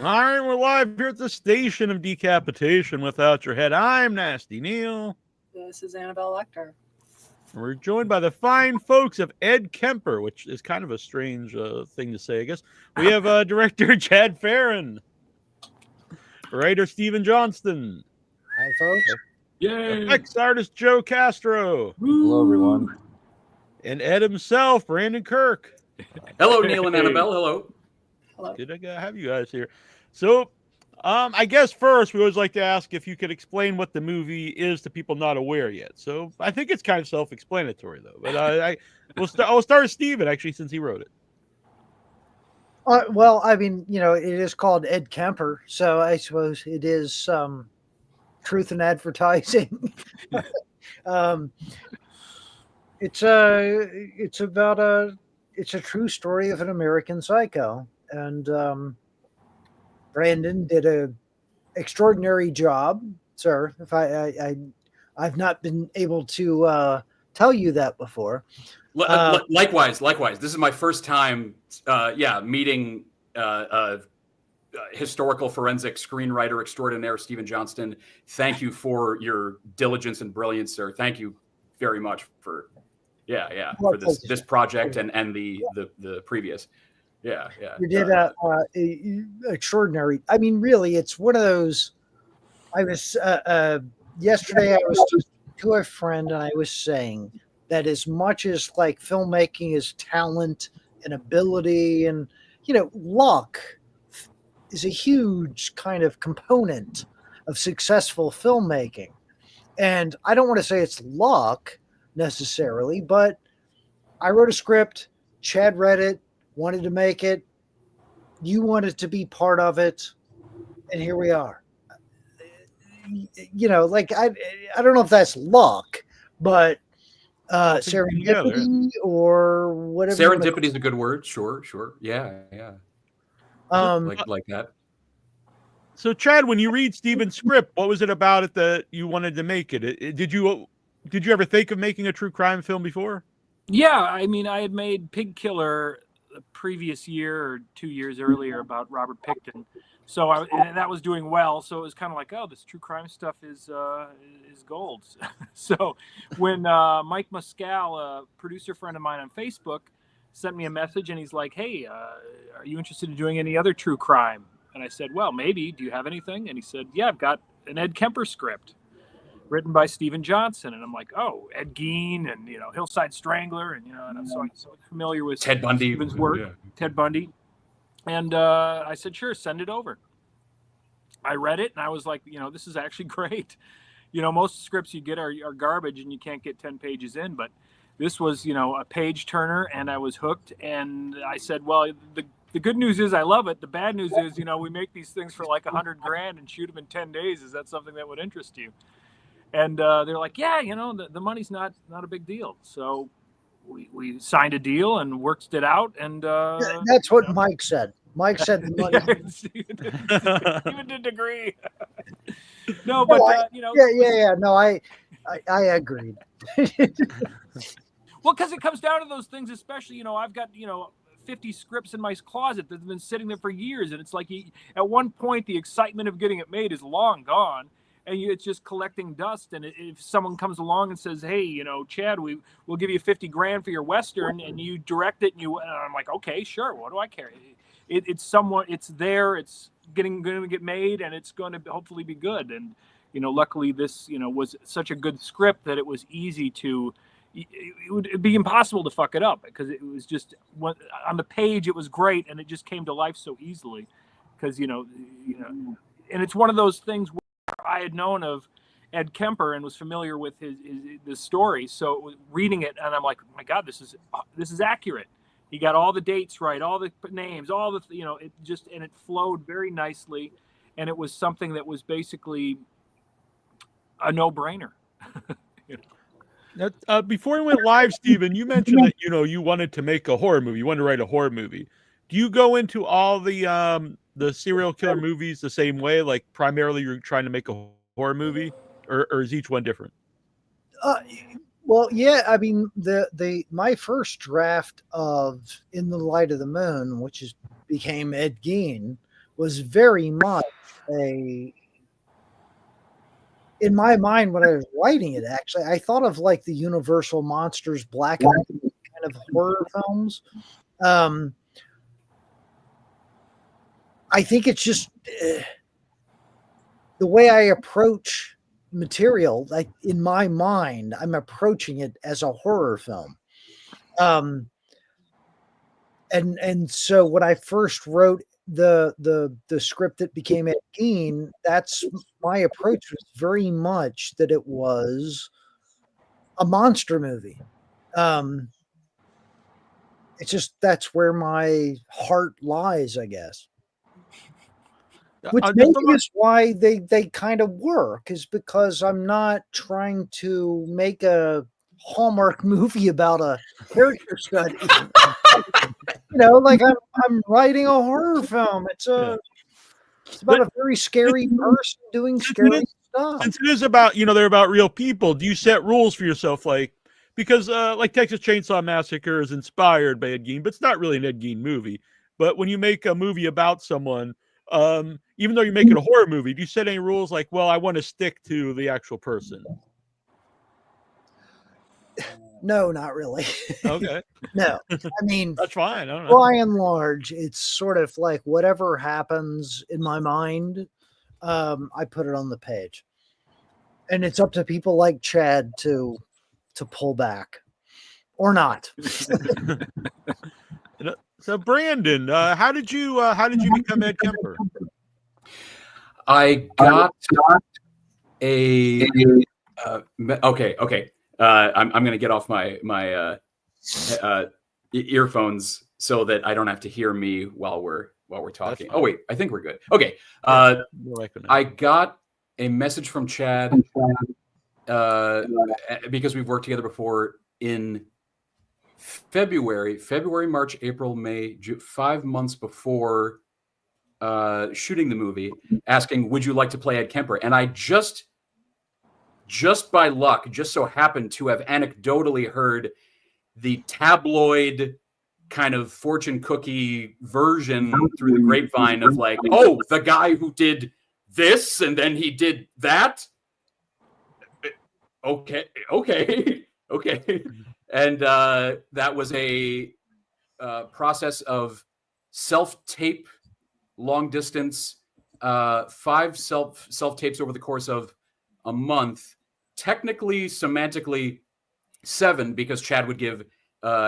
All right, we're live here at the station of decapitation without your head. I'm Nasty Neal. This is Annabelle Lecter. We're joined by the fine folks of Ed Kemper, which is kind of a strange thing to say, I guess. We have director Chad Ferrin, writer Stephen Johnston. Hi, folks. Yay! Effects artist Joe Castro. Hello, everyone. And Ed himself, Brandon Kirk. Hello, Neal and Annabelle. Hello. Hello. Good to have you guys here. So, I guess first we always like to ask if you could explain what the movie is to people not aware yet. So I think it's kind of self-explanatory though. But I'll start with Steven actually, since he wrote it. Well, I mean, it is called Ed Kemper, so I suppose it is truth in advertising. It's a true story of an American psycho, and Brandon did a extraordinary job, sir. If I've not been able to tell you that before. Likewise. This is my first time, meeting historical forensic screenwriter extraordinaire Stephen Johnston. Thank you for your diligence and brilliance, sir. Thank you very much for for this project and the previous. Yeah. You did extraordinary. I mean, really, it's one of those. I was yesterday. I was just to a friend, and I was saying that as much as like filmmaking is talent and ability, and luck is a huge kind of component of successful filmmaking. And I don't want to say it's luck necessarily, but I wrote a script. Chad read it. Wanted to make it. You wanted to be part of it, and here we are. Like I don't know if that's luck, but serendipity or whatever. Serendipity is a good word. Sure. Yeah. Like that. So, Chad, when you read Stephen's script, what was it about it that you wanted to make it? Did you ever think of making a true crime film before? Yeah, I mean, I had made Pig Killer the previous year or 2 years earlier about Robert Pickton, so and that was doing well. So it was kind of like, oh, this true crime stuff is gold. So when Mike Muscal, a producer friend of mine on Facebook, sent me a message and he's like, hey, are you interested in doing any other true crime? And I said, well, maybe. Do you have anything? And he said, yeah, I've got an Ed Kemper script written by Stephen Johnston. And I'm like, oh, Ed Gein and, Hillside Strangler. And, and I'm so familiar with Ted Bundy. Stephen's work, Ted Bundy. And I said, sure, send it over. I read it and I was like, this is actually great. Most scripts you get are garbage and you can't get 10 pages in. But this was, a page turner and I was hooked. And I said, well, the good news is I love it. The bad news is, we make these things for like $100,000 and shoot them in 10 days. Is that something that would interest you? And they're like, yeah, the money's not a big deal. So we signed a deal and worked it out. And that's what Mike said. Mike said the money. Stephen didn't agree. No, but Yeah. No, I agreed. Well, because it comes down to those things, especially, I've got 50 scripts in my closet that have been sitting there for years, and it's like at one point the excitement of getting it made is long gone. And it's just collecting dust. And if someone comes along and says, hey, Chad, we'll give you $50,000 for your Western, and you direct it, and I'm like, okay, sure. What do I care? It's there. It's going to get made, and it's going to hopefully be good. And, luckily this, was such a good script that it was easy to, it would be impossible to fuck it up because it was just on the page. It was great. And it just came to life so easily because, and it's one of those things where I had known of Ed Kemper and was familiar with his story. So reading it, and I'm like, oh my God, this is accurate. He got all the dates right, all the names, all the it flowed very nicely, and it was something that was basically a no-brainer. Now, before we went live, Stephen, you mentioned that you wanted to make a horror movie. You wanted to write a horror movie. Do you go into all the serial killer movies the same way? Like primarily you're trying to make a horror movie, or is each one different? Well, yeah, I mean my first draft of In the Light of the Moon, which became Ed Gein, was very much a, in my mind when I was writing it, actually, I thought of like the Universal Monsters black and white kind of horror films. I think it's just the way I approach material, like in my mind, I'm approaching it as a horror film. And so when I first wrote the script that became Ed Gein, that's my approach was very much that it was a monster movie. It's just that's where my heart lies, I guess. Which maybe is why they kind of work, is because I'm not trying to make a Hallmark movie about a character study. Like I'm writing a horror film. It's about a very scary person doing scary stuff. Since it is about, they're about real people, do you set rules for yourself? Because like Texas Chainsaw Massacre is inspired by Ed Gein, but it's not really an Ed Gein movie. But when you make a movie about someone, even though you make it a horror movie, do you set any rules like, well, I want to stick to the actual person? No, not really. Okay. No, I mean, that's fine. I don't know. By and large, it's sort of like whatever happens in my mind, I put it on the page, and it's up to people like Chad to pull back or not. So Brandon, how did you become Ed Kemper? I got a okay. I'm going to get off my earphones so that I don't have to hear me while we're talking. Oh wait, I think we're good. Okay. I got a message from Chad because we've worked together before in February, March, April, May, June, 5 months before shooting the movie, asking, would you like to play Ed Kemper? And I just by luck, just so happened to have anecdotally heard the tabloid kind of fortune cookie version through the grapevine of like, oh, the guy who did this and then he did that. Okay. And that was a process of self-tape, long distance, 5 self-tapes over the course of a month. Technically, semantically, 7, because Chad would give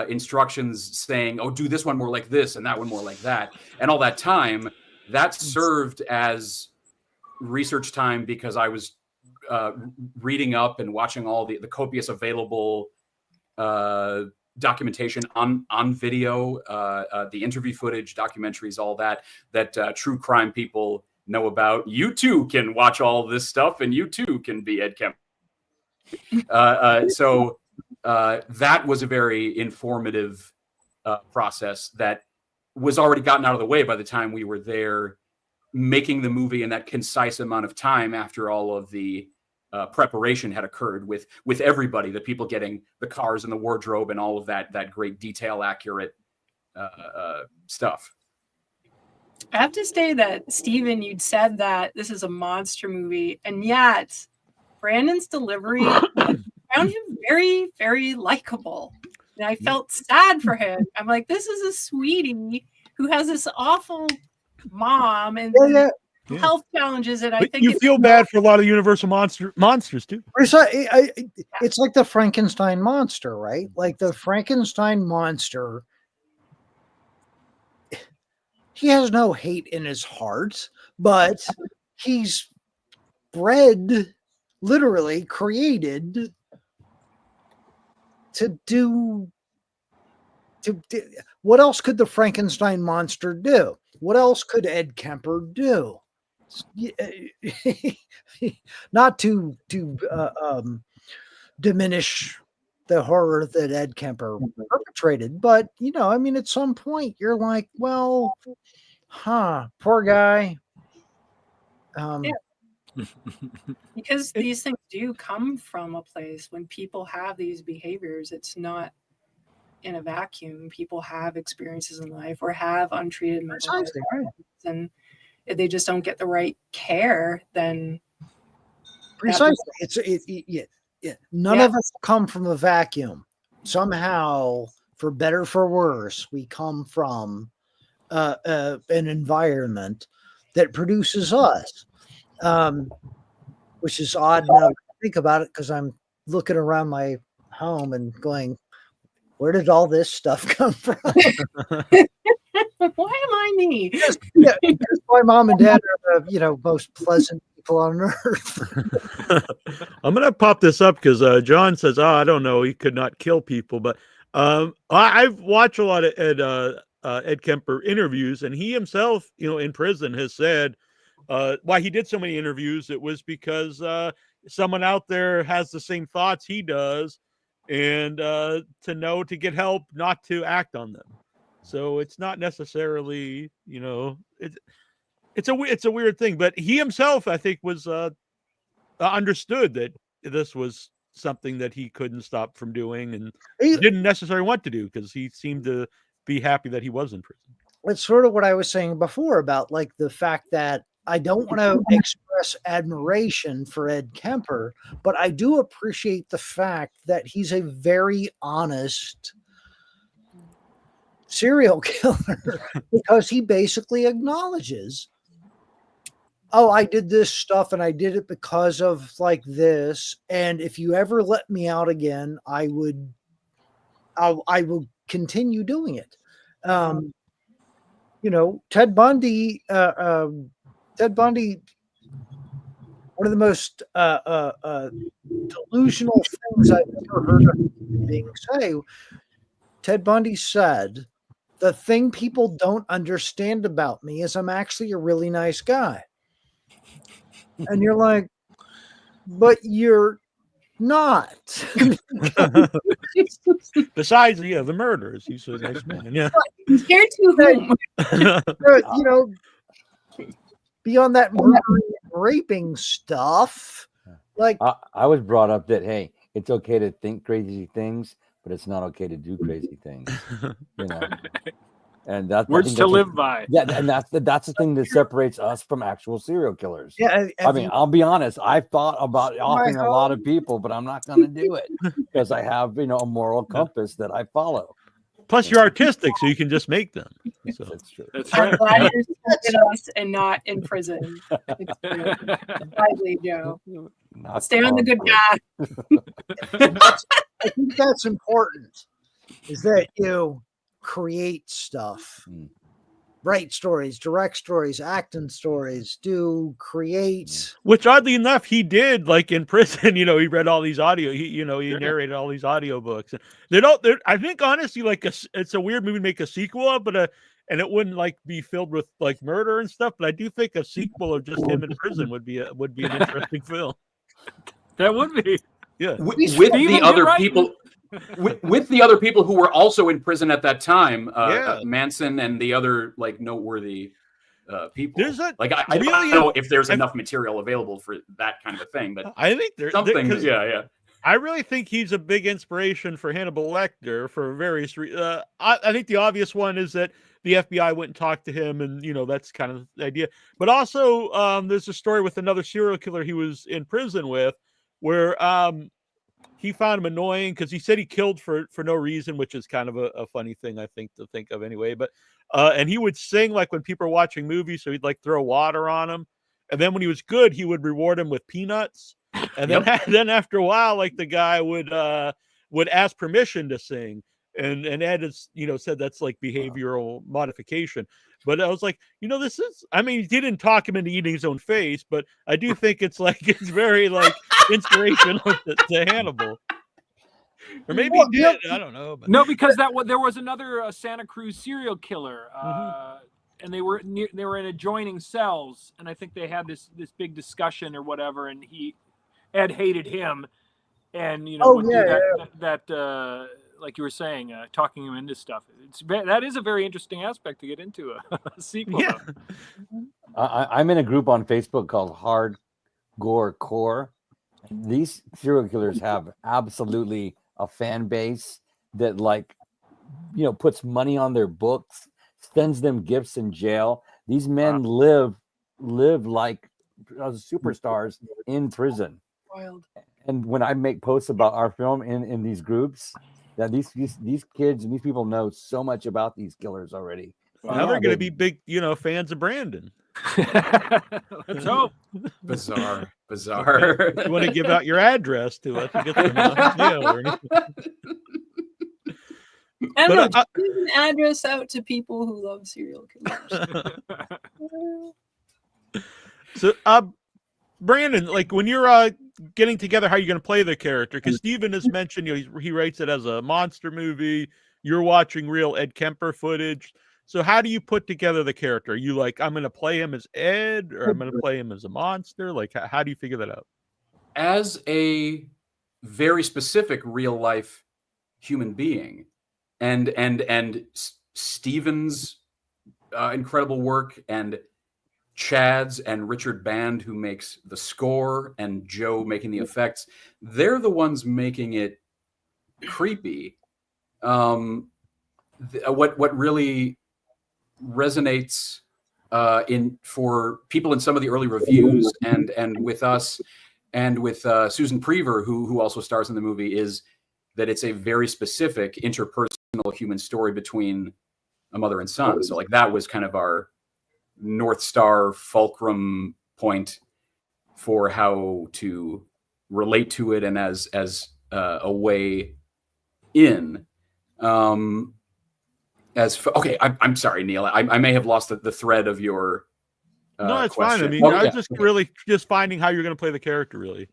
instructions saying, oh, do this one more like this and that one more like that. And all that time, that served as research time because I was reading up and watching all the copious available documentation on video, the interview footage, documentaries, all that true crime people know about. You too can watch all this stuff and you too can be Ed Kemper. So that was a very informative process that was already gotten out of the way by the time we were there making the movie in that concise amount of time after all of the preparation had occurred with everybody, the people getting the cars and the wardrobe and all of that great detail accurate stuff. I have to say that, Stephen, you'd said that this is a monster movie, and yet Brandon's delivery found him very, very likable. And I felt sad for him. I'm like, this is a sweetie who has this awful mom and health challenges. And I think you feel bad for a lot of Universal monsters too. It's like the Frankenstein monster, right? Like the Frankenstein monster, he has no hate in his heart, but he's literally created to do what else could the Frankenstein monster do? What else could Ed Kemper do? Not to diminish the horror that Ed Kemper perpetrated, but I mean, at some point you're like, well, poor guy. Because these things do come from a place when people have these behaviors. It's not in a vacuum. People have experiences in life or have untreated mental health, and if they just don't get the right care, then precisely. None of us come from a vacuum. Somehow, for better for worse, we come from an environment that produces us, which is odd now to think about it, because I'm looking around my home and going, where did all this stuff come from? Why am I me? Because my mom and dad are the most pleasant people on earth. I'm gonna pop this up because John says, "Oh, I don't know, he could not kill people," but I've watched a lot of Ed Kemper interviews, and he himself, in prison, has said why he did so many interviews. It was because someone out there has the same thoughts he does, and to get help, not to act on them. So it's not necessarily, it's a weird thing. But he himself, I think, was understood that this was something that he couldn't stop from doing, and he didn't necessarily want to do, because he seemed to be happy that he was in prison. It's sort of what I was saying before about like the fact that I don't want to express admiration for Ed Kemper, but I do appreciate the fact that he's a very honest serial killer, because he basically acknowledges, oh, I did this stuff and I did it because of like this, and if you ever let me out again, I will continue doing it. Ted Bundy, one of the most delusional things I've ever heard of being say. Ted Bundy said, the thing people don't understand about me is I'm actually a really nice guy. And you're like, but you're not. Besides, the murders, he's a nice man. Yeah. Compared to whom? Beyond that murdering and raping stuff, like I was brought up that, hey, it's okay to think crazy things, but it's not okay to do crazy things. And that's words to live by. Yeah, and that's the thing that separates us from actual serial killers. Yeah, I mean, I'll be honest. I've thought about offing a lot of people, but I'm not going to do it because I have a moral compass that I follow. Plus, you're artistic, so you can just make them. So that's true. That's I'm right. glad you're in us and not in prison. Lively, Joe. Stay on the good path. I think that's important, is that you create stuff, write stories, direct stories, acting stories, create. Which, oddly enough, he did, like in prison. He read all these audio. He narrated all these audiobooks. I think honestly, like it's a weird movie to make a sequel of, but and it wouldn't like be filled with like murder and stuff. But I do think a sequel of just him in prison would be an interesting film. That would be. Yeah. With the other people. With the other people who were also in prison at that time, Manson and the other like noteworthy people. I don't know if there's enough material available for that kind of a thing, but I think there's something. I really think he's a big inspiration for Hannibal Lecter for various reasons. I think the obvious one is that the FBI went and talked to him, and that's kind of the idea. But also, there's a story with another serial killer he was in prison with, where he found him annoying because he said he killed for no reason, which is kind of a funny thing, I think, to think of anyway. But and he would sing like when people were watching movies, so he'd like throw water on them. And then when he was good, he would reward him with peanuts. And then after a while, like the guy would ask permission to sing. And Ed has, said that's like behavioral modification. But I was like, this is, I mean, he didn't talk him into eating his own face, but I do think it's very like inspirational to Hannibal. Or maybe he did. I don't know. But. No, because there was another Santa Cruz serial killer, and they were in adjoining cells, and I think they had this big discussion or whatever, and Ed hated him, and that like you were saying, talking him into stuff. That is a very interesting aspect to get into a sequel. Yeah. I'm in a group on Facebook called Hard Gore Core. These serial killers have absolutely a fan base that puts money on their books, sends them gifts in jail. These men live live like superstars in prison. Wild. And when I make posts about our film in these groups, that these kids and these people know so much about these killers already. Well, now they're going to be big, fans of Brandon. Let's hope. Bizarre. You want to give out your address to us to get some mail or anything? I don't know. Just give an address out to people who love serial killers. So, Brandon, like when you're getting together, how are you going to play the character? Because Steven has mentioned, he writes it as a monster movie. You're watching real Ed Kemper footage. So how do you put together the character? Are you like, I'm going to play him as Ed, or I'm going to play him as a monster? Like, how do you figure that out? As a very specific real life human being, and Steven's incredible work, and Chad's and Richard Band, who makes the score, and Joe making the effects, they're the ones making it creepy. What really resonates for people in some of the early reviews and with us and with Susan Prever, who also stars in the movie, is that it's a very specific interpersonal human story between a mother and son. So like that was kind of our North Star fulcrum point for how to relate to it and as a way in. I'm sorry, Neal. I may have lost the thread of your no, it's question. fine. I mean, I was just really just finding how you're going to play the character, really,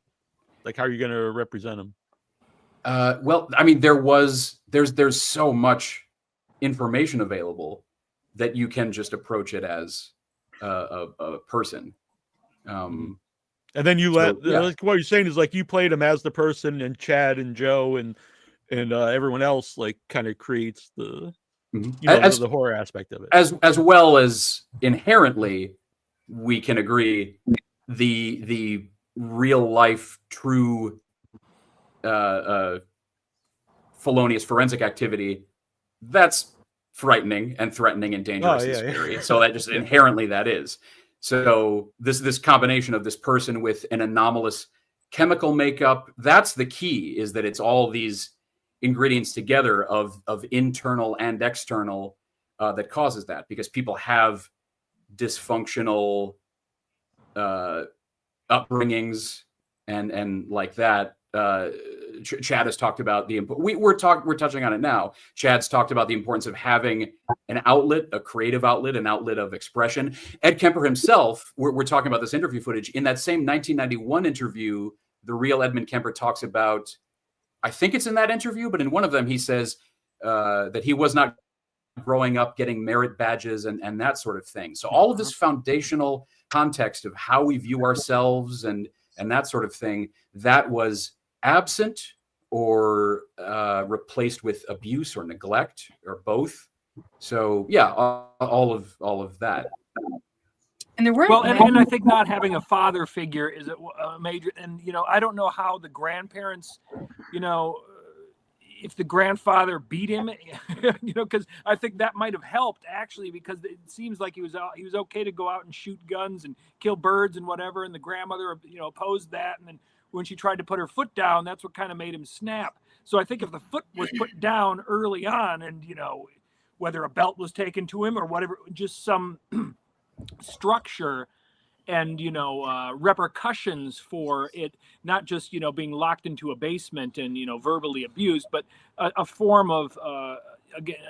like how you're going to represent him. Well, I mean, there's so much information available that you can just approach it as a person. And then you like what you're saying is like you played him as the person, and Chad and Joe and everyone else like kind of creates the the horror aspect of it, as well as inherently we can agree the real life true felonious forensic activity that's frightening and threatening and dangerous and scary. So that just inherently that is. So this combination of this person with an anomalous chemical makeup, that's the key, is that it's all these ingredients together of internal and external that causes that, because people have dysfunctional upbringings and like that. Chad has talked about we're touching on it now. Chad's talked about the importance of having an outlet, a creative outlet, an outlet of expression. Ed Kemper himself, we're talking about this interview footage. In that same 1991 interview, the real Edmund Kemper talks about, I think it's in that interview, but in one of them he says that he was not growing up getting merit badges and that sort of thing. So all of this foundational context of how we view ourselves and that sort of thing, that was absent or replaced with abuse or neglect or both. So yeah, all of that. And there were and I think not having a father figure is a major. And I don't know how the grandparents, if the grandfather beat him, because I think that might have helped actually, because it seems like he was okay to go out and shoot guns and kill birds and whatever, and the grandmother opposed that, and then when she tried to put her foot down, that's what kind of made him snap. So I think if the foot was put down early on, and whether a belt was taken to him or whatever, just some structure and repercussions for it, not just being locked into a basement and verbally abused, but a form of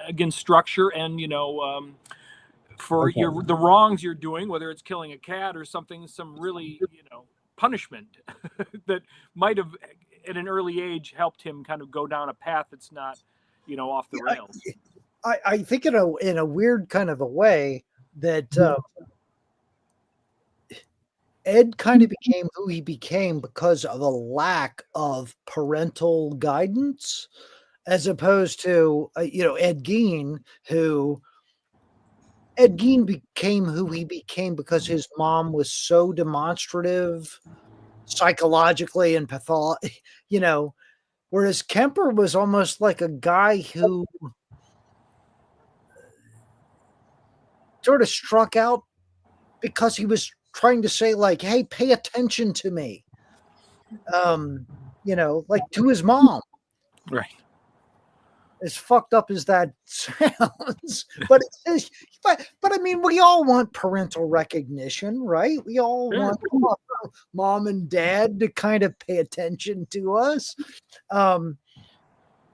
again structure and for the wrongs you're doing, whether it's killing a cat or something, some really punishment that might have at an early age helped him kind of go down a path that's not off the rails. I think in a weird kind of a way that Ed kind of became who he became because of a lack of parental guidance, as opposed to Ed Gein, Ed Gein became who he became because his mom was so demonstrative psychologically and whereas Kemper was almost like a guy who sort of struck out because he was trying to say like, hey, pay attention to me. Like to his mom. Right. As fucked up as that sounds, but I mean, we all want parental recognition, right? We all want mom and dad to kind of pay attention to us.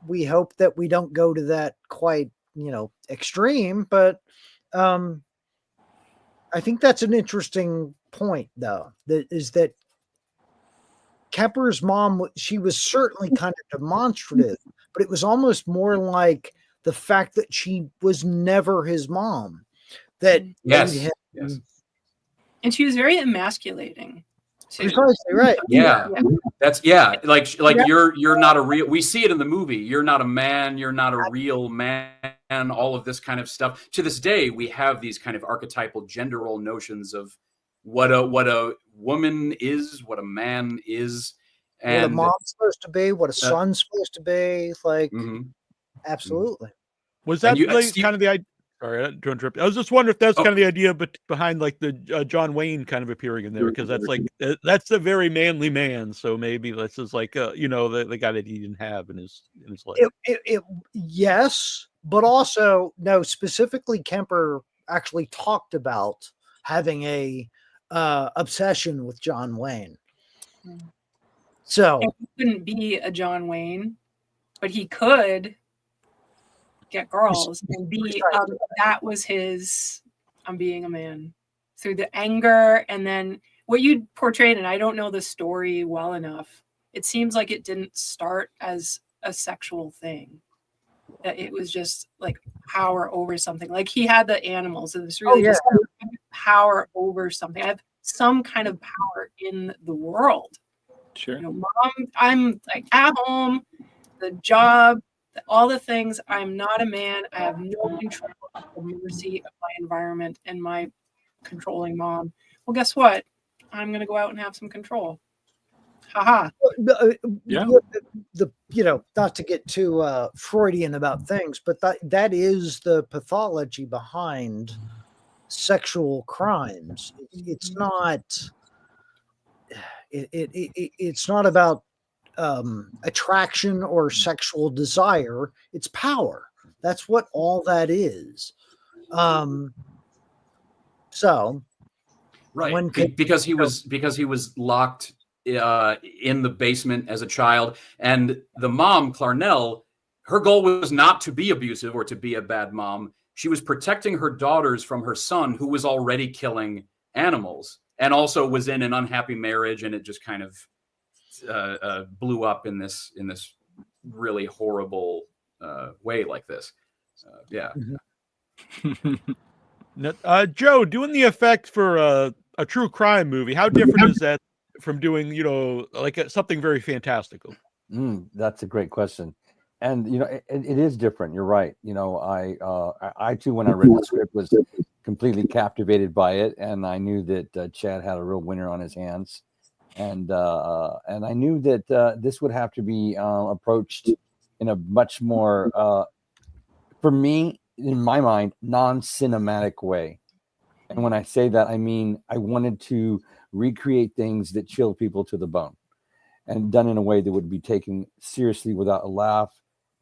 We hope that we don't go to that quite, extreme, but I think that's an interesting point, though. That Kemper's mom, she was certainly kind of demonstrative, but it was almost more like the fact that she was never his mom that made him. Yes. And she was very emasculating. Too. Precisely right. Yeah. That's like you're not a real. We see it in the movie. You're not a man. You're not a real man. All of this kind of stuff. To this day, we have these kind of archetypal gender role notions of what a woman is, what a man is, and what a mom's supposed to be, what a son's supposed to be. Like, absolutely. Was that kind of the idea? Sorry to interrupt. I was just wondering if that's kind of the idea behind like the John Wayne kind of appearing in there, because that's like that's a very manly man. So maybe this is like the guy that he didn't have in his life. Yes, but also no. Specifically, Kemper actually talked about having a obsession with John Wayne. So he couldn't be a John Wayne, but he could get girls and be that was his I'm being a man through the anger. And then what you portrayed, and I don't know the story well enough, it seems like it didn't start as a sexual thing, that it was just like power over something. Like he had the animals, and it's really just power over something. I have some kind of power in the world. Sure. Mom, I'm like at home, the job, all the things. I'm not a man. I have no control of the mercy of my environment and my controlling mom. Well, guess what? I'm going to go out and have some control. Haha. Yeah. Not to get too Freudian about things, but that is the pathology behind sexual crimes. It's not. It's not about attraction or sexual desire. It's power. That's what all that is. So, right, because he was locked in the basement as a child, and the mom, Clarnell, her goal was not to be abusive or to be a bad mom. She was protecting her daughters from her son, who was already killing animals, and also was in an unhappy marriage, and it just kind of blew up in this really horrible way like this. Joe, doing the effect for a true crime movie, how different is that from doing, like something very fantastical? That's a great question. And, it is different. You're right. I too, when I read the script, was completely captivated by it. And I knew that Chad had a real winner on his hands. And I knew that this would have to be approached in a much more, for me, in my mind, non-cinematic way. And when I say that, I mean, I wanted to recreate things that chill people to the bone, and done in a way that would be taken seriously without a laugh.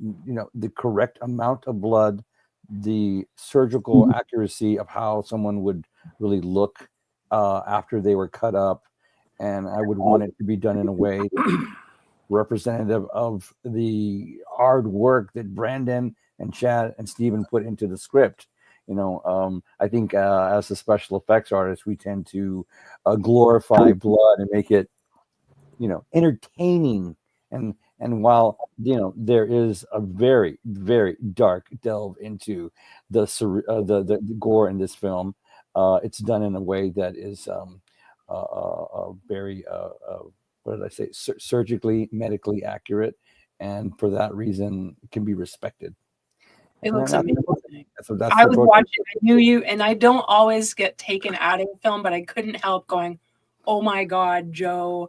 The correct amount of blood, the surgical accuracy of how someone would really look after they were cut up. And I would want it to be done in a way representative of the hard work that Brandon and Chad and Steven put into the script. I think as a special effects artist, we tend to glorify blood and make it, entertaining. And while, there is a very, very dark delve into the gore in this film, it's done in a way that is very, what did I say, surgically, medically accurate. And for that reason, it can be respected. It looks amazing. I was watching, I knew you, and I don't always get taken out of film, but I couldn't help going, oh my God, Joe,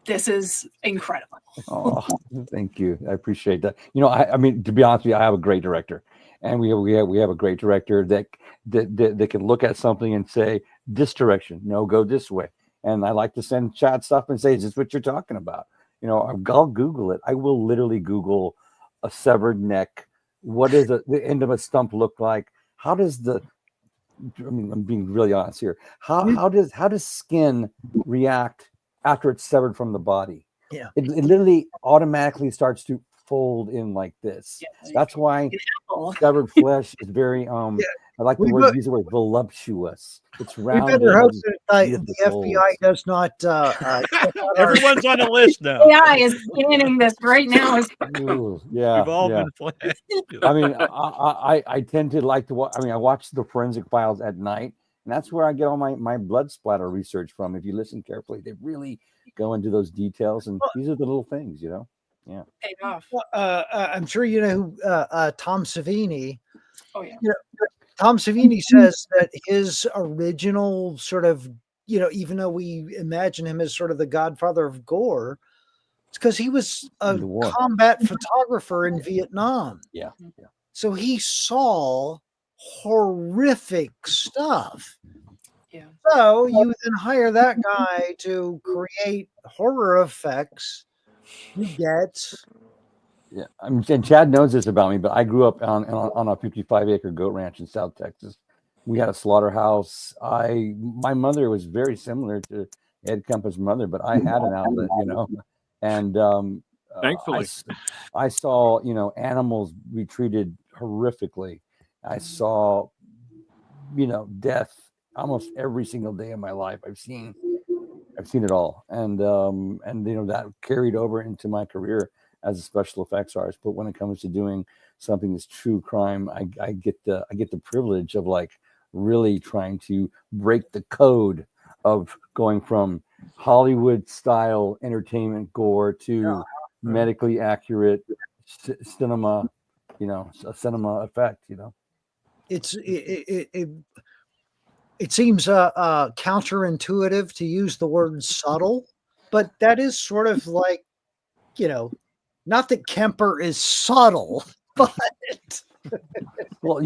this is incredible. Oh, thank you. I appreciate that. I mean, to be honest with you, I have a great director, and we have a great director that can look at something and say, this direction, no, go this way. And I like to send Chad stuff and say, is this what you're talking about? I'll Google it. I will literally Google a severed neck. What does the end of a stump look like? How does I'm being really honest here. How does skin react after it's severed from the body? Yeah. It literally automatically starts to fold in like this. Yeah. That's why severed flesh is very I like the word, use the word voluptuous. It's rounded. We better hope that the FBI does not. Everyone's on a list now. AI is scanning this right now. Ooh, yeah, We've all yeah. been flagged. I mean, I tend to like to watch. I watch the Forensic Files at night, and that's where I get all my blood splatter research from. If you listen carefully, they really go into those details, and these are the little things, Yeah. Paid off. I'm sure you know who Tom Savini. Oh yeah. Tom Savini says that his original sort of, even though we imagine him as sort of the godfather of gore, it's because he was a combat photographer in Vietnam. Yeah. So he saw horrific stuff. Yeah. So you then hire that guy to create horror effects. You get. Yeah, and Chad knows this about me, but I grew up on a 55-acre goat ranch in South Texas. We had a slaughterhouse. My mother was very similar to Ed Kemper's mother, but I had an outlet, and Thankfully, I saw animals be treated horrifically. I saw death almost every single day of my life. I've seen it all, and that carried over into my career as a special effects artist. But when it comes to doing something that's true crime, I get the privilege of really trying to break the code of going from Hollywood style entertainment gore to medically accurate cinema, a cinema effect. It seems counterintuitive to use the word subtle, but that is sort of like, not that Kemper is subtle, but well,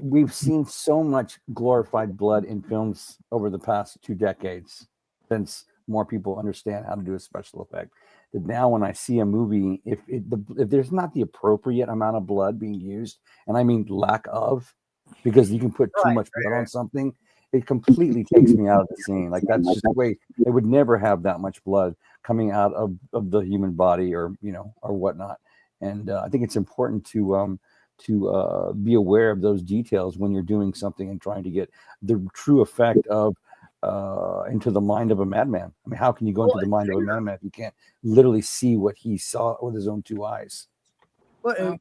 we've seen so much glorified blood in films over the past 2 decades since more people understand how to do a special effect. That now when I see a movie, if there's not the appropriate amount of blood being used, and I mean lack of, because you can put too much blood on something, it completely takes me out of the scene. That's just the way they would never have that much blood coming out of the human body or whatnot. And I think it's important to be aware of those details when you're doing something and trying to get the true effect of into the mind of a madman. I mean, how can you go into the mind of a madman if you can't literally see what he saw with his own 2 eyes? Well,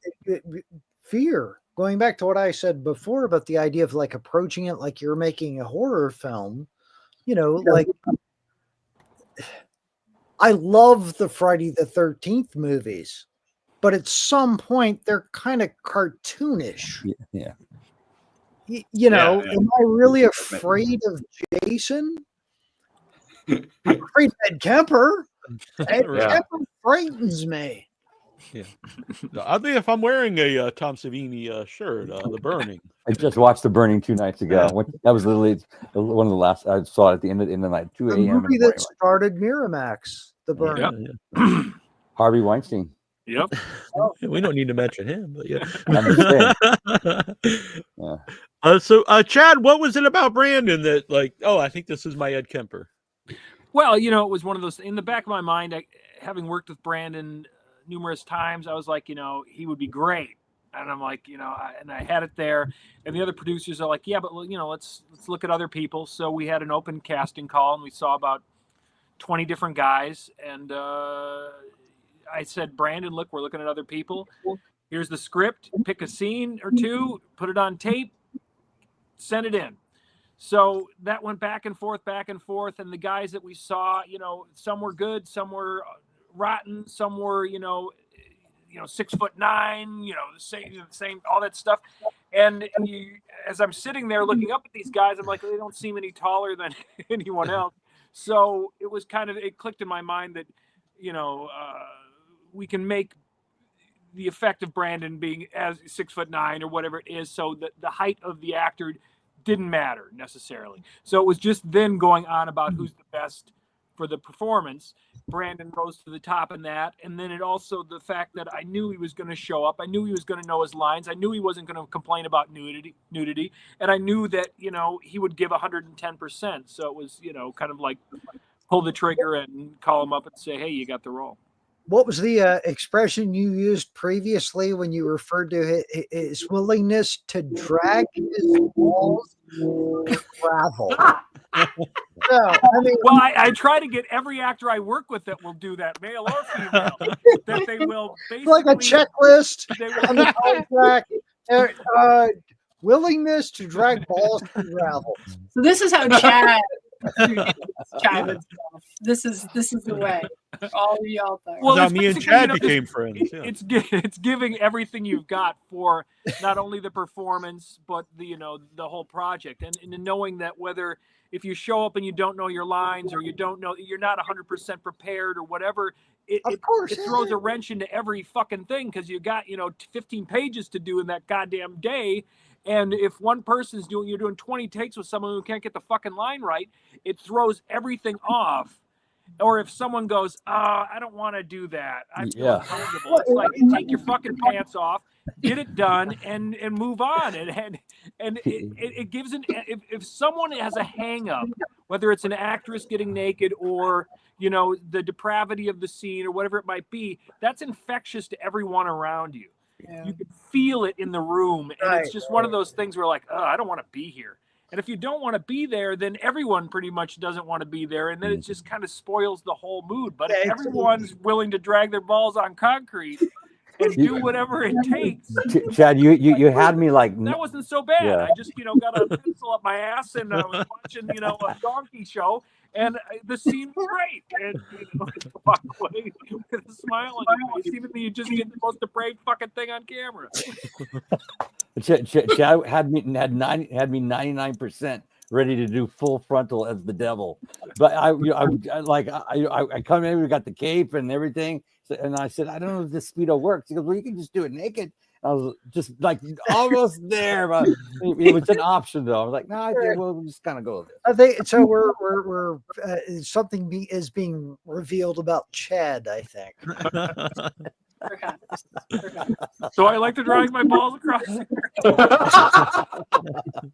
fear. Going back to what I said before about the idea of approaching it like you're making a horror film, I love the Friday the 13th movies, but at some point they're kind of cartoonish. Yeah. Am I really afraid of Jason? I'm afraid of Ed Kemper. Ed Kemper frightens me. Yeah. Oddly, if I'm wearing a Tom Savini shirt, The Burning. I just watched The Burning 2 nights ago. That was literally one of the last. I saw it at the end of the night, 2 a.m. The movie that started Miramax, The Burning. Yeah. Harvey Weinstein. Yep. We don't need to mention him, but yeah. So, Chad, what was it about Brandon that I think this is my Ed Kemper? Well, it was one of those in the back of my mind. Having worked with Brandon numerous times, I was like, he would be great. And I'm like, and I had it there. And the other producers are like, yeah, but let's look at other people. So we had an open casting call, and we saw about 20 different guys. And I said, Brandon, look, we're looking at other people. Here's the script. Pick a scene or two, put it on tape, send it in. So that went back and forth. And the guys that we saw, some were good, some were rotten, some were 6'9", the same all that stuff. And as I'm sitting there looking up at these guys, I'm like, they don't seem any taller than anyone else. So it was it clicked in my mind that we can make the effect of Brandon being as 6'9" or whatever it is, so that the height of the actor didn't matter necessarily. So it was just then going on about who's the best for the performance. Brandon rose to the top in that, and then it also the fact that I knew he was going to show up. I knew he was going to know his lines. I knew he wasn't going to complain about nudity, and I knew that he would give 110%. So it was kind of like pull the trigger and call him up and say, "Hey, you got the role." What was the expression you used previously when you referred to his willingness to drag his balls through gravel? So, well, I try to get every actor I work with that will do that, male or female, that they will basically like a checklist on the contract. Willingness to drag balls through gravel. So this is how Chad This is the way. All of y'all there. Well, now me and Chad became friends. It's giving everything you've got for not only the performance but the whole project, and knowing that whether if you show up and you don't know your lines or you're not 100% prepared or whatever, it throws a wrench into every fucking thing because you got 15 pages to do in that goddamn day. And if one person's you're doing 20 takes with someone who can't get the fucking line right, it throws everything off. Or if someone goes, I don't want to do that, I feel uncomfortable. It's like, take your fucking pants off, get it done, and move on. And it gives if someone has a hang up, whether it's an actress getting naked or the depravity of the scene or whatever it might be, that's infectious to everyone around you. Yeah. You can feel it in the room, and it's just one of those things where I don't want to be here. And if you don't want to be there, then everyone pretty much doesn't want to be there, and then it just kind of spoils the whole mood. But if everyone's willing to drag their balls on concrete and do whatever it takes, Chad, you had me like that wasn't so bad. Yeah. I just got a pencil up my ass and I was watching a donkey show. And the scene was great. And walk away with a smile on your face, even though you just get the most depraved fucking thing on camera. Chad had me 99% ready to do full frontal as the devil, but I come in, we got the cape and everything, and I said, I don't know if this speedo works. He goes, well, you can just do it naked. I was just like almost there, but it was an option though. I was like, no, I think we'll just kind of go with it. I think so. We're something is being revealed about Chad, I think. Perhaps. So I like to drag my balls across.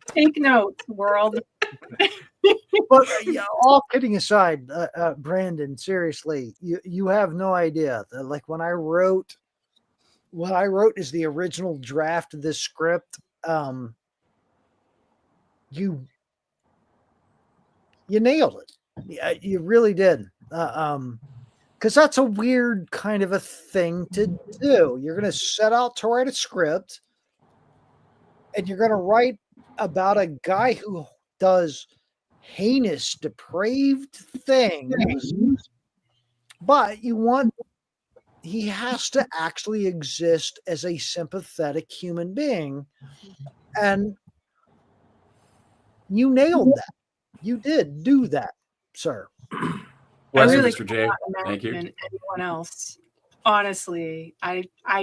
Take note, world. But all kidding aside, Brandon, seriously, you have no idea. Like when I wrote is the original draft of this script. You nailed it. You really did. Because that's a weird kind of a thing to do. You're going to set out to write a script, and you're going to write about a guy who does heinous, depraved things, but he has to actually exist as a sympathetic human being. And you nailed that. You did do that, sir. Well, I really Mr. J. Thank you. Anyone else? Honestly, I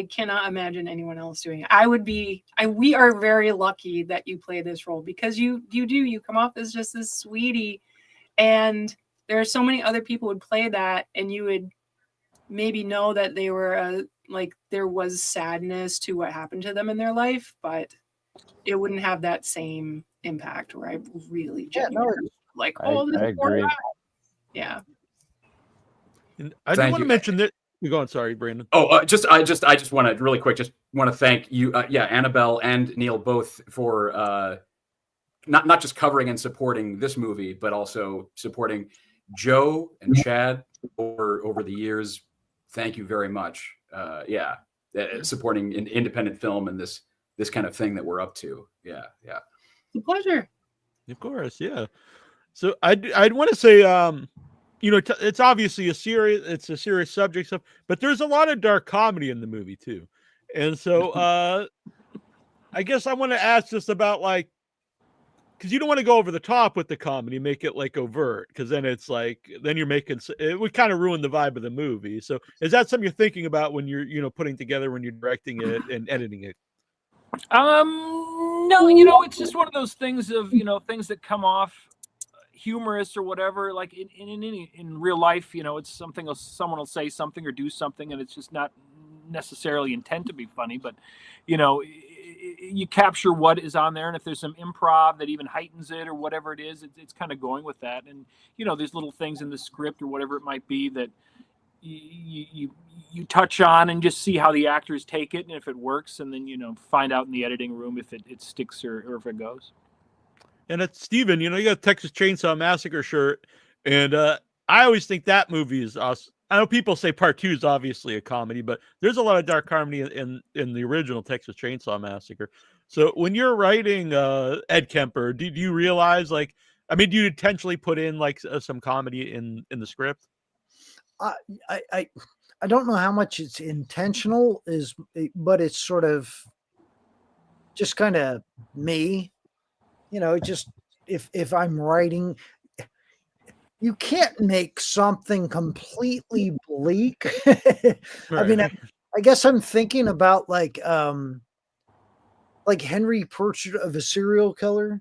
cannot imagine anyone else doing it. We are very lucky that you play this role because you come off as just this sweetie, and there are so many other people who would play that, and you would maybe know that they were there was sadness to what happened to them in their life, but it wouldn't have that same impact where I really genuinely I agree. Yeah. And I do want to mention that. You go on. Sorry, Brandon. I just want to really quick. Just want to thank you, Annabelle and Neal, both for not just covering and supporting this movie, but also supporting Joe and Chad over the years. Thank you very much. Supporting an independent film and this kind of thing that we're up to. Yeah. It's a pleasure. Of course, yeah. So I'd want to say, it's obviously a serious subject stuff, but there's a lot of dark comedy in the movie too. And so I guess I want to ask just about because you don't want to go over the top with the comedy, make it like overt, because then it's like it would kind of ruin the vibe of the movie. So is that something you're thinking about when you're putting together, when you're directing it and editing it? No, it's just one of those things of things that come off humorous or whatever. Like in real life, it's something else. Someone will say something or do something, and it's just not necessarily intent to be funny, but you capture what is on there, and if there's some improv that even heightens it or whatever it is, it's kind of going with that. And there's little things in the script or whatever it might be that you touch on and just see how the actors take it, and if it works, and then find out in the editing room if it sticks or if it goes. And it's Steven, you got a Texas Chainsaw Massacre shirt, and I always think that movie is awesome. I know people say part 2 is obviously a comedy, but there's a lot of dark comedy in the original Texas Chainsaw Massacre. So when you're writing Ed Kemper, do you realize, do you intentionally put in some comedy in the script? I don't know how much it's intentional but it's sort of just kind of me, just if I'm writing. You can't make something completely bleak. Right. I mean, I guess I'm thinking about like Henry Portrait of a Serial Killer,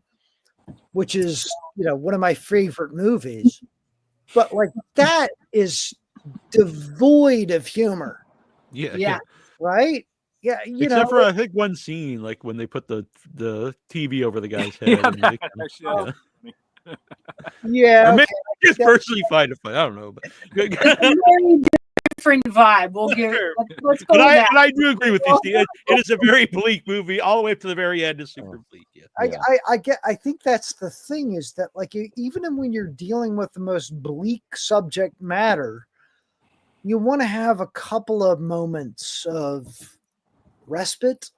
which is one of my favorite movies. But that is devoid of humor. Yeah. Right? Yeah. Except for I think one scene, like when they put the TV over the guy's head. Yeah. Or maybe just personally find it funny. I don't know, but It's a very different vibe. We'll give. Let's go. But with that. I do agree with you, Steve. It is a very bleak movie, all the way up to the very end is super bleak. Yeah. I think that's the thing, is that even when you're dealing with the most bleak subject matter, you want to have a couple of moments of respite.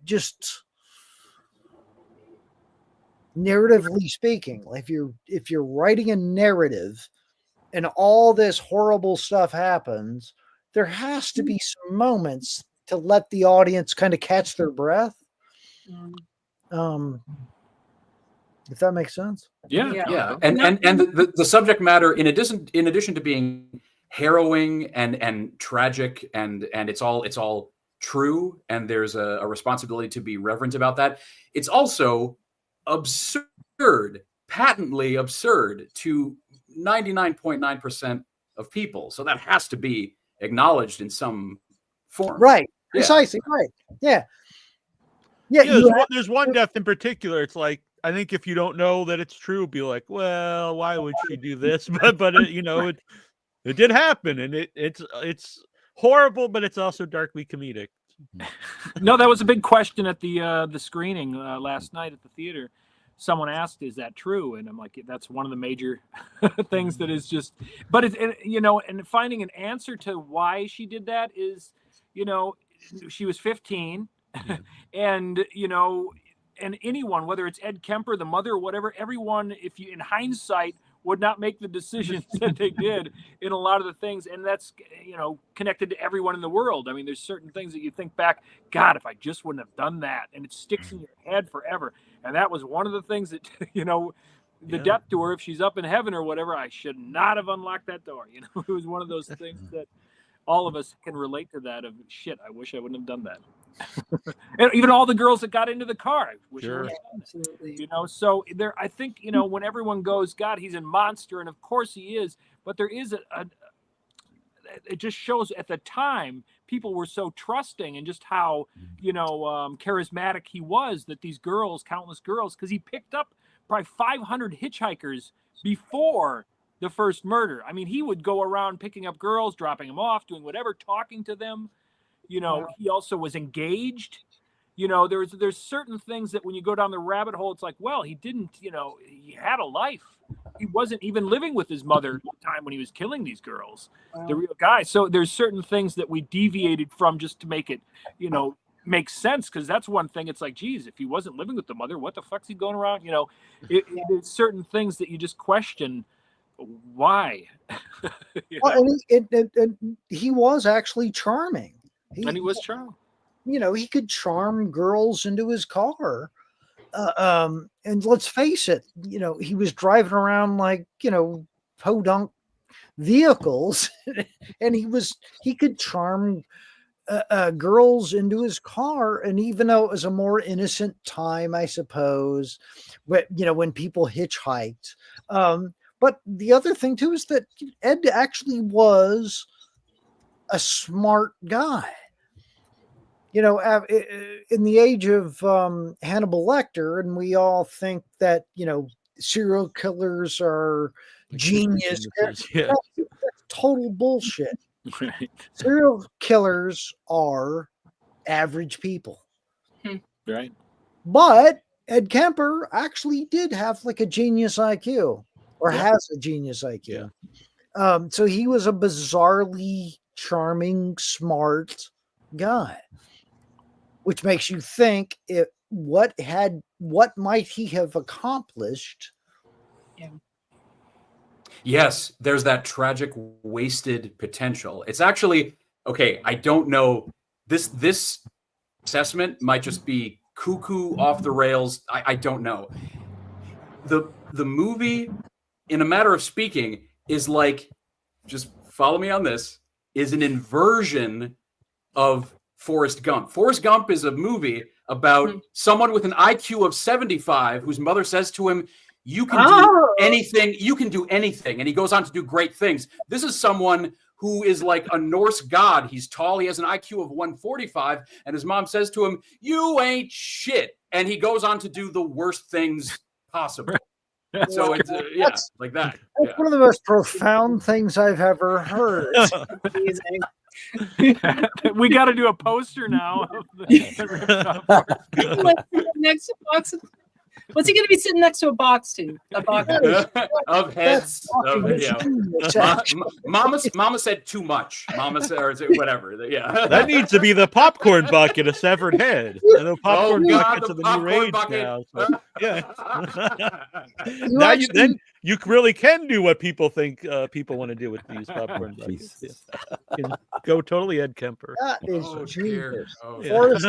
Just narratively speaking, if you're writing a narrative and all this horrible stuff happens, there has to be some moments to let the audience kind of catch their breath. If that makes sense. Yeah. And the subject matter, in addition to being harrowing and tragic and it's all true, and there's a responsibility to be reverent about that, it's also absurd, patently absurd to 99.9% of people. So that has to be acknowledged in some form. Right. Yeah. Precisely. Right. Yeah. There's one death in particular. It's like, I think if you don't know that it's true, be like, well, why would she do this? But it did happen, and it's horrible, but it's also darkly comedic. No, that was a big question at the screening last night at the theater. Someone asked, "Is that true?" And I'm like, "That's one of the major things that is just." But and finding an answer to why she did that is, she was 15, and and anyone, whether it's Ed Kemper, the mother, or whatever, everyone, if you in hindsight would not make the decisions that they did in a lot of the things. And that's, connected to everyone in the world. I mean, there's certain things that you think back, God, if I just wouldn't have done that, and it sticks in your head forever. And that was one of the things that, the death door, if she's up in heaven or whatever, I should not have unlocked that door. It was one of those things that all of us can relate to, that of shit, I wish I wouldn't have done that. And even all the girls that got into the car, I wish I would have done that. So there, I think, when everyone goes, God, he's a monster, and of course he is, but there is it just shows at the time people were so trusting, and just how charismatic he was, that these girls, countless girls, because he picked up probably 500 hitchhikers before the first murder. I mean, he would go around picking up girls, dropping them off, doing whatever, talking to them. He also was engaged. There's certain things that when you go down the rabbit hole, it's like, well, he didn't, he had a life. He wasn't even living with his mother at the time when he was killing these girls, the real guy. So there's certain things that we deviated from just to make it, make sense. Because that's one thing. It's like, geez, if he wasn't living with the mother, what the fuck's he going around? There's certain things that you just question. Why? And he was actually charming. And he was charming. He could charm girls into his car. And let's face it, he was driving around like, podunk vehicles, and he could charm girls into his car. And even though it was a more innocent time, I suppose, but when people hitchhiked, but the other thing too is that Ed actually was a smart guy. In the age of Hannibal Lecter, and we all think that serial killers are genius. Yeah. That's total bullshit. Right. Serial killers are average people. Right. But Ed Kemper actually did have like a genius IQ, or has a genius IQ. So he was a bizarrely charming, smart guy, which makes you think what might he have accomplished? Yes, there's that tragic wasted potential. It's actually okay. I don't know. This assessment might just be cuckoo off the rails. I don't know. The movie, in a matter of speaking, is like, just follow me on this, is an inversion of Forrest Gump. Forrest Gump is a movie about someone with an IQ of 75 whose mother says to him, you can do anything. You can do anything. And he goes on to do great things. This is someone who is like a Norse god. He's tall. He has an IQ of 145. And his mom says to him, you ain't shit. And he goes on to do the worst things possible. So it's, like that. That's one of the most profound things I've ever heard. Amazing. We got to do a poster now of the Next to box. What's he going to be sitting next to a box to? A box of heads. Mama said too much. Mama said, or whatever. Yeah. That needs to be the popcorn bucket, a severed head. I know popcorn buckets are the new rage now. So, now you really can do what people think people want to do with these popcorn buckets. You can go totally Ed Kemper. That is genius. Forrest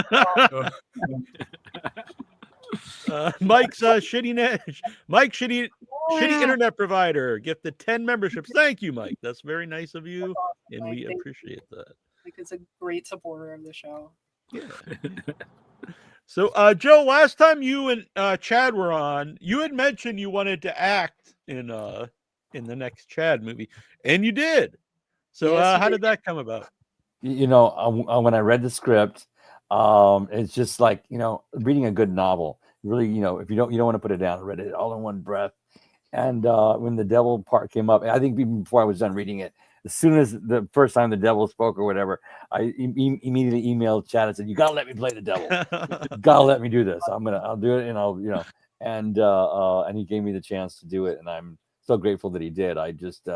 Mike's shitty internet provider gifted 10 memberships. Thank you, Mike. That's very nice of you, and we appreciate that. Mike is a great supporter of the show. Yeah. So, Joe, last time you and Chad were on, you had mentioned you wanted to act in the next Chad movie, and you did. So, how did that come about? When I read the script, it's just like, reading a good novel. Really, if you don't want to put it down, I read it all in one breath. And when the devil part came up, I think even before I was done reading it, as soon as the first time the devil spoke or whatever, I immediately emailed Chad and said, "You gotta let me play the devil. You gotta let me do this. I'll do it, and and he gave me the chance to do it, and I'm so grateful that he did. I just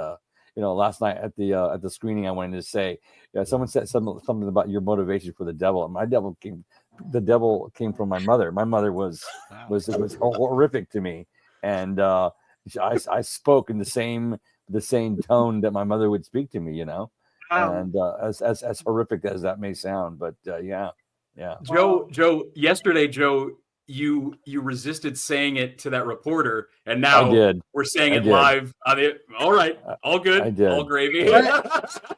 last night at the screening, I wanted to say, someone said something about your motivation for the devil, and the devil came from my mother. My mother was horrific to me, and I spoke in the same tone that my mother would speak to me, and as horrific as that may sound, but yeah. Joe, yesterday, you resisted saying it to that reporter, and now we're saying it live on it. All right, all good, I did. All gravy. I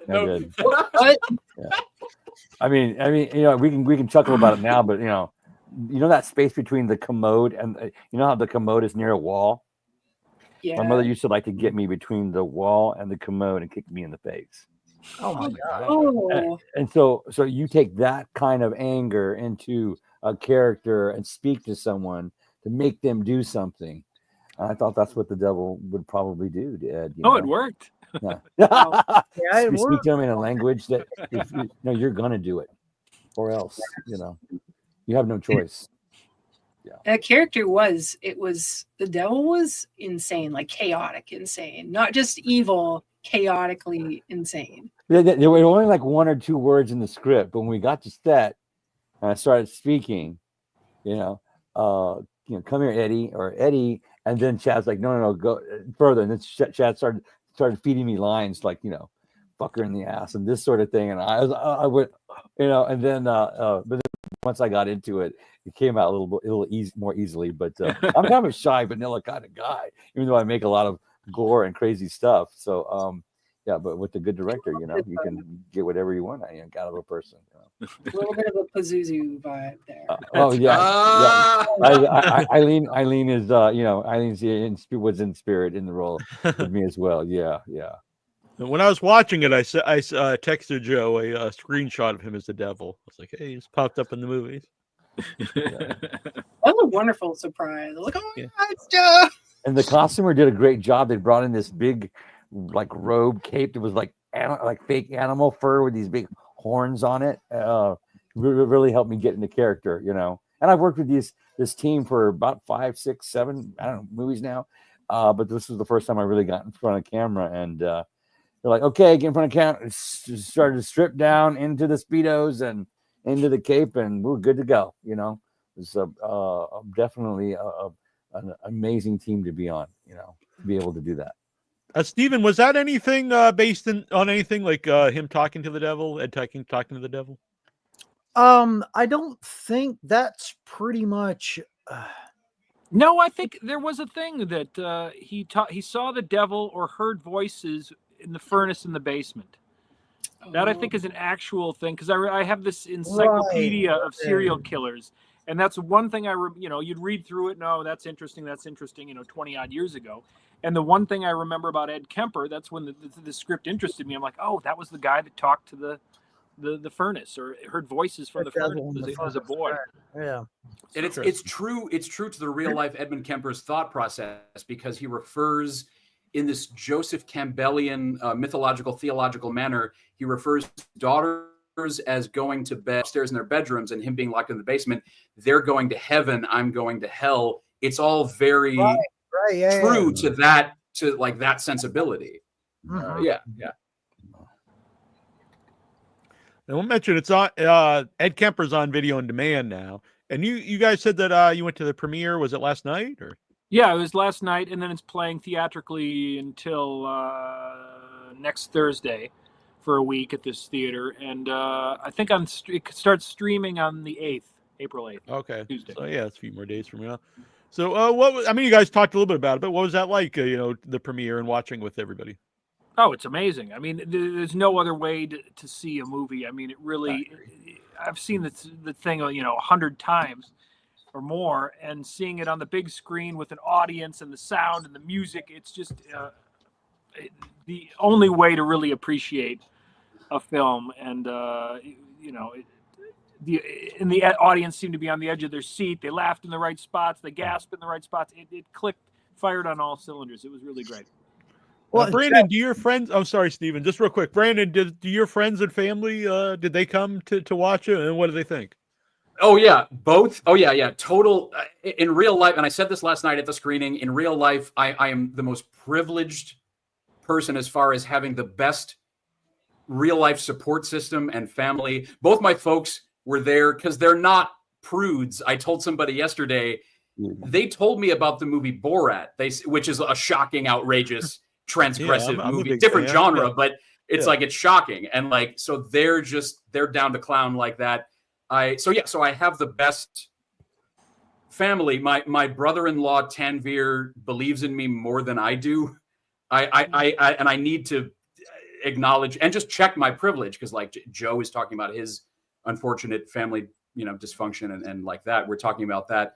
did. What? Yeah. I mean, we can chuckle about it now, but that space between the commode and how the commode is near a wall. Yeah. My mother used to like to get me between the wall and the commode and kick me in the face. Oh my God. Oh. And so you take that kind of anger into a character and speak to someone to make them do something. I thought that's what the devil would probably do to Ed. It worked. Yeah. It You speak worked. to him in a language that you're gonna do it, or else you have no choice. Yeah. That character the devil was insane, like chaotic insane, not just evil, chaotically insane. There were only like one or two words in the script, but when we got to set and I started speaking, come here, Eddie, and then Chad's like, no, go further, and then Chad started feeding me lines like, fuck her in the ass and this sort of thing, and I went, and then but then once I got into it, it came out a little more easily. But I'm kind of a shy, vanilla kind of guy, even though I make a lot of gore and crazy stuff. So yeah, but with a good director, you can get whatever you want out of a person. A little bit of a Pazuzu vibe there. Eileen is Eileen's was in spirit in the role with me as well. Yeah. When I was watching it, I texted Joe a screenshot of him as the devil. I was like, "Hey, he's popped up in the movies." That was a wonderful surprise. I was like, "Oh my God, it's Joe!" And the costumer did a great job. They brought in this big, robe cape that was like fake animal fur with these big horns on it. Really helped me get into character, And I've worked with this team for about 5, 6, 7, I don't know, movies now. But this was the first time I really got in front of camera, and they're like, "Okay, get in front of camera." Started to strip down into the Speedos and into the cape, and we're good to go. It was definitely an amazing team to be on. To be able to do that. Stephen, was that anything based on anything like him talking to the devil, Ed talking to the devil? I don't think that's pretty much. No, I think there was a thing that he saw the devil or heard voices in the furnace in the basement. That I think is an actual thing, because I have this encyclopedia of serial killers, and that's one thing you'd read through it. No, that's interesting. 20 odd years ago. And the one thing I remember about Ed Kemper, that's when the script interested me. I'm like, oh, that was the guy that talked to the furnace or heard voices from the furnace as a boy. Yeah. And it's true to the real life Edmund Kemper's thought process, because he refers in this Joseph Campbellian mythological theological manner, he refers to daughters as going to bed upstairs in their bedrooms and him being locked in the basement. They're going to heaven, I'm going to hell. It's all very true to that, to that sensibility. Yeah. And we'll mention it's on Ed Kemper's on video on demand now. And you guys said that you went to the premiere. Was it last night or? Yeah, it was last night, and then it's playing theatrically until next Thursday for a week at this theater. And I think it starts streaming on the 8th, April 8th. Okay. Tuesday. So yeah, it's a few more days from now. So you guys talked a little bit about it, but what was that like, the premiere and watching with everybody? Oh, it's amazing. I mean, there's no other way to see a movie. I mean, it really, I've seen the thing, 100 times or more, and seeing it on the big screen with an audience and the sound and the music, it's just the only way to really appreciate a film. And, the audience seemed to be on the edge of their seat. They laughed in the right spots. They gasped in the right spots. It clicked, fired on all cylinders. It was really great. Well, Brandon, do your friends? I'm sorry, Stephen. Just real quick, Brandon, do your friends and family did they come to watch it, and what do they think? Oh yeah, both. Oh yeah. Total. In real life, and I said this last night at the screening. In real life, I am the most privileged person as far as having the best real life support system and family. Both my folks were there because they're not prudes. I told somebody yesterday. They told me about the movie Borat, which is a shocking, outrageous, transgressive movie, different genre, but it's it's shocking, and so they're down to clown like that. So I have the best family. My brother-in-law Tanvir believes in me more than I do. I need to acknowledge and just check my privilege, because Joe is talking about his unfortunate family, dysfunction and like that. We're talking about that.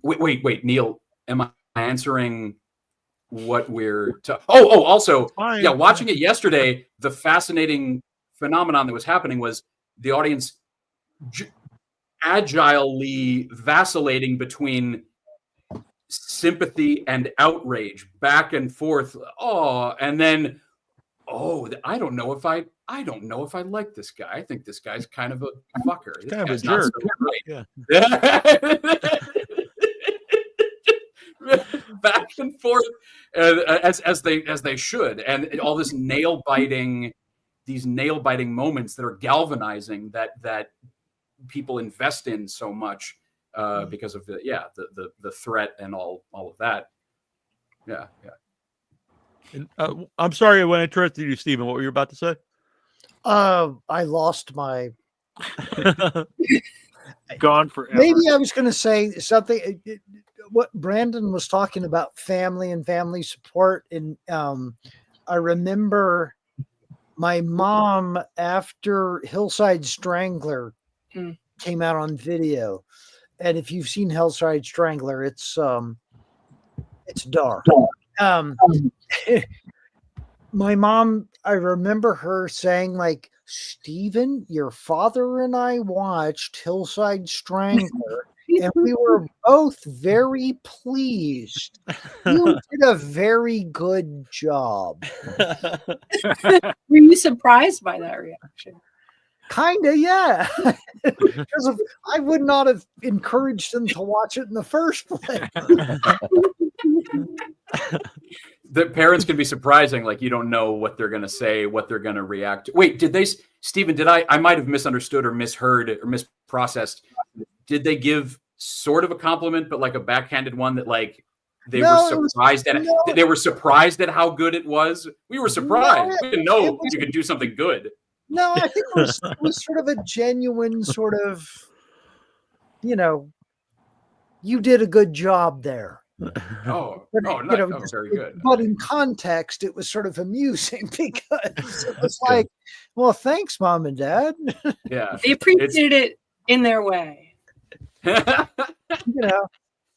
Wait, Neal, am I answering what we're also watching it yesterday, the fascinating phenomenon that was happening was the audience agilely vacillating between sympathy and outrage, back and forth. And then I don't know if I like this guy. I think this guy's kind of a fucker. This kind guy's of a jerk. not so back and forth as they should, and all this nail biting moments that are galvanizing that people invest in so much because of the threat and all of that. Yeah. And, I'm sorry when I interrupted you, Stephen. What were you about to say? I lost my. Gone forever. Maybe I was going to say something. What Brandon was talking about, family and family support, and I remember my mom, after Hillside Strangler came out on video, and if you've seen Hillside Strangler, it's dark. My mom, I remember her saying, like, Stephen, your father and I watched Hillside Strangler, and we were both very pleased. You did a very good job. Were you surprised by that reaction? Kinda, yeah. Because I would not have encouraged them to watch it in the first place. The parents can be surprising. Like, you don't know what they're going to say, what they're going to react to. Wait, Stephen, I might have misunderstood or misheard or misprocessed. Did they give sort of a compliment, but like a backhanded one that like they were surprised at how good it was? We were surprised. We didn't know you could do something good. No, I think it was sort of a genuine sort of, you did a good job there. Very good. But in context, it was sort of amusing because it was like, well, thanks, Mom and Dad. Yeah. They appreciated it in their way.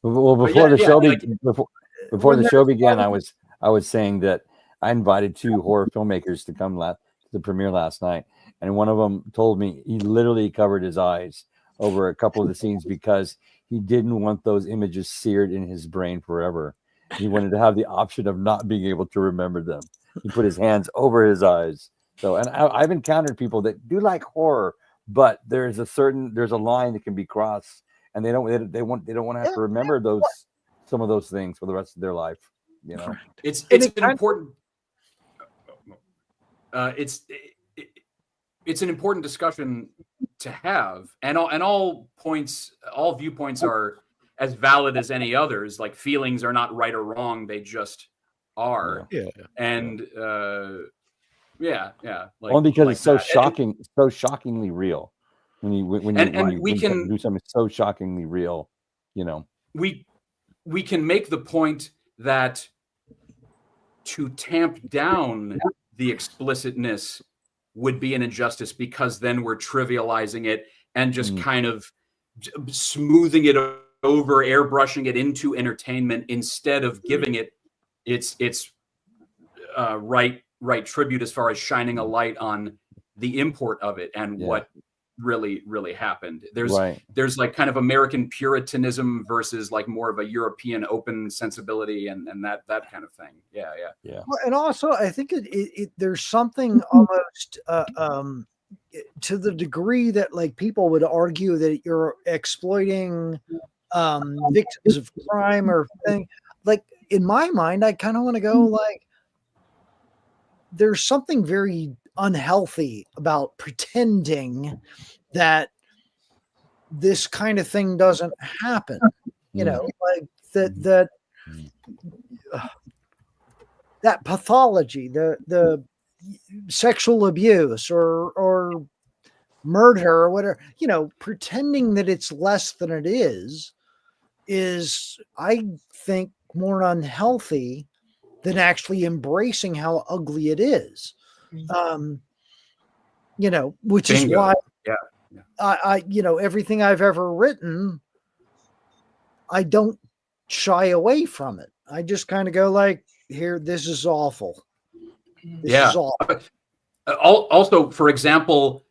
Well, before the show began, I was saying that I invited 2 horror filmmakers to come to the premiere last night, and one of them told me he literally covered his eyes over a couple of the scenes because he didn't want those images seared in his brain forever. He wanted to have the option of not being able to remember them. He put his hands over his eyes. So, and I've encountered people that do like horror, but there's a line that can be crossed, and they don't want to have to remember some of those things for the rest of their life. It's an important. It's an important discussion to have, and all viewpoints are as valid as any others. Like, feelings are not right or wrong; they just are. Yeah. And like, only because like it's so that. shocking, so shockingly real. When you do something so shockingly real, we can make the point that to tamp down the explicitness would be an injustice, because then we're trivializing it and just kind of smoothing it over, airbrushing it into entertainment instead of giving it its right tribute as far as shining a light on the import of it and what really happened. There's like kind of American Puritanism versus like more of a European open sensibility and that kind of thing. Yeah. Well, and also I think there's something almost to the degree that like people would argue that you're exploiting victims of crime or thing. Like, in my mind, I kind of want to go like, there's something very unhealthy about pretending that this kind of thing doesn't happen. Like that pathology, the sexual abuse or murder or whatever, pretending that it's less than it is I think more unhealthy than actually embracing how ugly it is. Which is why I everything I've ever written, I don't shy away from it. I just kind of go like, here, this is awful. This is awful. Also, for example,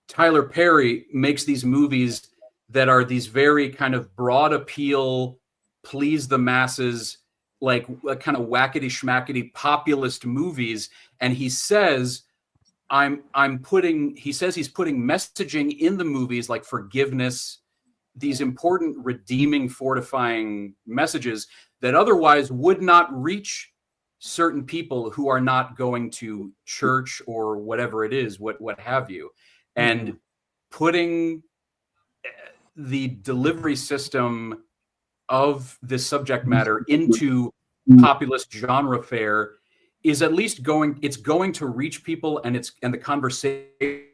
Tyler Perry makes these movies that are these very kind of broad appeal, please the masses, like kind of wackety schmackety populist movies. And he says, he's putting messaging in the movies like forgiveness, these important redeeming, fortifying messages that otherwise would not reach certain people who are not going to church or whatever it is, what have you. And putting the delivery system of this subject matter into populist genre fare is at least going to reach people, and the conversation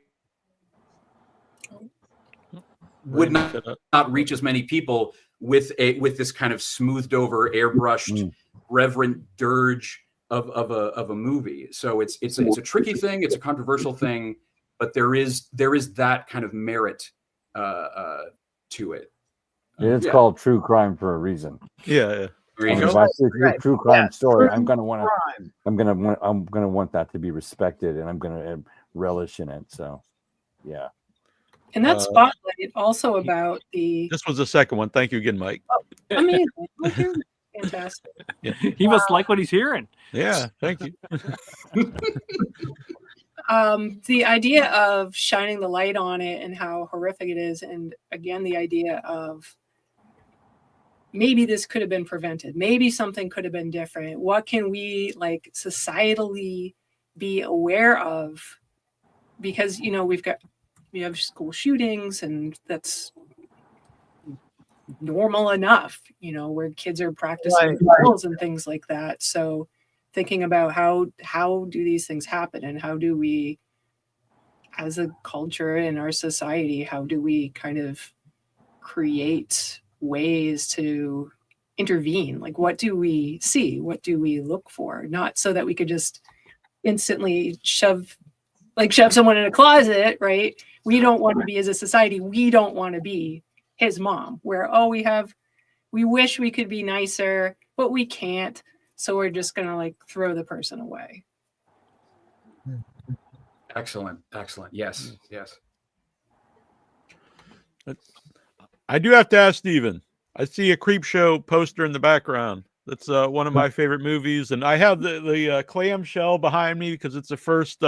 would not reach as many people with this kind of smoothed over, airbrushed, reverent dirge of a movie. So it's a tricky thing, it's a controversial thing, but there is that kind of merit to it. It's called true crime for a reason. Yeah. If I see a true crime story, I'm gonna want that to be respected, and I'm gonna relish in it. So, yeah. And that spotlight also about the. This was the second one. Thank you again, Mike. I mean, fantastic. Yeah. He must like what he's hearing. Yeah, thank you. The idea of shining the light on it and how horrific it is, and again, the idea of maybe this could have been prevented. Maybe something could have been different. What can we societally be aware of? Because, we have school shootings, and that's normal enough, where kids are practicing drills and things like that. So thinking about how do these things happen, and how do we, as a culture in our society, how do we kind of create ways to intervene? Like, what do we see? What do we look for? Not so that we could just instantly shove someone in a closet, right? We don't want to be, as a society, we don't want to be his mom, where, we wish we could be nicer, but we can't. So we're just going to throw the person away. Excellent. Yes. I do have to ask Steven. I see a Creepshow poster in the background. That's one of my favorite movies, and I have the clamshell behind me because it's the first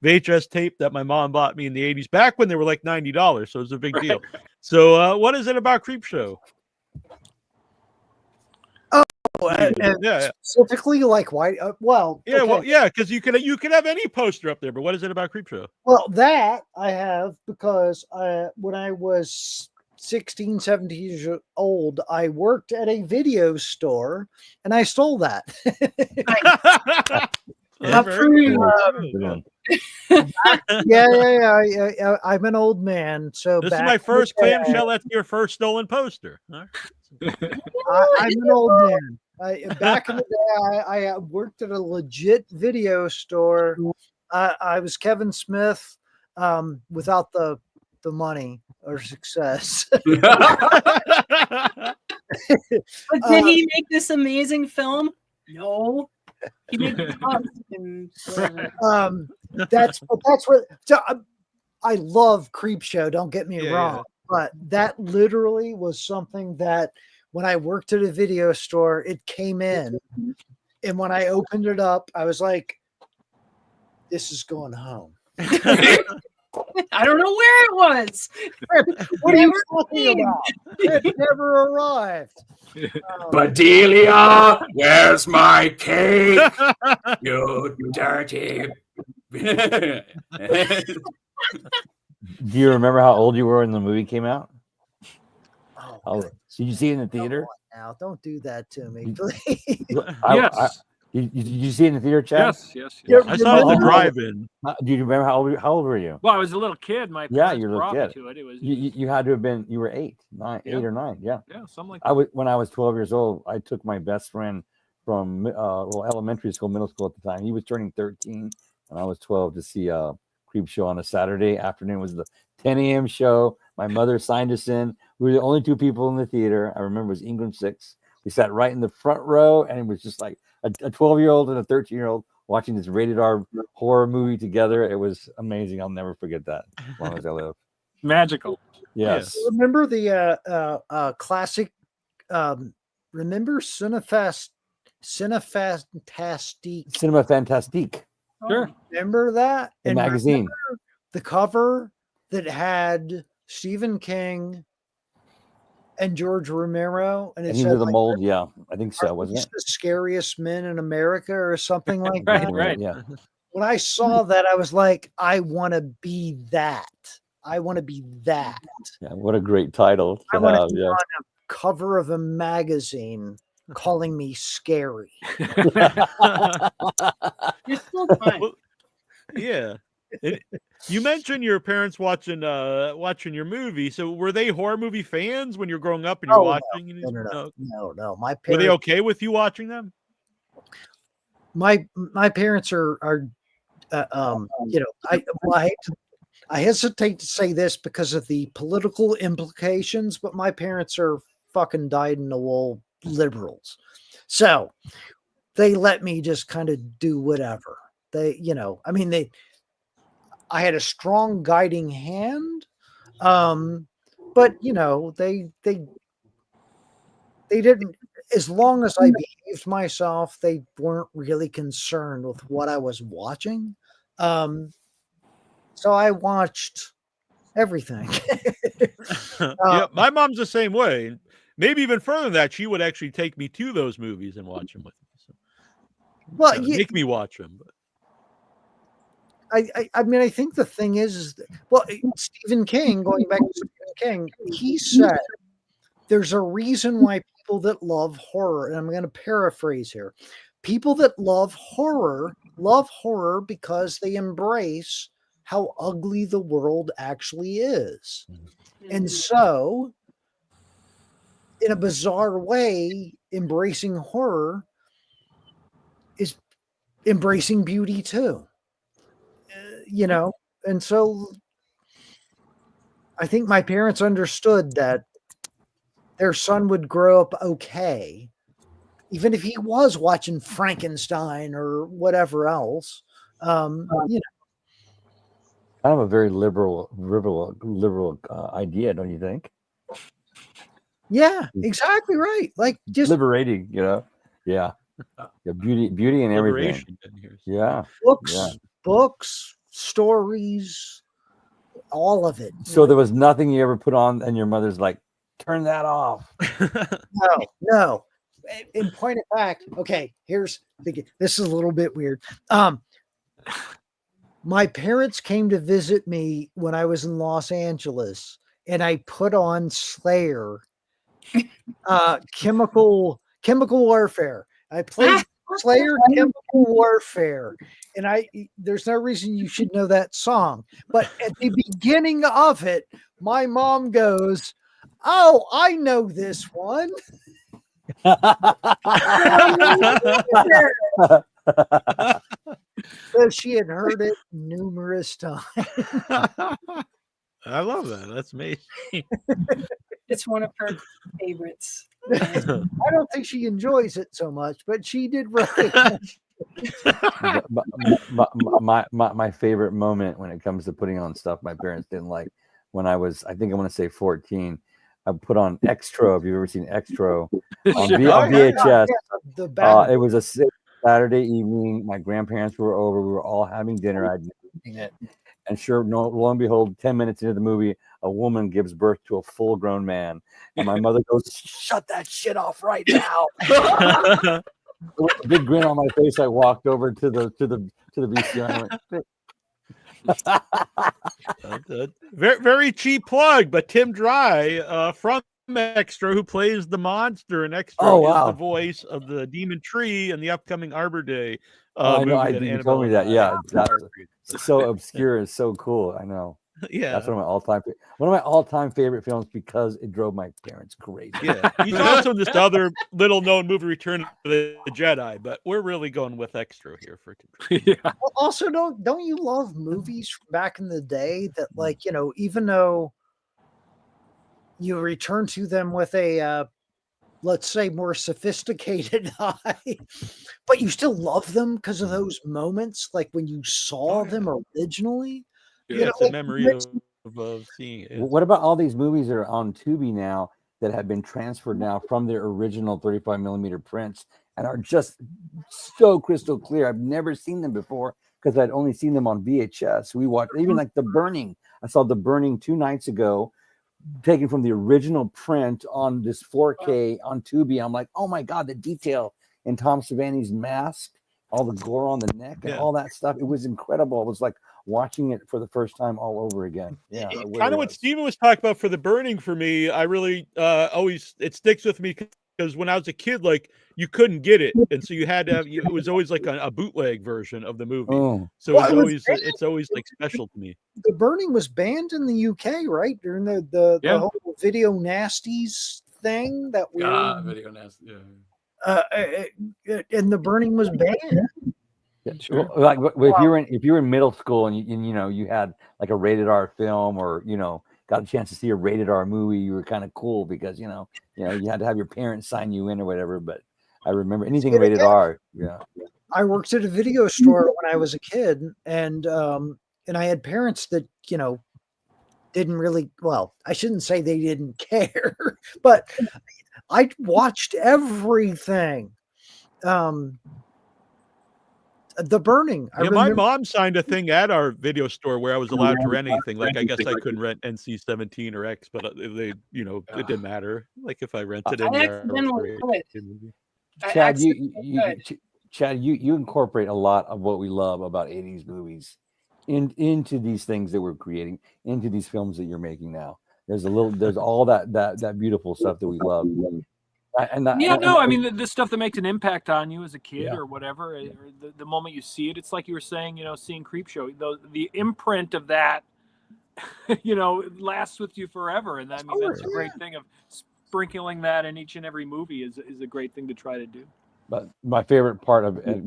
VHS tape that my mom bought me in the 80s, back when they were like $90, so it was a big deal. So what is it about Creepshow? Specifically, why? Because you could have any poster up there, but what is it about Creepshow? Well, that I have because when I was 16, 17 years old, I worked at a video store, and I stole that. Yeah. I'm an old man, so this is my first clamshell. That's your first stolen poster. I'm an old man. Back in the day, I worked at a legit video store. I was Kevin Smith without the money or success. But did he make this amazing film? No. He made it up and that's where. So, I love Creepshow. Don't get me wrong, but that literally was something that when I worked at a video store, it came in, and when I opened it up, I was like, "This is going home." I don't know where it was. What are you talking about? It never arrived. Bedelia, where's my cake? You dirty. Do you remember how old you were when the movie came out? Did you see it in the theater? Now, don't do that to me, please. Yes. Did you see it in the theater, Chad? Yes. I saw it in the drive-in. Do you remember how old were you? Well, I was a little kid. My parents you're a brought little me to it. It was you had to have been. You were 8 or 9. Yeah, something like that. When I was 12 years old, I took my best friend from elementary school, middle school at the time. He was turning 13, and I was 12 to see Creepshow on a Saturday afternoon. It was the 10 a.m. show. My mother signed us in. We were the only 2 people in the theater. I remember it was Ingram 6. We sat right in the front row, and it was just like a 12-year-old and a 13-year-old watching this rated R horror movie together. It was amazing. I'll never forget that as long as I live. Magical. Yes. Remember the classic? Remember Cinema Fantastique? Sure. Remember that? The magazine. The cover that had Stephen King and George Romero, and it said the mold. Yeah, I think so. Wasn't it? The scariest men in America, or something like that. Right. Yeah. When I saw that, I was like, I want to be that. I want to be that. Yeah. What a great title to want have. to be on a cover of a magazine calling me scary. You're still fine. Yeah. You mentioned your parents watching your movie. So were they horror movie fans when you're growing up and you're watching? No. My Were they parents, okay with you watching them? my parents are I hesitate to say this because of the political implications, but my parents are fucking dyed-in-the-wool liberals. So they let me just kind of do whatever. I had a strong guiding hand. But they didn't, as long as I behaved myself, they weren't really concerned with what I was watching. So I watched everything. Yeah, my mom's the same way. Maybe even further than that, she would actually take me to those movies and watch them with me. So, well, make me watch them. But I mean, I think the thing is Stephen King, going back to Stephen King, he said there's a reason why people that love horror, and I'm going to paraphrase here, people that love horror because they embrace how ugly the world actually is. And so, in a bizarre way, embracing horror is embracing beauty too. And so I think my parents understood that their son would grow up okay, even if he was watching Frankenstein or whatever else. Kind of a very liberal idea, don't you think? Yeah, exactly right. Like just liberating, Yeah, beauty and everything. Yeah, books, stories, all of it. So there was nothing you ever put on, and your mother's like, "Turn that off." No. In point of fact, okay, this is a little bit weird. My parents came to visit me when I was in Los Angeles, and I put on Slayer, chemical warfare. I played Slayer, Chemical Warfare, and there's no reason you should know that song. But at the beginning of it, my mom goes, "Oh, I know this one." So she had heard it numerous times. I love that. That's amazing. It's one of her favorites. I don't think she enjoys it so much, but she did recognize. My favorite moment when it comes to putting on stuff my parents didn't like, when I was, I think I want to say 14, I put on Extro. Have you ever seen Extro on VHS? It was a Saturday evening. My grandparents were over. We were all having dinner. I'd never seen it. And lo and behold, 10 minutes into the movie, a woman gives birth to a full-grown man. And my mother goes, "Shut that shit off right now." With a big grin on my face, I walked over to the VCR and went, very, very cheap plug, but Tim Dry from Extra, who plays the monster in Extra, is the voice of the Demon Tree in the upcoming Arbor Day. I know. You told me that. Yeah, that's so obscure and so cool. I know. Yeah, that's one of my all-time favorite films because it drove my parents crazy. Yeah, he's also in this other little-known movie, Return of the Jedi, but we're really going with Extra here for Tim. Yeah. Well, also, don't you love movies from back in the day that, like, even though you return to them with a let's say more sophisticated eye, but you still love them because of those moments, like when you saw them originally. Yeah, it's a memory of seeing it. What about all these movies that are on Tubi now that have been transferred now from their original 35 millimeter prints and are just so crystal clear? I've never seen them before because I'd only seen them on VHS. We watched even like The Burning. I saw The Burning 2 nights ago, taken from the original print on this 4K on Tubi. I'm like, oh my God, the detail in Tom Savini's mask, all the gore on the neck and all that stuff. It was incredible. It was like watching it for the first time all over again. Yeah. Kind of what Steven was talking about for The Burning for me. I really it sticks with me because when I was a kid, like you couldn't get it, and so you had to have. It was always like a bootleg version of the movie. Oh, So Well, it's it was always it's always like special to me. The burning was banned in the UK, right? During the Yeah. whole video nasties thing that we video nasty. Yeah. and the burning was banned. yeah. Sure. Well, like if you were in middle school and you had like a rated R film, or got a chance to see a rated R movie, you were kind of cool because you had to have your parents sign you in or whatever. But I remember anything rated R. Yeah. I worked at a video store when I was a kid, and I had parents that didn't really, well, I shouldn't say they didn't care, but I watched everything. The burning. I Yeah, my remember. mom signed a thing at our video store where I was allowed to rent anything. Like I guess I couldn't rent NC-17 or X, but they, it didn't matter. Like if I rented in I there. accidentally could. I Chad, accidentally could. Chad, you incorporate a lot of what we love about 80s movies into these things that we're creating, into these films that you're making now. There's all that beautiful stuff that we love. I mean, the stuff that makes an impact on you as a kid or whatever, or the moment you see it, it's like you were saying, seeing Creepshow, the imprint of that, lasts with you forever. And that's a great thing of sprinkling that in each and every movie is a great thing to try to do. But my favorite part of it,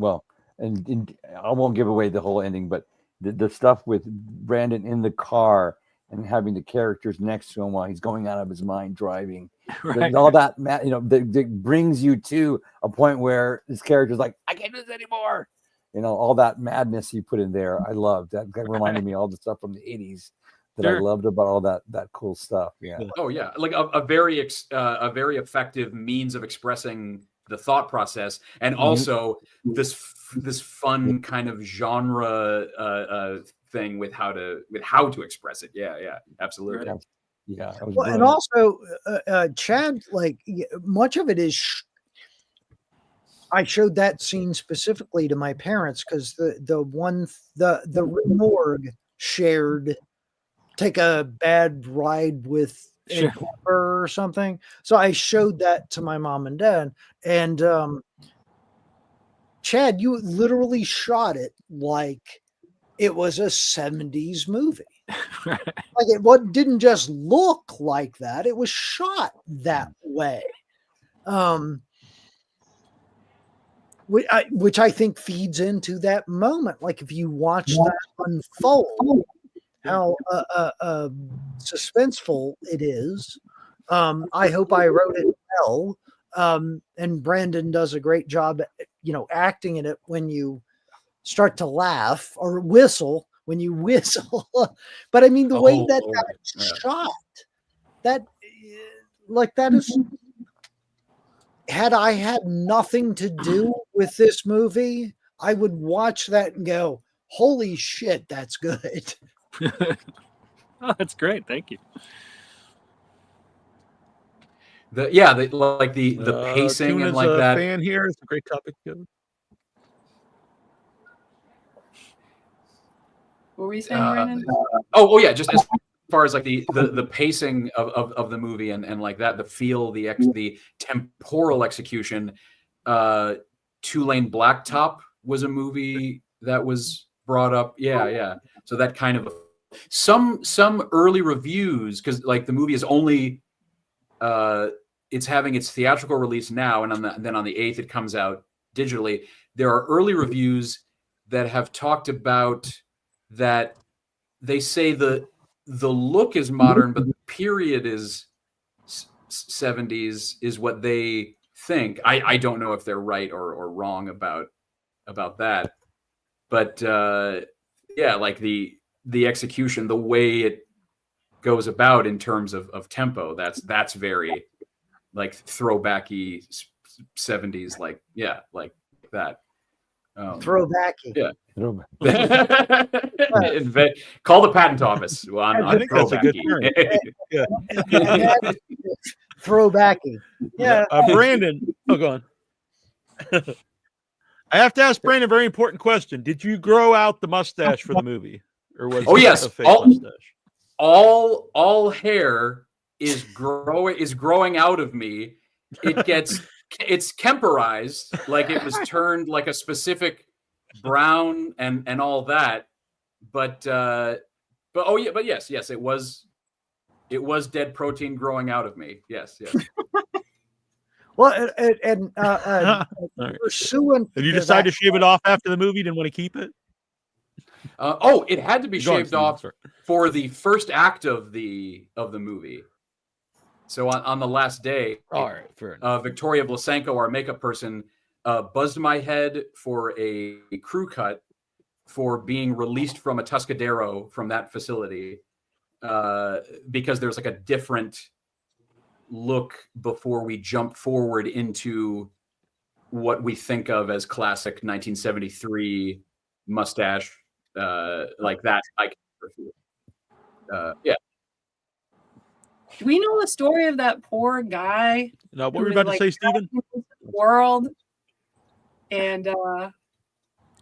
and I won't give away the whole ending, but the stuff with Brandon in the car and having the characters next to him while he's going out of his mind driving, Right. all that, that brings you to a point where this character's like, I can't do this anymore. All that madness you put in there. I loved that. That reminded me of all the stuff from the 80s that I loved about all that cool stuff. Yeah. Oh yeah, like a very effective means of expressing the thought process, and also this fun kind of genre thing with how to express it. Yeah, absolutely. Yeah. Well, and also, Chad, like much of it is. I showed that scene specifically to my parents because the morgue shared take a bad ride with Ed Kemper or something. So I showed that to my mom and dad, and Chad, you literally shot it like it was a 70s movie. Like it didn't just look like that, it was shot that way. Which I think feeds into that moment. Like if you watch that unfold, how suspenseful it is. I hope I wrote it well. And Brandon does a great job, acting in it when you start to laugh or whistle when you whistle. But I mean, the way that's shot, that is. Had I had nothing to do with this movie, I would watch that and go, "Holy shit, that's good." Oh, that's great. Thank you. The pacing and like that. Fan here is a great topic. What were you saying, Brandon? Yeah, just as far as like the pacing of the movie and like that, the feel, the temporal execution. Two-Lane Blacktop was a movie that was brought up. Yeah. So that kind of some early reviews, because like the movie is only it's having its theatrical release now, and then on the 8th it comes out digitally. There are early reviews that have talked about that. They say the look is modern, but the period is 70s is what they think. I don't know if they're right or wrong about that, but like the execution, the way it goes about in terms of tempo, that's very like throwbacky 70s, like that. Throwbacky. Yeah. Call the patent office. I think that's a good term. Yeah. Throwbacky. Yeah. Brandon, go on. I have to ask Brandon a very important question. Did you grow out the mustache for the movie, or was yes, a fake mustache? All hair is growing out of me, it's Kemperized, like it was turned like a specific brown and all that. But yes, it was dead protein growing out of me. Yes. Well, pursuant. And you decide to shave it off after the movie? Didn't want to keep it? It had to be shaved off for the first act of the movie. So on the last day, all right, fair enough. Victoria Blasenko, our makeup person, buzzed my head for a crew cut for being released from a Tuscadero from that facility, because there's like a different look before we jump forward into what we think of as classic 1973 mustache, like that. Yeah. Do we know the story of that poor guy? Now, what were you about to say, Stephen? World, and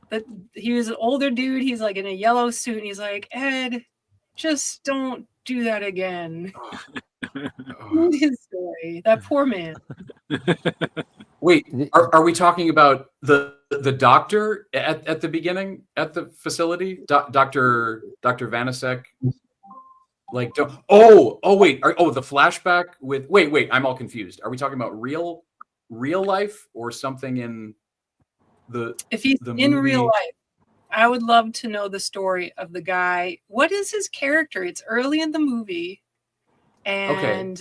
that he was an older dude. He's like in a yellow suit, and he's like, Ed, just don't do that again. His story, that poor man. Wait, are we talking about the doctor at the beginning at the facility, Dr. Vanasek? Like, wait, the flashback with wait, I'm all confused. Are we talking about real life or something in the? If he's in movie? Real life, I would love to know the story of the guy. What is his character? It's early in the movie, and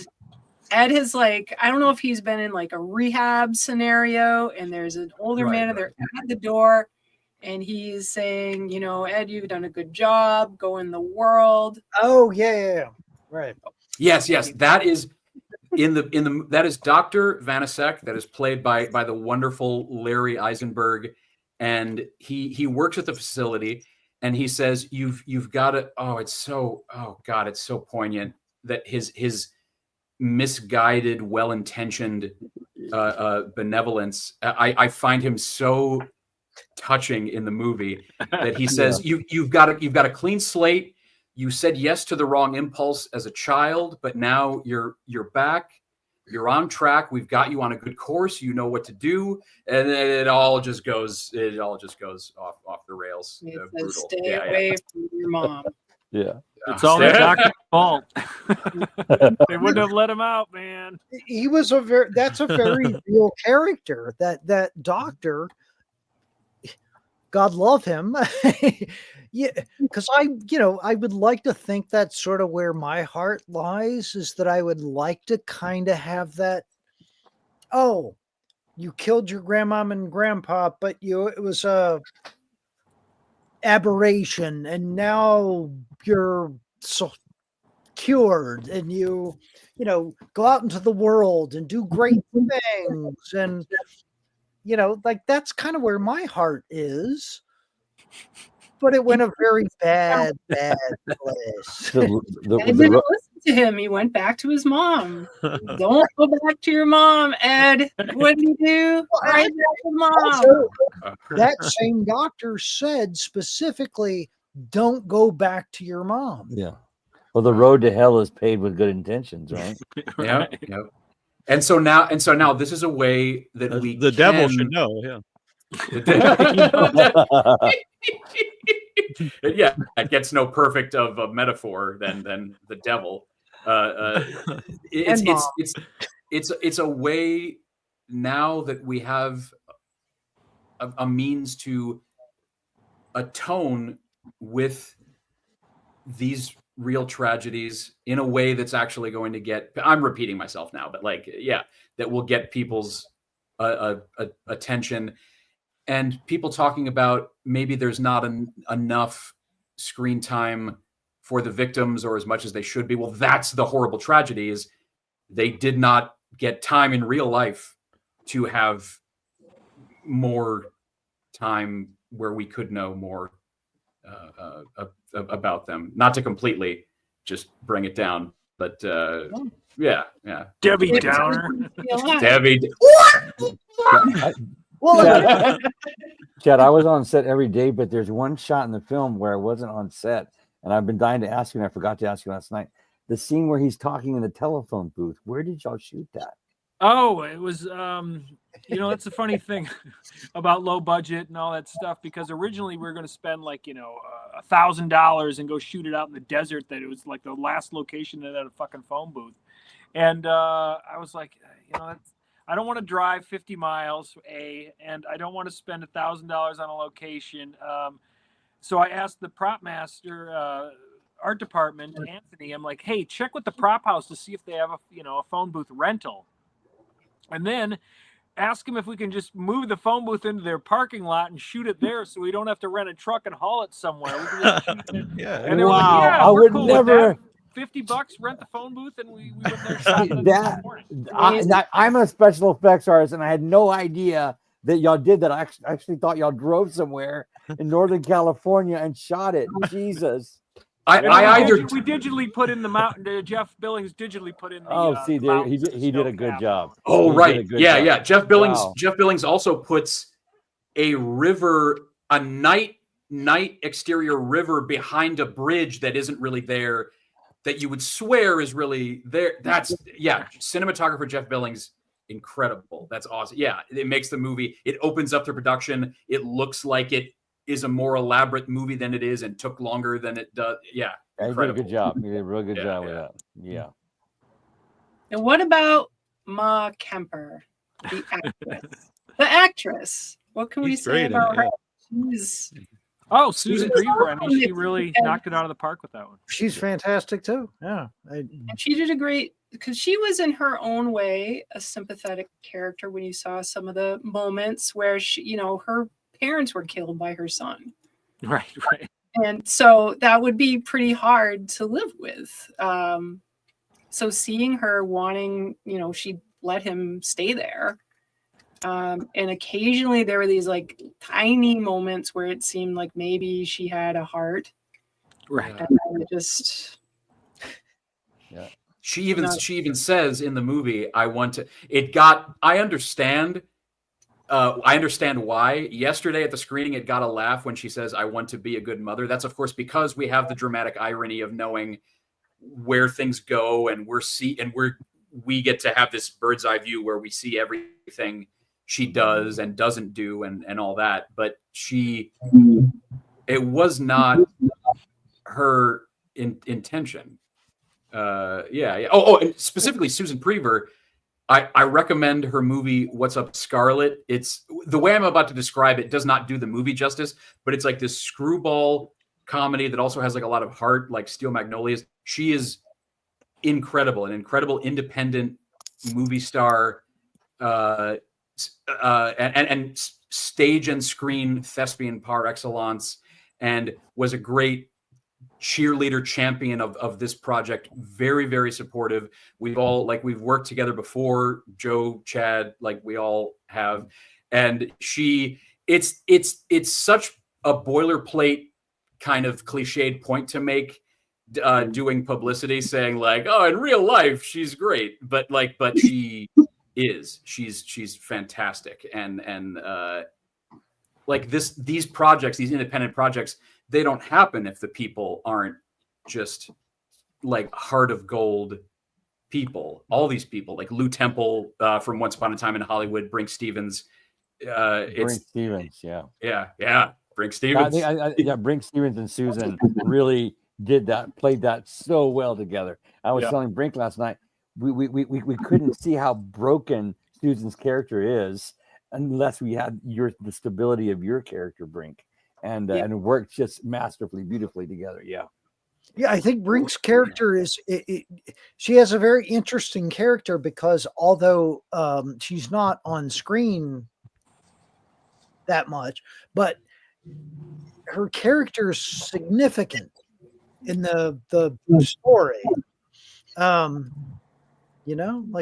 Ed has like, I don't know if he's been in like a rehab scenario, and there's an older man, and they're at the door. And he's saying, Ed, you've done a good job. Go in the world. Oh, yeah. Right. Yes. That is that is Dr. Vanasek. That is played by the wonderful Larry Eisenberg. And he works at the facility, and he says, you've got to, it's so poignant that his misguided, well-intentioned benevolence. I find him so touching in the movie that he says, you've got a clean slate. You said yes to the wrong impulse as a child, but now you're back. You're on track. We've got you on a good course. You know what to do, and then it all just goes off the rails. Stay away from your mom. Yeah. It's all the doctor's fault. They wouldn't have let him out, man. He was that's a very real character. That doctor, God love him. Yeah, because I would like to think that's sort of where my heart lies, is that I would like to kind of have that, you killed your grandmom and grandpa, but it was a aberration, and now you're so cured, and you go out into the world and do great things, and like that's kind of where my heart is. But it went a very bad place. I didn't listen to him. He went back to his mom. Don't go back to your mom, Ed. What did he do? Right back to mom. Also, that same doctor said specifically, don't go back to your mom. Yeah. Well, the road to hell is paved with good intentions, right? Yeah. And so now this is a way that the devil should know. Yeah. Yeah, it gets no perfect of a metaphor than the devil. It's a way now that we have a means to atone with these real tragedies in a way that's actually going to get, I'm repeating myself now, but that will get people's attention. And people talking about maybe there's not enough screen time for the victims, or as much as they should be. Well, that's the horrible tragedy, is they did not get time in real life to have more time where we could know more about them. Not to completely just bring it down, but yeah. Debbie Downer. Debbie. Chad, I was on set every day, but there's one shot in the film where I wasn't on set, and I've been dying to ask you, and I forgot to ask you last night. The scene where he's talking in the telephone booth. Where did y'all shoot that? Oh, it was, that's a funny thing about low budget and all that stuff, because originally we were going to spend like, $1,000 and go shoot it out in the desert. That it was like the last location that had a fucking phone booth. And I was like, I don't want to drive 50 miles, and I don't want to spend $1,000 on a location. So I asked the prop master, art department, Anthony, I'm like, hey, check with the prop house to see if they have a phone booth rental. And then ask them if we can just move the phone booth into their parking lot and shoot it there, so we don't have to rent a truck and haul it somewhere. We can just shoot it. Yeah. And they were like, yeah, I we're would cool never. with that. $50, rent the phone booth, and we went there and shot it that morning. I'm a special effects artist, and I had no idea that y'all did that. I actually thought y'all drove somewhere in Northern California and shot it. Jesus. We digitally put in the mountain. Jeff Billings digitally put in the. He did a good job. Oh, right. Yeah. Job. Jeff Billings also puts a night exterior river behind a bridge that isn't really there, that you would swear is really there. That's cinematographer Jeff Billings, incredible. That's awesome. Yeah, it makes the movie. It opens up the production. It looks like it is a more elaborate movie than it is, and took longer than it does. Yeah, incredible. He did a good job. He did a real good job with that. Yeah. And what about Ma Kemper, the actress? The actress. What can we say about her? She's Susan Griever. I mean, she really knocked it out of the park with that one. She's fantastic too. Yeah. And she did a great, because she was in her own way a sympathetic character when you saw some of the moments where she, her parents were killed by her son. Right. And so that would be pretty hard to live with. So seeing her wanting, she let him stay there. And occasionally there were these like tiny moments where it seemed like maybe she had a heart. Right. And just. Yeah. She even says in the movie, I understand why. Yesterday at the screening, it got a laugh when she says, I want to be a good mother. That's, of course, because we have the dramatic irony of knowing where things go, and we get to have this bird's eye view where we see everything she does and doesn't do and all that. But it was not her intention. Yeah. Oh, and specifically Susan Griever. I recommend her movie, What's Up, Scarlet. It's the way I'm about to describe it does not do the movie justice, but it's like this screwball comedy that also has like a lot of heart, like Steel Magnolias. She is incredible, an incredible independent movie star, and stage and screen thespian par excellence, and was a great cheerleader champion of this project. Very, very supportive. We've worked together before, Joe, Chad, like we all have. And it's such a boilerplate kind of cliched point to make, doing publicity, saying like, oh, in real life, she's great. But she's fantastic. And like these projects, these independent projects, they don't happen if the people aren't just like heart of gold people. All these people, like Lou Temple from Once Upon a Time in Hollywood, Brink Stevens. Brink Stevens. Brink Stevens and Susan really played that so well together. I was telling Brink last night, we couldn't see how broken Susan's character is unless we had the stability of your character, Brink. And it worked just masterfully, beautifully together. Yeah, I think Brink's character she has a very interesting character, because although she's not on screen that much, but her character is significant in the story. Like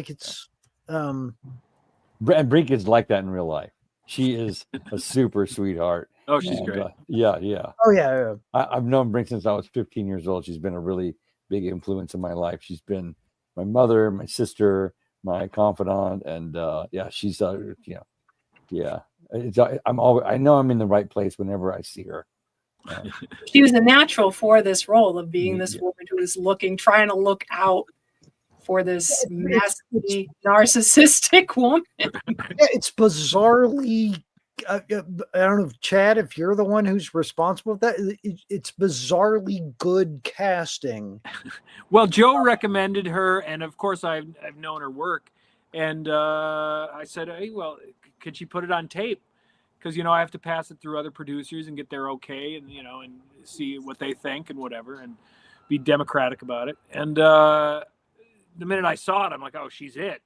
it's. And Brink is like that in real life. She is a super sweetheart. Oh, she's great. Yeah. Oh, yeah. I've known Brink since I was 15 years old. She's been a really big influence in my life. She's been my mother, my sister, my confidant, and she's I know I'm in the right place whenever I see her. She was a natural for this role of being this woman who is trying to look out for this massively narcissistic woman. Yeah, it's bizarrely. I don't know, Chad, if you're the one who's responsible for that, it's bizarrely good casting. Well, Joe recommended her, and of course I've known her work, and I said, hey, well, could she put it on tape? Because I have to pass it through other producers and get their okay, and and see what they think and whatever, and be democratic about it. And the minute I saw it, I'm like, oh, she's it.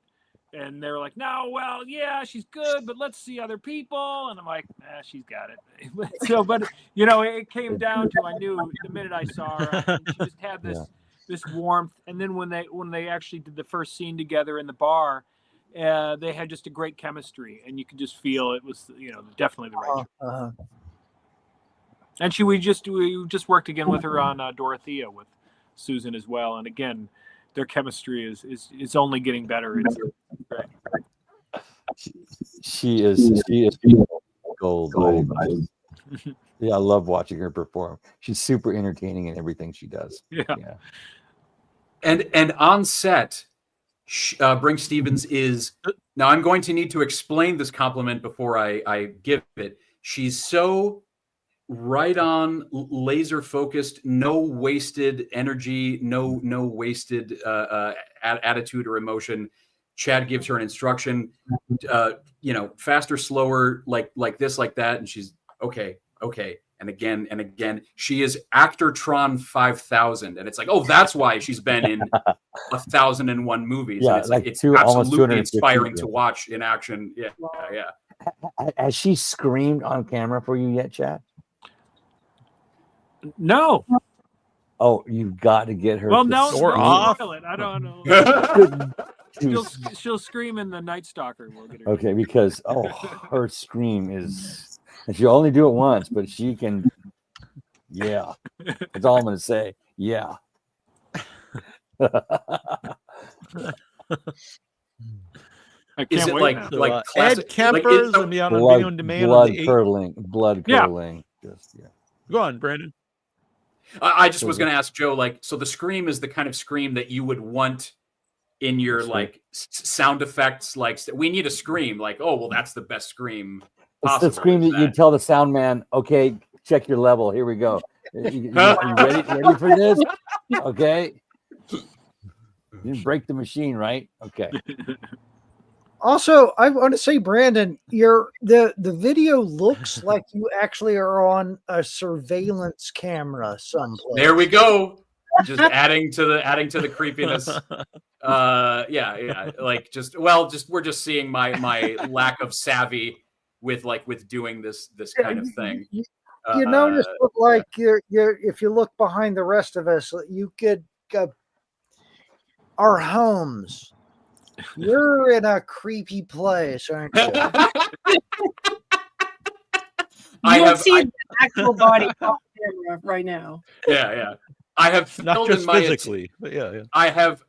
And they were like, no, well, yeah, she's good, but let's see other people. And I'm like, she's got it. So, but it came down to, I knew the minute I saw her, and she just had this warmth. And then when they actually did the first scene together in the bar, they had just a great chemistry, and you could just feel it was, definitely the right. And we just worked again with her on Dorothea with Susan as well. And again, their chemistry is only getting better. It's great. She is gold. I love watching her perform. She's super entertaining in everything she does. Yeah. And on set, Brink Stevens is, now I'm going to need to explain this compliment before I give it. She's so right on, laser focused, no wasted energy, no wasted attitude or emotion. Chad gives her an instruction, faster, slower, like this, like that, and she's okay, and again and again. She is Actortron 5000, and it's like, oh, that's why she's been in 1,001 movies. Yeah, and it's absolutely inspiring to watch in action. Yeah. Has she screamed on camera for you yet, Chad? No. Oh, you've got to get her. Well, no, off. I don't know. She'll scream in the Night Stalker. We'll get her. Okay, because her scream is, and she'll only do it once, but she can. Yeah, that's all I'm going to say. Yeah. I Is can't it wait like now. classic, Ed Kemper's gonna be on video on demand on the 8th. Blood curdling. Just, Go on, Brandon. I just was going to ask Joe, so the scream is the kind of scream that you would want in your sound effects. We need a scream. Oh, well, that's the best scream possible. It's the scream that you tell the sound man, okay, check your level. Here we go. You ready for this? Okay. You didn't break the machine, right? Okay. Also, I want to say, Brandon, the video looks like you actually are on a surveillance camera someplace. There we go. Just adding to the creepiness. We're just seeing my lack of savvy with doing this kind of thing. You notice, you're if you look behind the rest of us, you could our homes. You're in a creepy place, aren't you? You see the actual body off camera right now. Yeah. I have not just physically, but yeah. I have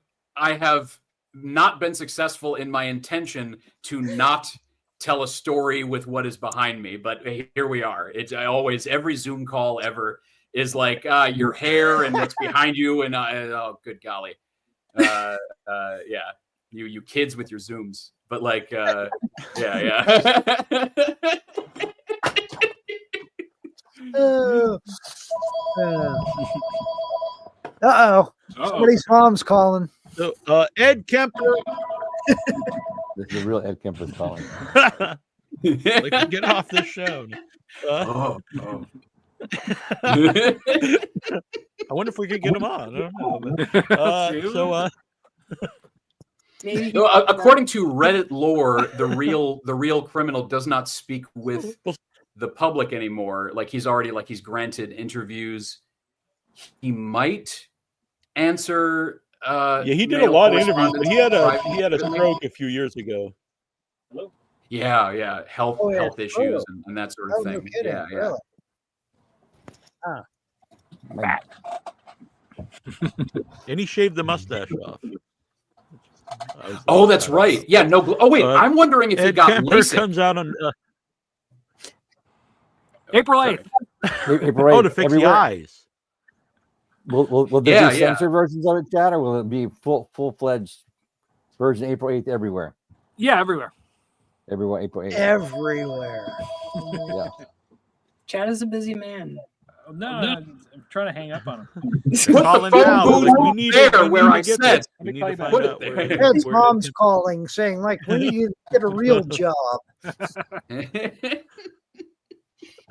not been successful in my intention to not tell a story with what is behind me, but here we are. Every Zoom call ever is your hair and what's behind you, and oh, good golly, yeah. You kids with your Zooms, but yeah. Somebody's mom's calling. So, Ed Kemper. The real Ed Kemper's calling. Get off this show. I wonder if we could get him on. I don't know. Maybe according to Reddit lore, the real criminal does not speak with the public anymore. He's already he's granted interviews. He might answer. He did a lot of interviews, but he had a stroke a few years ago. Yeah, health issues and that sort of thing. No kidding, Yeah. Really? And he shaved the mustache off. Oh, that's right. Yeah, no. Oh, wait. I'm wondering if he got Kemper LASIK. comes out on April 8th. April 8th. to fix the eyes. Will there be Yeah. censored versions of it, Chad, or will it be full-fledged version April 8th everywhere? Yeah, everywhere. Everywhere, April 8th. Everywhere. Yeah. Chad is a busy man. No, I'm trying to hang up on him. They're Put the calling phone now. They're booth like, we need there to, we where need I to get said. this. We Let me need call to you find back. Put it out where, there. Ed's where mom's calling, saying, like, when do you get a real job?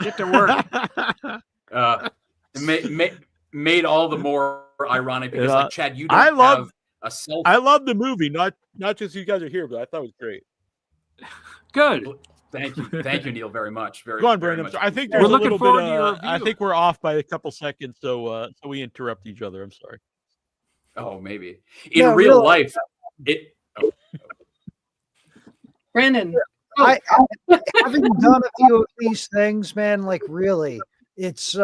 Get to work. It made all the more ironic because, like, Chad, you I don't love- have a self. I love the movie, not just you guys are here, but I thought it was great. Good. Thank you, Neal, very much. Go on, very Brandon. much. I think We're there's a looking little bit. forward to your I review. think we're off by a couple seconds, so we interrupt each other. I'm sorry. Oh, maybe in No, real really. life, it. Brandon, Having done a few of these things, man, like really, it's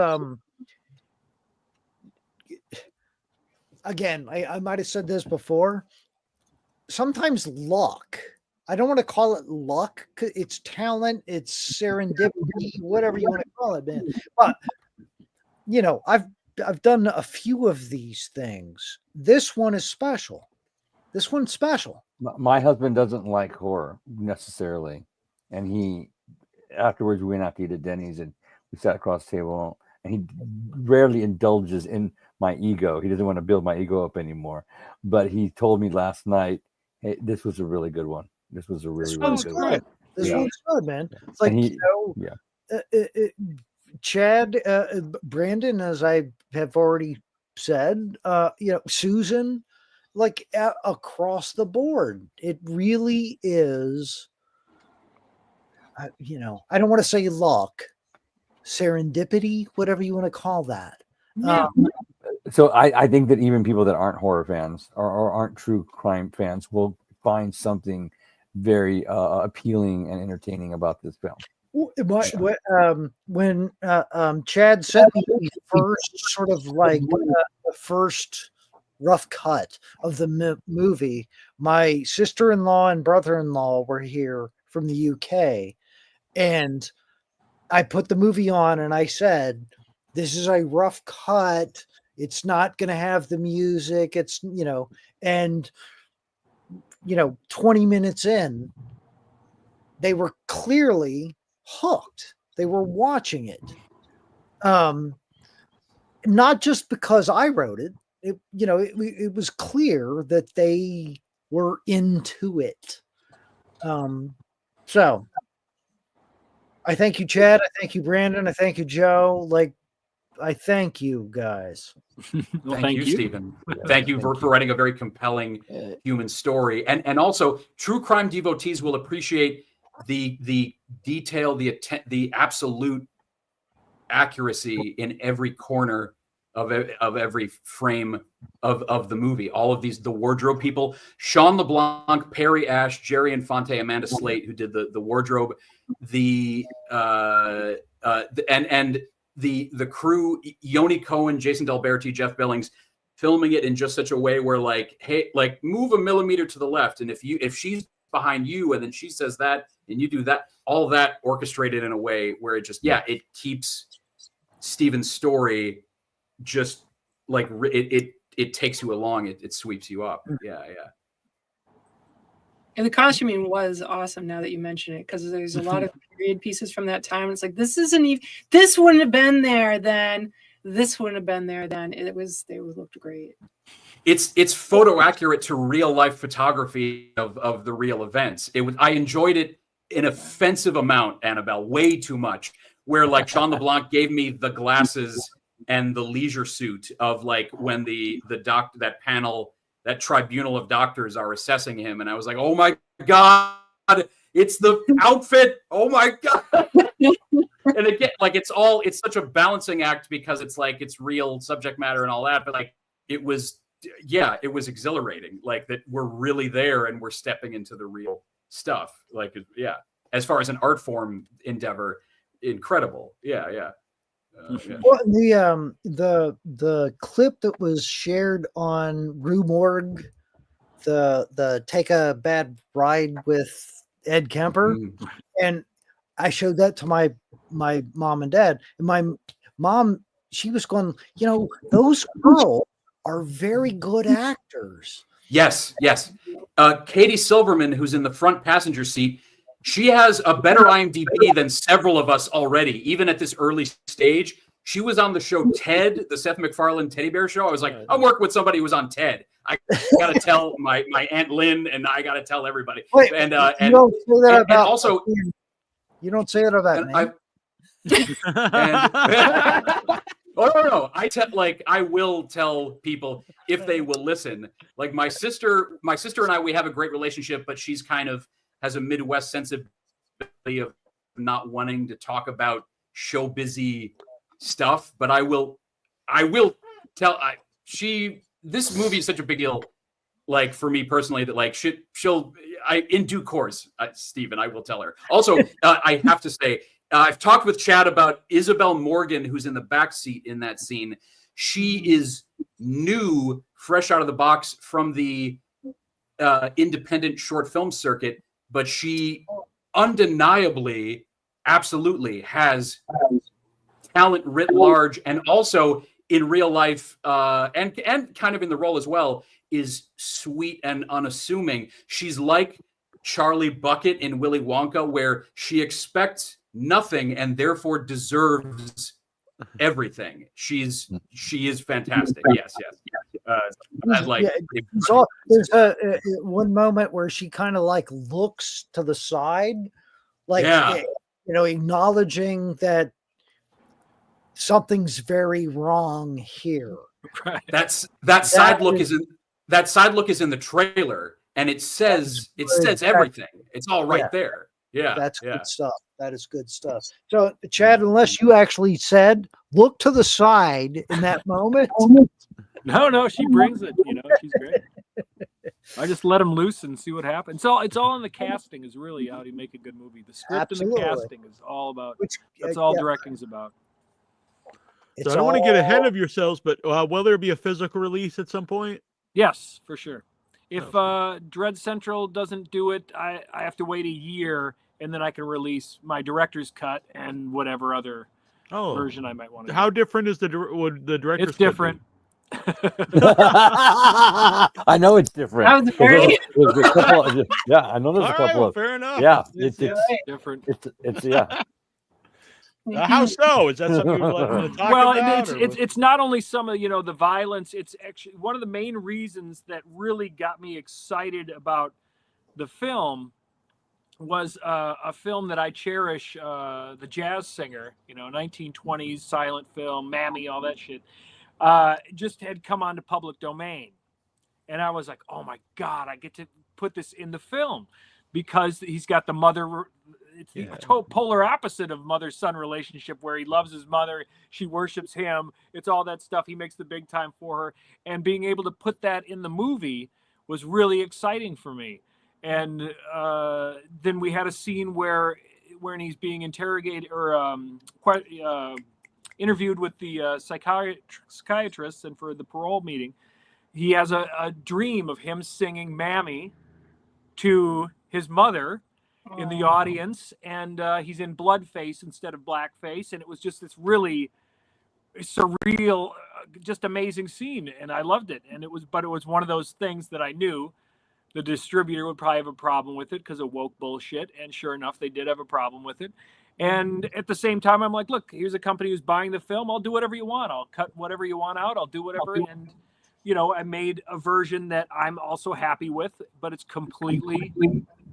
again, I might have said this before. Sometimes luck. I don't want to call it luck. It's talent. It's serendipity, whatever you want to call it, man. But you know, I've done a few of these things. This one is special. This one's special. My husband doesn't like horror necessarily, and he afterwards we went out to eat at Denny's and we sat across the table, and he rarely indulges in my ego. He doesn't want to build my ego up anymore. But he told me last night, "Hey, this was a really good one. This was a really one's good good. one." This Yeah. one's good, man. It's like, And he- you know, Chad, Brandon, as I have already said, you know, Susan, like across the board, it really is. You know, I don't want to say luck, serendipity, whatever you want to call that. So I think that even people that aren't horror fans or aren't true crime fans will find something very appealing and entertaining about this film. When Chad sent me the first sort of like the first rough cut of the movie, my sister-in-law and brother-in-law were here from the UK, and I put the movie on and I said, this is a rough cut. It's not going to have the music. It's, you know, and, you know, 20 minutes in, they were clearly hooked. They were watching it. Not just because I wrote it. It was clear that they were into it. So I thank you, Chad. I thank you, Brandon. I thank you, Joe. Like, I thank you guys. Well, Thank you, Stephen. Thank you for writing a very compelling human story. And also, true crime devotees will appreciate the detail, the absolute accuracy in every corner of every frame of the movie. All of these, the wardrobe people, Sean LeBlanc, Perry Ash, Jerry Infante, Amanda Slate, who did the wardrobe, the crew, Yoni Cohen, Jason Delberti, Jeff Billings, filming it in just such a way where, like, hey, like, move a millimeter to the left, and if she's behind you and then she says that and you do that, all that orchestrated in a way where it just it keeps Stephen's story just like it takes you along, it sweeps you up. And the costuming was awesome now that you mention it, because there's a lot of period pieces from that time. It's like, this wouldn't have been there then. This wouldn't have been there then. They looked great. It's photo accurate to real life photography of the real events. I enjoyed it an offensive amount, Annabelle, way too much, where like Sean LeBlanc gave me the glasses and the leisure suit of like when the doctor, that panel, that tribunal of doctors are assessing him. And I was like, oh my God, it's the outfit. Oh my God. And again, like it's such a balancing act because it's like, it's real subject matter and all that. But like, it was exhilarating. Like that we're really there and we're stepping into the real stuff. Like, as far as an art form endeavor, incredible. Well, the clip that was shared on Rue Morgue, the Take a Bad Ride with Ed Kemper, and I showed that to my mom and dad, and my mom she was going, those girls are very good actors. Yes. Katie Silverman, who's in the front passenger seat, she has a better IMDb than several of us already, even at this early stage. She was on the show Ted, the Seth MacFarlane teddy bear show. I was like, I'm working with somebody who was on Ted. I got to tell my Aunt Lynn, and I got to tell everybody. Wait, and you don't say that about also, you don't say that about me. No. I will tell people if they will listen. Like my sister and I, we have a great relationship, but she's kind of has a Midwest sensibility of not wanting to talk about show busy stuff. But I will tell this movie is such a big deal, like for me personally, that like she'll in due course, Stephen, I will tell her. Also, I have to say, I've talked with Chad about Isabel Morgan, who's in the back seat in that scene. She is new, fresh out of the box from the independent short film circuit, but she undeniably, absolutely has talent writ large, and also in real life, and kind of in the role as well, is sweet and unassuming. She's like Charlie Bucket in Willy Wonka, where she expects nothing and therefore deserves everything. She is fantastic. Yes. There's one moment where she kind of like looks to the side, like acknowledging that something's very wrong here. Right. That side look is in the trailer, and it says everything. It's all right there. Yeah, that's good stuff. That is good stuff. So, Chad, unless you actually said, look to the side in that moment. No, she brings it. She's great. I just let him loose and see what happens. So it's all in the casting is really how you make a good movie. The script and the casting is all about. That's all directing's about. So I don't want to get ahead of yourselves, but will there be a physical release at some point? Yes, for sure. If Dread Central doesn't do it, I have to wait a year, and then I can release my director's cut and whatever other version I might want to. How different is the director's It's different. I know it's different. That was very... There's a couple I know there's a couple of. Fair enough. Yeah, it's different. It's yeah. How so? Is that something you would like to talk about? It's not only some of the violence. It's actually one of the main reasons that really got me excited about the film was a film that I cherish, The Jazz Singer. 1920s silent film, Mammy, all that shit. Just had come onto public domain, and I was like, oh my God, I get to put this in the film because he's got the mother. It's the polar opposite of mother-son relationship where he loves his mother, she worships him. It's all that stuff. He makes the big time for her, and being able to put that in the movie was really exciting for me. And then we had a scene where he's being interrogated or interviewed with the psychiatrist, and for the parole meeting, he has a dream of him singing Mammy to his mother in the audience, and he's in bloodface instead of blackface, and it was just this really surreal, just amazing scene, and I loved it. And it was one of those things that I knew the distributor would probably have a problem with it because of woke bullshit, and sure enough, they did have a problem with it. And at the same time, I'm like, look, here's a company who's buying the film. I'll do whatever you want. I'll cut whatever you want out. I'll do whatever. And, I made a version that I'm also happy with, but it's completely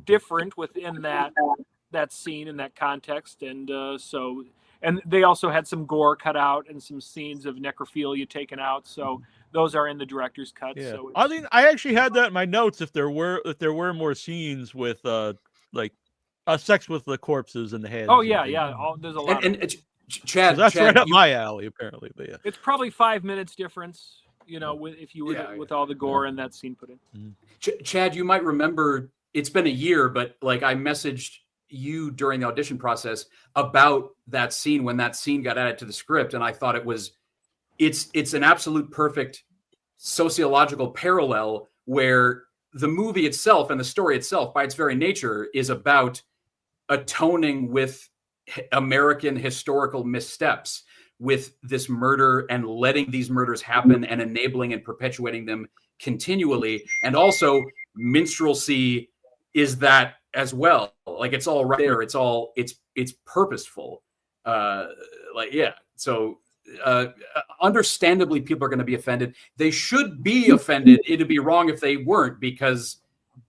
different within that scene and that context. And and they also had some gore cut out and some scenes of necrophilia taken out. So those are in the director's cut. Yeah. So I think I actually had that in my notes. If there were more scenes with sex with the corpses and the heads. Oh yeah. There's a lot. And Chad, that's Chad, right up my alley, apparently. But yeah, it's probably 5 minutes difference. If you were with all the gore and that scene put in. Chad, you might remember, it's been a year, but like I messaged you during the audition process about that scene when that scene got added to the script, and I thought it's an absolute perfect sociological parallel where the movie itself and the story itself, by its very nature, is about atoning with American historical missteps. with this murder and letting these murders happen and enabling and perpetuating them continually. And also minstrelsy is that as well. Like, it's all right there. It's purposeful. So understandably, people are going to be offended. They should be offended. It'd be wrong if they weren't, because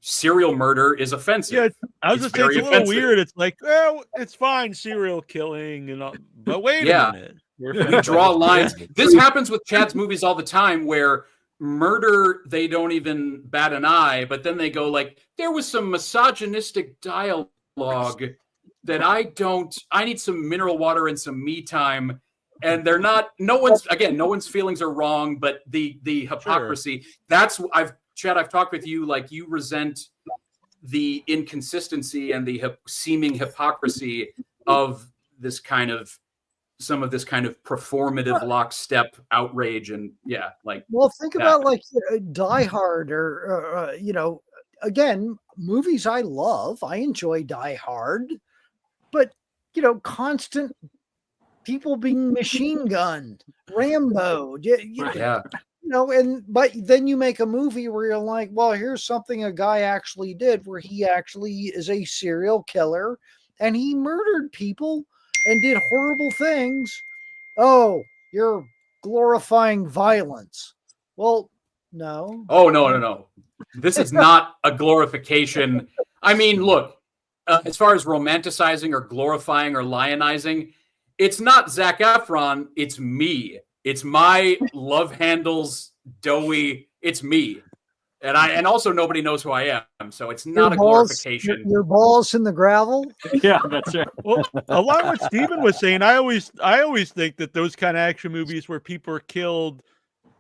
serial murder is offensive. Yeah, I was just saying, it's a little weird. It's like, well, it's fine, serial killing, and all, but wait a minute. We draw lines. This happens with Chad's movies all the time, where murder, they don't even bat an eye, but then they go like, there was some misogynistic dialogue that I need some mineral water and some me time. And they're not, no one's feelings are wrong, but the hypocrisy, Chad, I've talked with you, like, you resent the inconsistency and the seeming hypocrisy of this kind of, some of this kind of performative lockstep outrage. And think about like Die Hard or again, movies I love. I enjoy Die Hard, but constant people being machine gunned, Rambo, but then you make a movie where you're like, well, here's something a guy actually did, where he actually is a serial killer and he murdered people and did horrible things. Oh, you're glorifying violence. Well, no. Oh, no. This is not a glorification. I mean, look, as far as romanticizing or glorifying or lionizing, it's not Zac Efron. It's me. It's my love handles, doughy. It's me. And also nobody knows who I am. So it's not a glorification. Your balls in the gravel? Yeah, that's right. Well, along with what Steven was saying, I always think that those kind of action movies where people are killed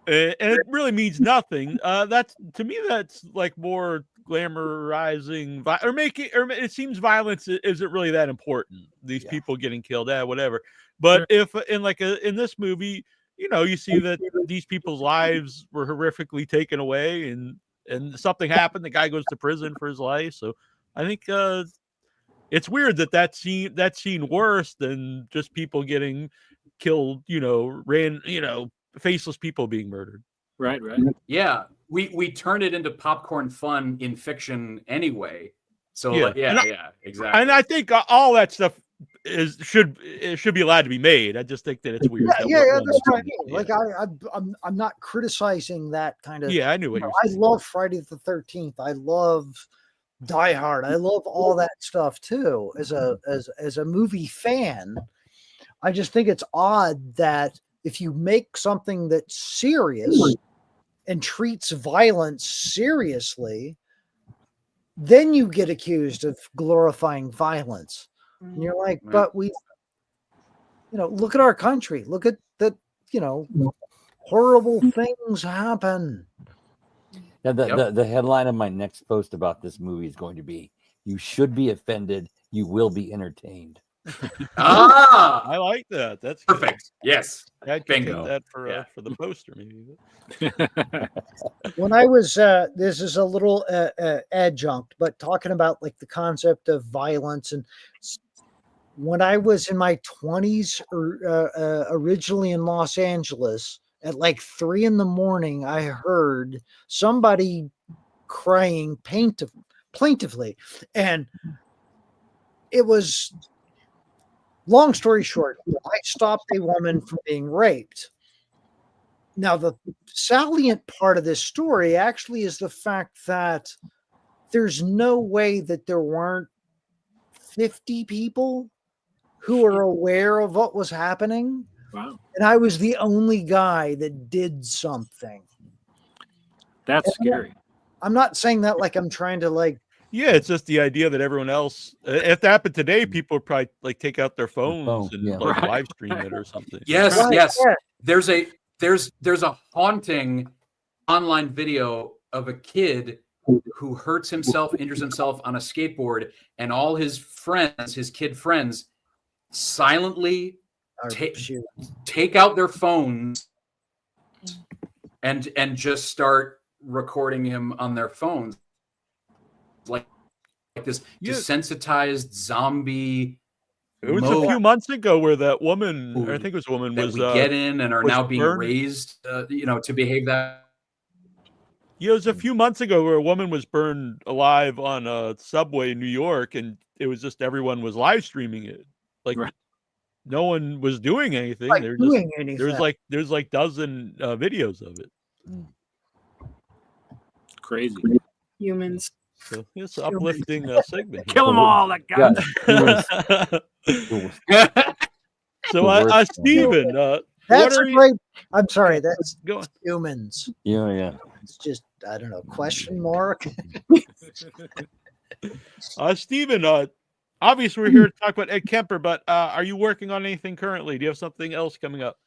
and it really means nothing. That's, to me, that's like more glamorizing or it seems violence isn't really that important. These people getting killed, whatever. But if in this movie, you see that these people's lives were horrifically taken away and something happened. The guy goes to prison for his life. So I think it's weird that scene worse than just people getting killed, faceless people being murdered. Right. Yeah. We turn it into popcorn fun in fiction anyway. So exactly. And I think all that stuff should be allowed to be made. I just think that it's weird. Yeah, that's what I mean. Like I'm not criticizing that kind of. Yeah, I knew what you were saying. I love Friday the 13th. I love Die Hard. I love all that stuff too. As a movie fan, I just think it's odd that if you make something that's serious and treats violence seriously, then you get accused of glorifying violence. And you're like, but we, look at our country. Look at that, horrible things happen. Yeah, the headline of my next post about this movie is going to be, "You should be offended. You will be entertained." I like that. That's perfect. Good. Yes. I'd bingo. That for the poster, maybe. When I was, this is a little adjunct, but talking about like the concept of violence, and when I was in my 20s, originally in Los Angeles, at like 3 a.m, I heard somebody crying plaintively, and it was. Long story short, I stopped a woman from being raped. Now, the salient part of this story actually is the fact that there's no way that there weren't 50 people who are aware of what was happening. Wow. And I was the only guy that did something. That's scary. I'm not saying that like I'm trying to yeah, it's just the idea that everyone else, if that happened today, people would probably like take out their phones and live stream it or something. Yes. There's a haunting online video of a kid who hurts himself, injures himself on a skateboard, and all his kid friends, silently take out their phones and just start recording him on their phones. Like this desensitized zombie It was a few months ago where that woman, I think it was a woman, that was we get in and are now being burned. raised, to behave that. Yeah, it was a few months ago where a woman was burned alive on a subway in New York, and it was just everyone was live streaming it. Like no one was doing anything. There's like dozen videos of it. Crazy. Humans. So it's an uplifting segment. Kill them all, that guy. So, Stephen, that's a great. I'm sorry, that's going humans. Yeah. It's just, I don't know, question mark. Stephen, obviously we're here to talk about Ed Kemper, but are you working on anything currently? Do you have something else coming up?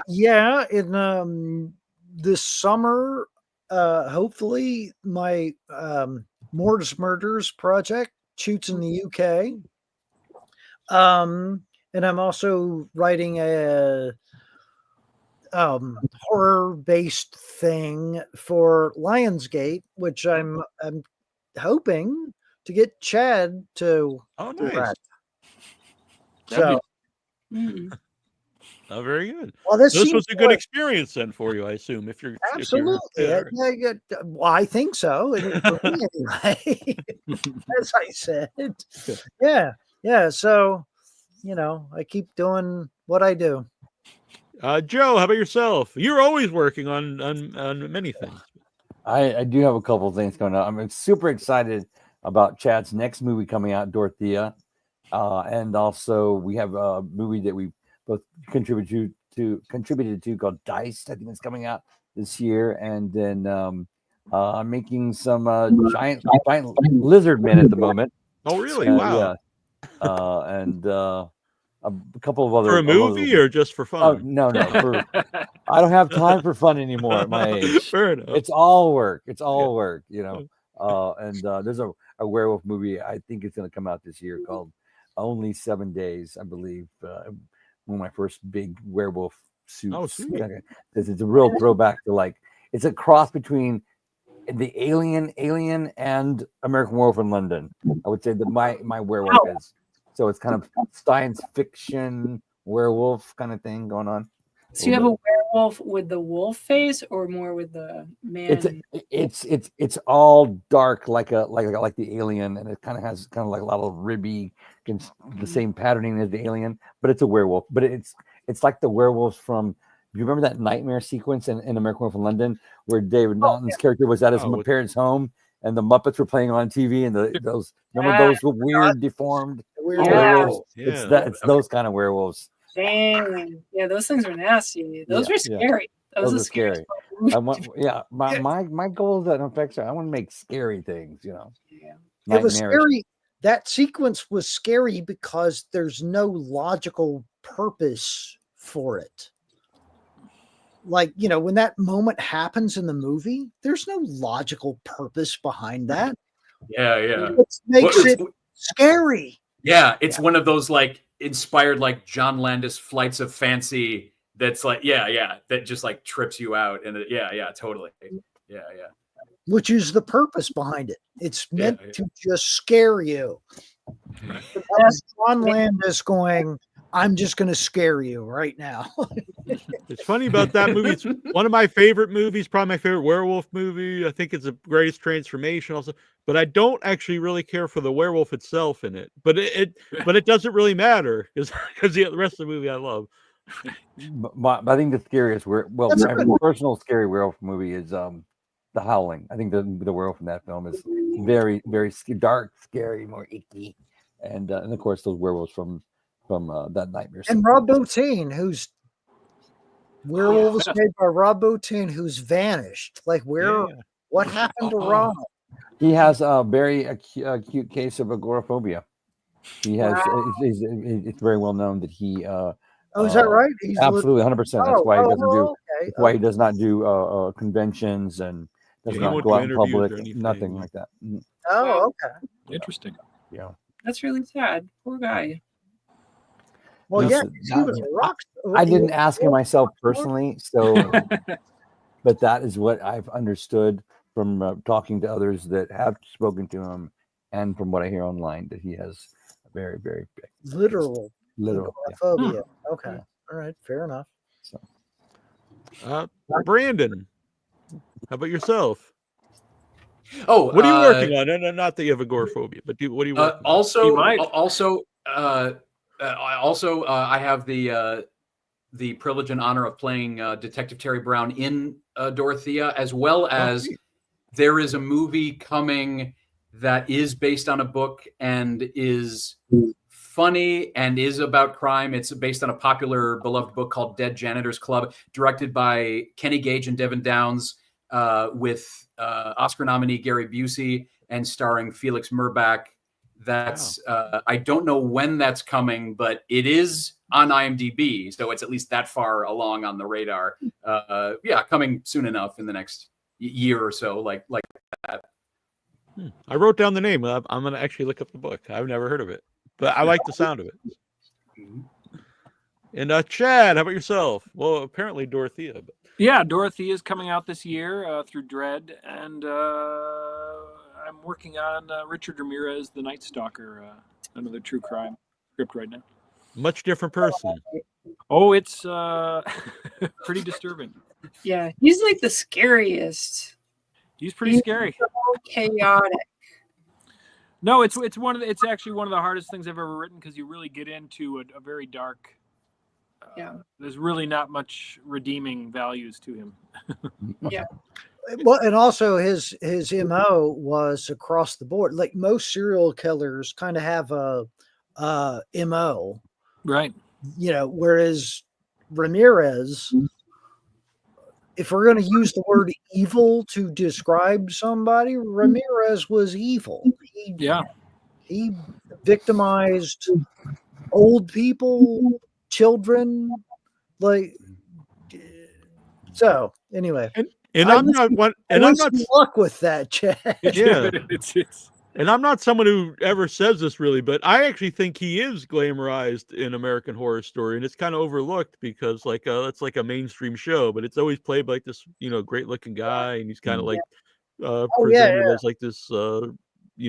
Yeah, in this summer, hopefully my Mortis Murders project shoots in the UK. And I'm also writing a horror-based thing for Lionsgate, which I'm hoping to get Chad to direct. So, very good. Well, this was a good experience then for you, I assume. If you're absolutely, well, I think so. For me anyway, as I said, yeah. So, I keep doing what I do. Joe, how about yourself? You're always working on many things. I do have a couple of things coming up. I'm super excited about Chad's next movie coming out, Dorothea, and also we have a movie that we both contributed to called Diced. I think it's coming out this year, and then I'm making some giant lizard men at the moment. Oh, really? Wow. Yeah, and a couple of other for a movie or just for fun? No. I don't have time for fun anymore at my age. Fair enough. It's all work. It's all work, And there's a werewolf movie. I think it's going to come out this year called Only 7 Days, I believe. One of my first big werewolf suits. Oh, sweet. It's a real throwback to it's a cross between the Alien and American Werewolf in London. I would say that my werewolf is. So it's kind of science fiction werewolf kind of thing going on. So you have a werewolf with the wolf face, or more with the man? It's all dark like the Alien, and it kind of has a lot of ribby, the same patterning as the Alien, but it's a werewolf. But it's like the werewolves from. Do you remember that nightmare sequence in American Werewolf in London where David Naughton's character was at his parents' home and the Muppets were playing on TV and those were weird, deformed werewolves? It's those kind of werewolves. Dang. Yeah, those things are nasty. Those were scary. Those are scary. My goal is that affects I want to make scary things, Yeah. It was scary. That sequence was scary because there's no logical purpose for it. When that moment happens in the movie, there's no logical purpose behind that. Yeah. It makes it scary. Yeah, it's one of those inspired John Landis Flights of Fancy that's that just trips you out, and totally. Yeah. Which is the purpose behind it. It's meant to just scare you. That's John Landis going, I'm just going to scare you right now. It's funny about that movie. It's one of my favorite movies, probably my favorite werewolf movie. I think it's the greatest transformation also, but I don't actually really care for the werewolf itself in it. But it doesn't really matter because the rest of the movie I love. I think the scariest my personal scary werewolf movie is The Howling. I think the werewolf in that film is very, very dark, scary, more icky, and of course those werewolves from that nightmare. And Rob Bottin, whose werewolf was made by Rob Bottin, who's vanished. What happened to Rob? He has a very acute case of agoraphobia. He has. It's very well known that he. Is that right? He's absolutely 100%. That's why he doesn't do. That's why he does not do conventions and does not go out in public. Nothing like that. Oh, okay. Interesting. Yeah. That's really sad. Poor guy. Well, he was a rock star. I didn't ask him myself personally, but that is what I've understood from talking to others that have spoken to him, and from what I hear online, that he has very, very big. Literal Literal. Yeah. agoraphobia. Okay. All right. Fair enough. So. Brandon, how about yourself? Oh, what are you working on? No, not that you have agoraphobia, but what are you working on? I have the privilege and honor of playing Detective Terry Brown in Dorothea, as well as there is a movie coming that is based on a book and is funny and is about crime. It's based on a popular, beloved book called Dead Janitors Club, directed by Kenny Gage and Devin Downs, with Oscar nominee Gary Busey and starring Felix Murbach. That's I don't know when that's coming, but it is on IMDb, so it's at least that far along on the radar. Coming soon enough in the next year or so, like that. I wrote down the name. I'm going to actually look up the book. I've never heard of it, but I like the sound of it. And Chad, how about yourself? Well, apparently Dorothea. But... Yeah, Dorothea is coming out this year through Dread, and I'm working on Richard Ramirez, The Night Stalker, another true crime script right now. Much different person. Oh, it's pretty disturbing. Yeah, he's like the scariest. He's pretty scary. So chaotic. No, it's actually one of the hardest things I've ever written, because you really get into a very dark. There's really not much redeeming values to him. Yeah. Well, and also his MO was across the board. Like most serial killers kind of have a MO. Right. Whereas Ramirez, if we're going to use the word evil to describe somebody, Ramirez was evil. He victimized old people, children, so anyway. And I'm not one. And I'm not luck with that, Chad. Yeah, and I'm not someone who ever says this really, but I actually think he is glamorized in American Horror Story, and it's kind of overlooked because it's like a mainstream show, but it's always played like this, great looking guy, and he's kind of like presented as like this,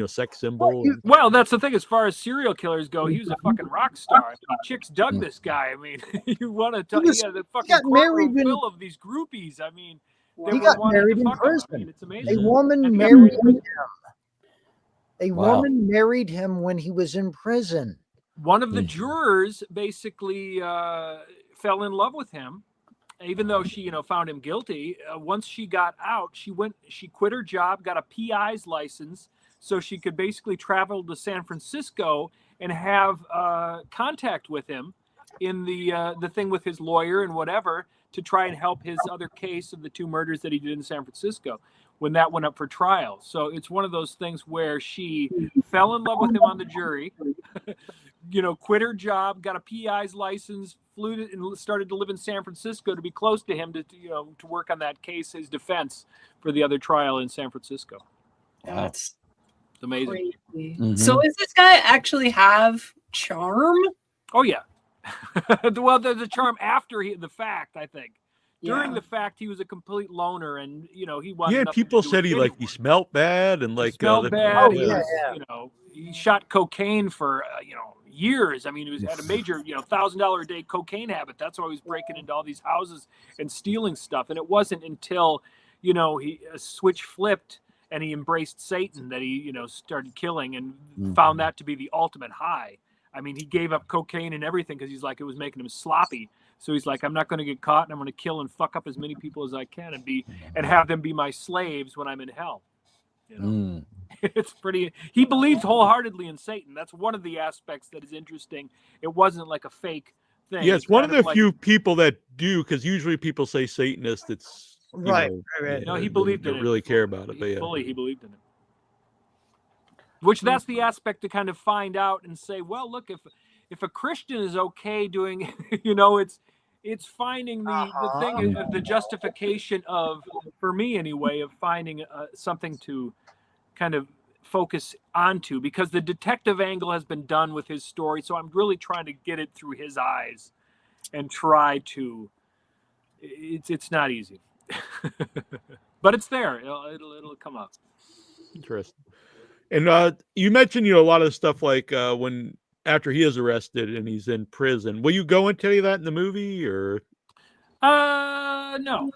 sex symbol. Well, that's the thing. As far as serial killers go, he was a fucking rock star. I mean, chicks dug this guy. I mean, you want to tell? The fucking courtroom full of these groupies. I mean, he got married in prison. I mean, it's amazing. A woman married him. A woman married him when he was in prison. One of the jurors basically fell in love with him, even though she, found him guilty. Once she got out, she quit her job, got a PI's license, so she could basically travel to San Francisco and have contact with him in the thing with his lawyer and whatever, to try and help his other case of the 2 murders that he did in San Francisco when that went up for trial. So it's one of those things where she fell in love with him on the jury, quit her job, got a PI's license, flew and started to live in San Francisco to be close to him to work on that case, his defense for the other trial in San Francisco. That's amazing. Mm-hmm. So does this guy actually have charm? Oh yeah. Well, the charm after the fact, I think. During the fact, he was a complete loner, and he wanted. Yeah, people said he smelled bad, and smelled bad. He shot cocaine for years. I mean, he had a major $1,000 a day cocaine habit. That's why he was breaking into all these houses and stealing stuff. And it wasn't until he switch flipped and he embraced Satan that he started killing and found that to be the ultimate high. I mean, he gave up cocaine and everything because he's like, it was making him sloppy. So he's like, I'm not going to get caught, and I'm going to kill and fuck up as many people as I can and have them be my slaves when I'm in hell. It's pretty. He believed wholeheartedly in Satan. That's one of the aspects that is interesting. It wasn't like a fake thing. Yeah, it's one of the few people that do, because usually people say Satanist. It's right. No, he believed in it. Really care about it, but yeah, fully he believed in it. Which that's the aspect to kind of find out and say, well, look, if a Christian is okay doing, it's finding the thing, the justification of, for me anyway, of finding something to kind of focus onto, because the detective angle has been done with his story. So I'm really trying to get it through his eyes and try to, it's not easy, but it's there. It'll come up. Interesting. And you mentioned, a lot of stuff like when after he is arrested and he's in prison. Will you go into any of that in the movie, or? No.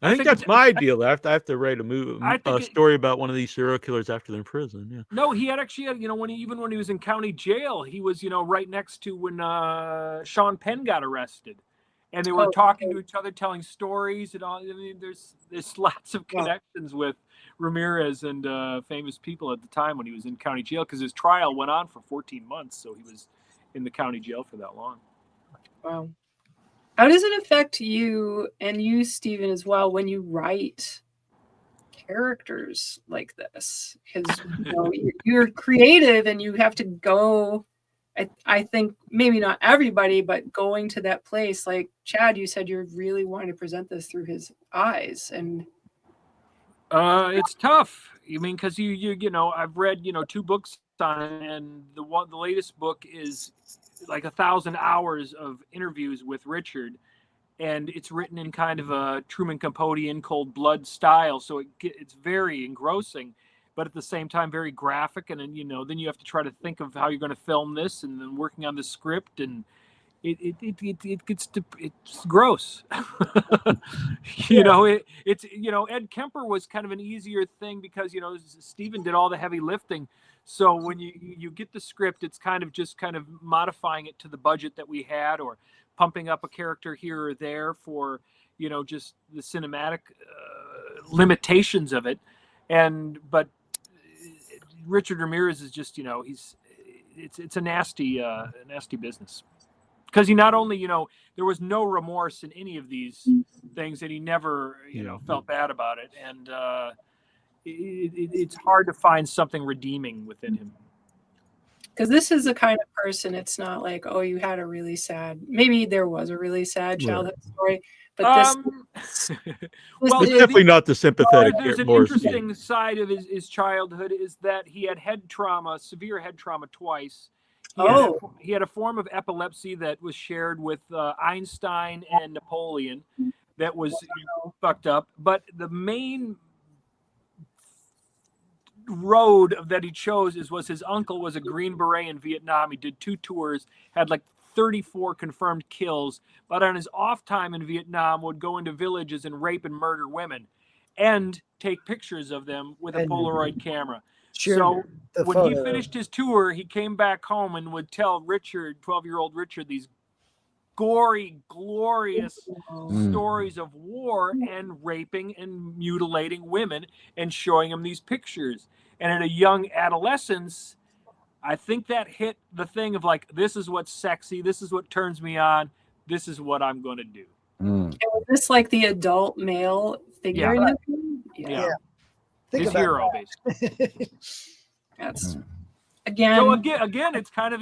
I think that's my deal. I have to write a story about one of these serial killers after they're in prison. Yeah. No, he had actually, when he was in county jail, he was, right next to when Sean Penn got arrested, and they were talking to each other, telling stories and all. I mean, there's lots of connections with Ramirez and famous people at the time when he was in county jail, because his trial went on for 14 months, so he was in the county jail for that long. Wow. How does it affect you, and you, Stephen, as well, when you write characters like this? Because you're creative and you have to go. I think maybe not everybody, but going to that place, like Chad, you said you're really wanting to present this through his eyes, and it's tough. I mean, because I've read 2 books on it, and the latest book is like 1,000 hours of interviews with Richard, and it's written in kind of a Truman Capotean cold blood style, so it's very engrossing, but at the same time very graphic. And then then you have to try to think of how you're going to film this, and then working on the script, and it's gross. Ed Kemper was kind of an easier thing because Stephen did all the heavy lifting. So when you get the script, it's kind of modifying it to the budget that we had, or pumping up a character here or there for just the cinematic limitations of it. But Richard Ramirez is just it's a nasty business, because he not only there was no remorse in any of these things, and he never felt bad about it, and it's hard to find something redeeming within him. Because this is the kind of person, it's not like, oh, you had a really sad, maybe there was a really sad childhood story, but this well, it's definitely not the sympathetic. There's an interesting side of his childhood, is that he had head trauma, severe head trauma, twice. He had a form of epilepsy that was shared with Einstein and Napoleon that was fucked up. But the main road that he chose was his uncle was a Green Beret in Vietnam. He did 2 tours, had like 34 confirmed kills, but on his off time in Vietnam would go into villages and rape and murder women and take pictures of them with a Polaroid camera. So when he finished his tour, he came back home and would tell Richard, 12-year-old Richard, these gory, glorious stories of war and raping and mutilating women, and showing him these pictures. And at a young adolescence, I think that hit the thing of like, this is what's sexy, this is what turns me on, this is what I'm going to do. And was this like the adult male figure in the film? Yeah. His hero, basically. That's again. So again, it's kind of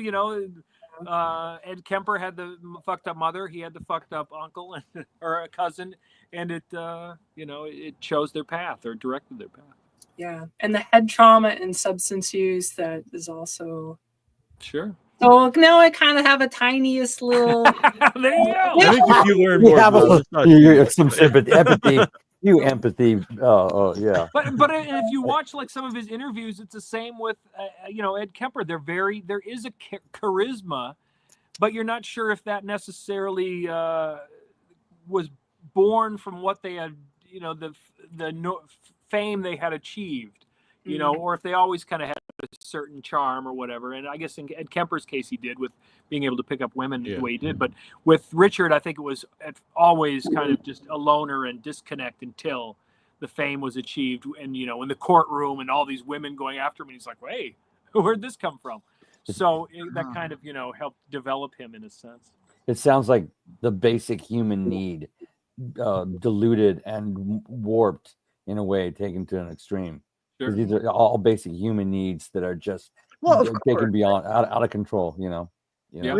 Ed Kemper had the fucked up mother, he had the fucked up uncle or a cousin, and it it chose their path, or directed their path. Yeah, and the head trauma and substance use, that is also sure. So now I kind of have a tiniest little. There you go. I think if you learn more, you some empathy. You empathy. Oh, yeah. But if you watch like some of his interviews, it's the same with Ed Kemper. There is a charisma, but you're not sure if that necessarily was born from what they had, the fame they had achieved, or if they always kind of had a certain charm or whatever. And I guess in Ed Kemper's case, he did, with being able to pick up women the way he did. But with Richard, I think it was always kind of just a loner and disconnect until the fame was achieved. And, in the courtroom and all these women going after him, and he's like, hey, where'd this come from? So that kind of, helped develop him in a sense. It sounds like the basic human need, diluted and warped in a way, taken to an extreme. Sure. These are all basic human needs that are just taken beyond, out of control. We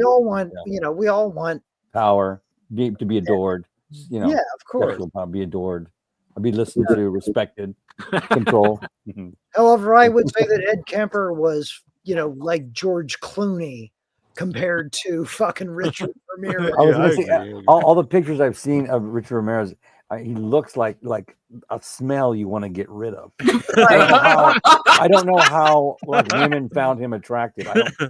all want, we all want power, to be adored. Yeah, of course. Power, be adored, be listened to, respected, control. However, I would say that Ed Kemper was, like George Clooney compared to fucking Richard Ramirez. I was gonna say, all the pictures I've seen of Richard Ramirez, He looks like a smell you want to get rid of. I don't know how like women found him attractive.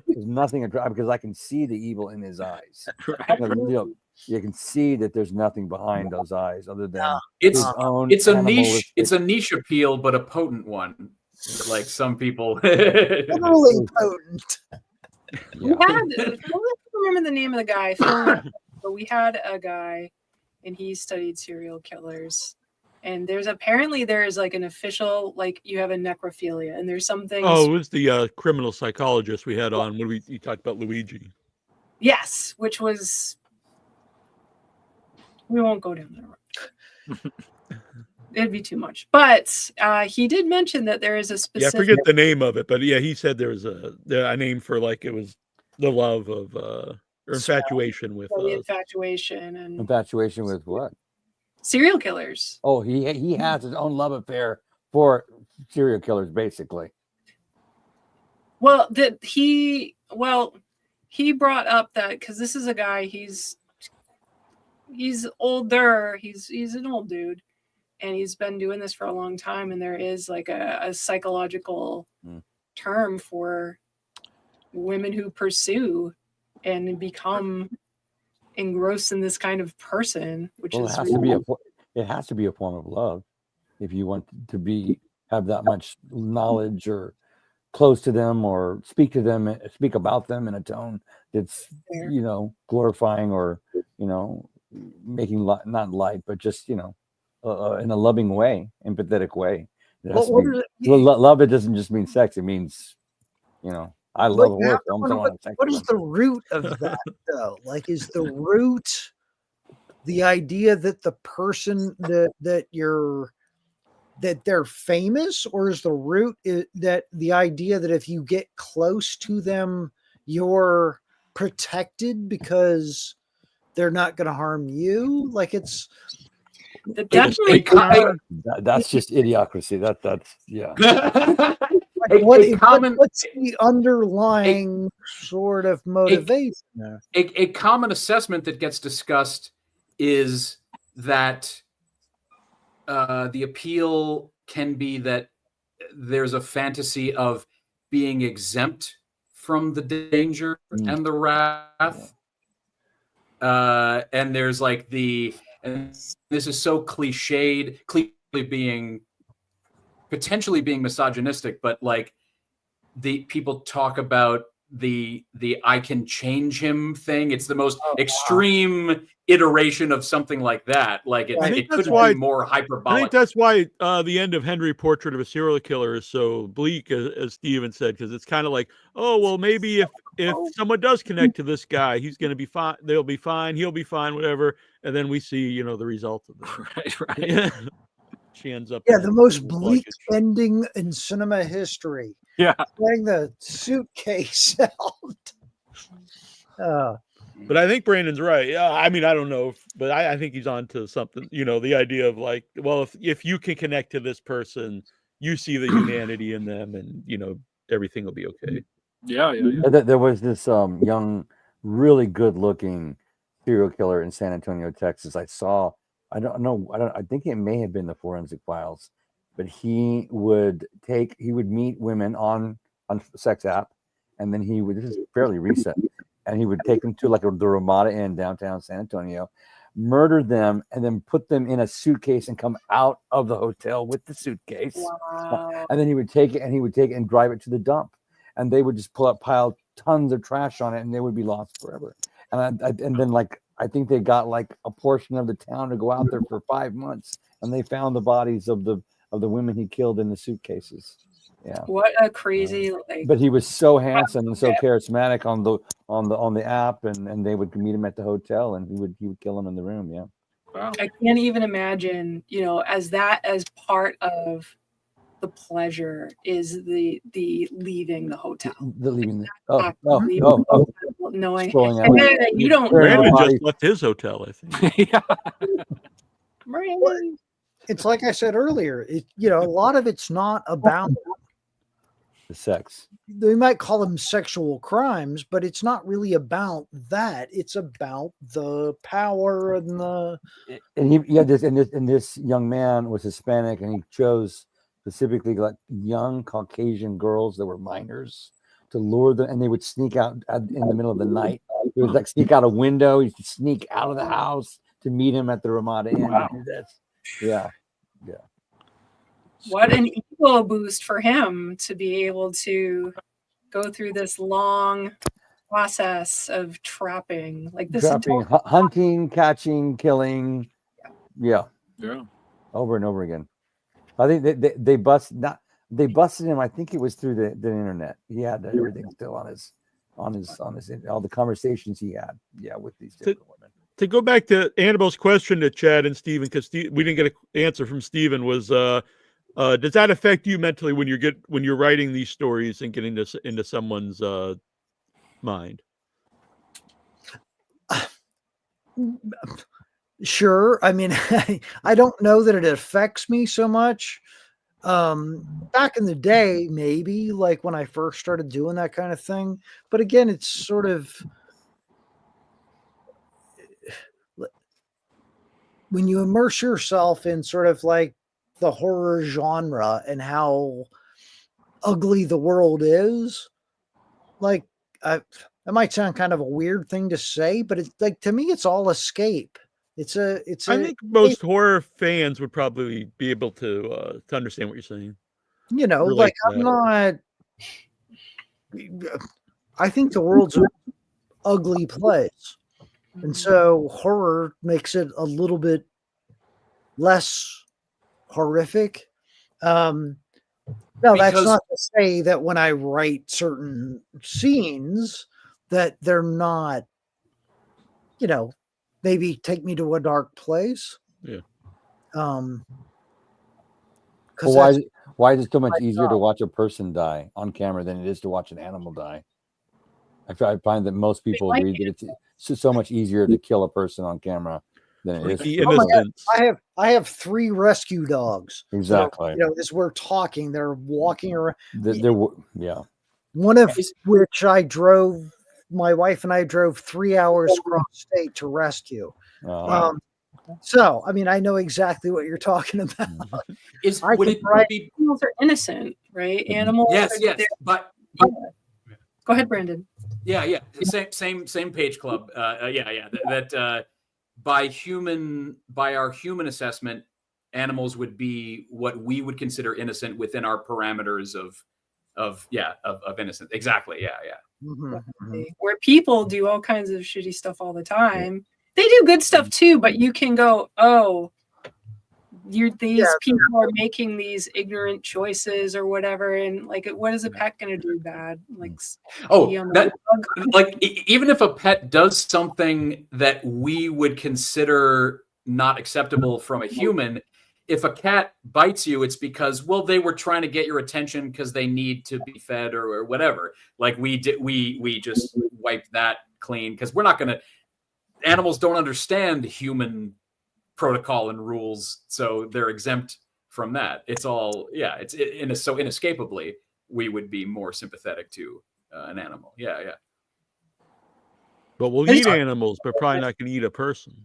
There's nothing attractive because I can see the evil in his eyes. You can see that there's nothing behind those eyes other than his own. It's a niche. It's a niche appeal, but a potent one. Like some people. Totally potent. We had, I don't remember the name of the guy, but we had a guy, and he studied serial killers. And there's like an official, like you have a necrophilia, and there's some things. Oh, it was the criminal psychologist we had on when you talked about Luigi. Yes, which was. We won't go down that road. It'd be too much. But he did mention that there is a specific. Yeah, I forget the name of it, but yeah, he said there was a name for like it was the love of or infatuation with. The infatuation and. Infatuation with what? Serial killers. Oh, he has his own love affair for serial killers, basically. Well, he brought up that because this is a guy, he's older, he's an old dude, and he's been doing this for a long time, and there is like a psychological term for women who pursue and become engrossed in this kind of person, which is it has to be a form of love if you want to have that much knowledge or close to them or speak about them in a tone that's glorifying or making not light but just in a loving way, empathetic way. Love, it doesn't just mean sex, it means I love horror films. What is the root of that, though? Like, is the root the idea that the person that they're famous, or is the root that the idea that if you get close to them, you're protected because they're not going to harm you? Like, it's definitely that's just idiocracy. That's yeah. What's the underlying sort of motivation? A common assessment that gets discussed is that the appeal can be that there's a fantasy of being exempt from the danger and the wrath. And there's like and this is so cliched, being potentially being misogynistic, but like the people talk about the I can change him thing. It's the most extreme iteration of something like that. Like it couldn't be more hyperbolic. I think that's why the end of Henry Portrait of a Serial Killer is so bleak, as Steven said, because it's kind of like, oh well, maybe if someone does connect to this guy, he's going to be fine. They'll be fine. He'll be fine. Whatever. And then we see the result of this. Right. Yeah. She ends up. Yeah, the most bleak ending in cinema history. Yeah, playing the suitcase out. But I think Brandon's right. Yeah, I mean, I don't know, but I think he's on to something. The idea of like, well, if you can connect to this person, you see the humanity in them, and everything will be okay. Yeah. There was this young, really good-looking serial killer in San Antonio, Texas. I don't know. I think it may have been the Forensic Files, but he would meet women on sex app, and then this is fairly recent, and he would take them to like the Ramada Inn downtown San Antonio, murder them, and then put them in a suitcase and come out of the hotel with the suitcase. Wow. And then he would take it and drive it to the dump, and they would just pile tons of trash on it, and they would be lost forever. And then like, I think they got like a portion of the town to go out there for 5 months, and they found the bodies of the women he killed in the suitcases. Yeah. What a crazy But he was so handsome and so charismatic on the app, and they would meet him at the hotel, and he would kill him in the room. Yeah. Wow. I can't even imagine, as part of the pleasure is the leaving the hotel. Knowing you don't. Brandon just left his hotel, I think. Yeah. It's like I said earlier. A lot of it's not about the sex. They might call them sexual crimes, but it's not really about that. It's about the power and the. And he had this, and this young man was Hispanic, and he chose specifically like young Caucasian girls that were minors to lure them, and they would sneak out in the middle of the night. They would like sneak out a window. He'd sneak out of the house to meet him at the Ramada Inn. Wow. Yeah. What an ego boost for him to be able to go through this long process of trapping, like this Trapping, hunting, catching, killing. Yeah. Over and over again. I think they busted him. I think it was through the internet. He had everything still on his all the conversations he had. Yeah, with these different women. To go back to Annabelle's question to Chad and Stephen, because we didn't get an answer from Stephen, was does that affect you mentally when you're writing these stories and getting this into someone's mind? Sure. I mean, I don't know that it affects me so much. Back in the day, maybe like when I first started doing that kind of thing. But again, it's sort of when you immerse yourself in sort of like the horror genre and how ugly the world is, like that might sound kind of a weird thing to say, but it's like, to me, it's all escape. I think most horror fans would probably be able to understand what you're saying. You know, like I think the world's an ugly place. And so horror makes it a little bit less horrific. Now, that's not to say that when I write certain scenes that they're not, maybe take me to a dark place. Yeah. Why is it so much easier to watch a person die on camera than it is to watch an animal die? I find that most people agree that it's so much easier to kill a person on camera than it is. The innocence. I have 3 rescue dogs. Exactly. So, as we're talking, they're walking around. Yeah. One of which my wife and I drove 3 hours across state to rescue. So, I mean, I know exactly what you're talking about. Animals are innocent, right? Animals. Yes, but go ahead, Brandon. Yeah. Same page club. That by our human assessment, animals would be what we would consider innocent within our parameters of innocence. Exactly. Yeah. Mm-hmm. Where people do all kinds of shitty stuff all the time. They do good stuff too, but you can go, these people are making these ignorant choices or whatever, and like, what is a pet going to do bad? Like, even if a pet does something that we would consider not acceptable from a human, if a cat bites you, it's because, well, they were trying to get your attention because they need to be fed or whatever. Like we just wiped that clean because we're not going to. Animals don't understand human protocol and rules, so they're exempt from that. It's all, so inescapably, we would be more sympathetic to an animal. Yeah. But we'll eat animals, but probably not going to eat a person.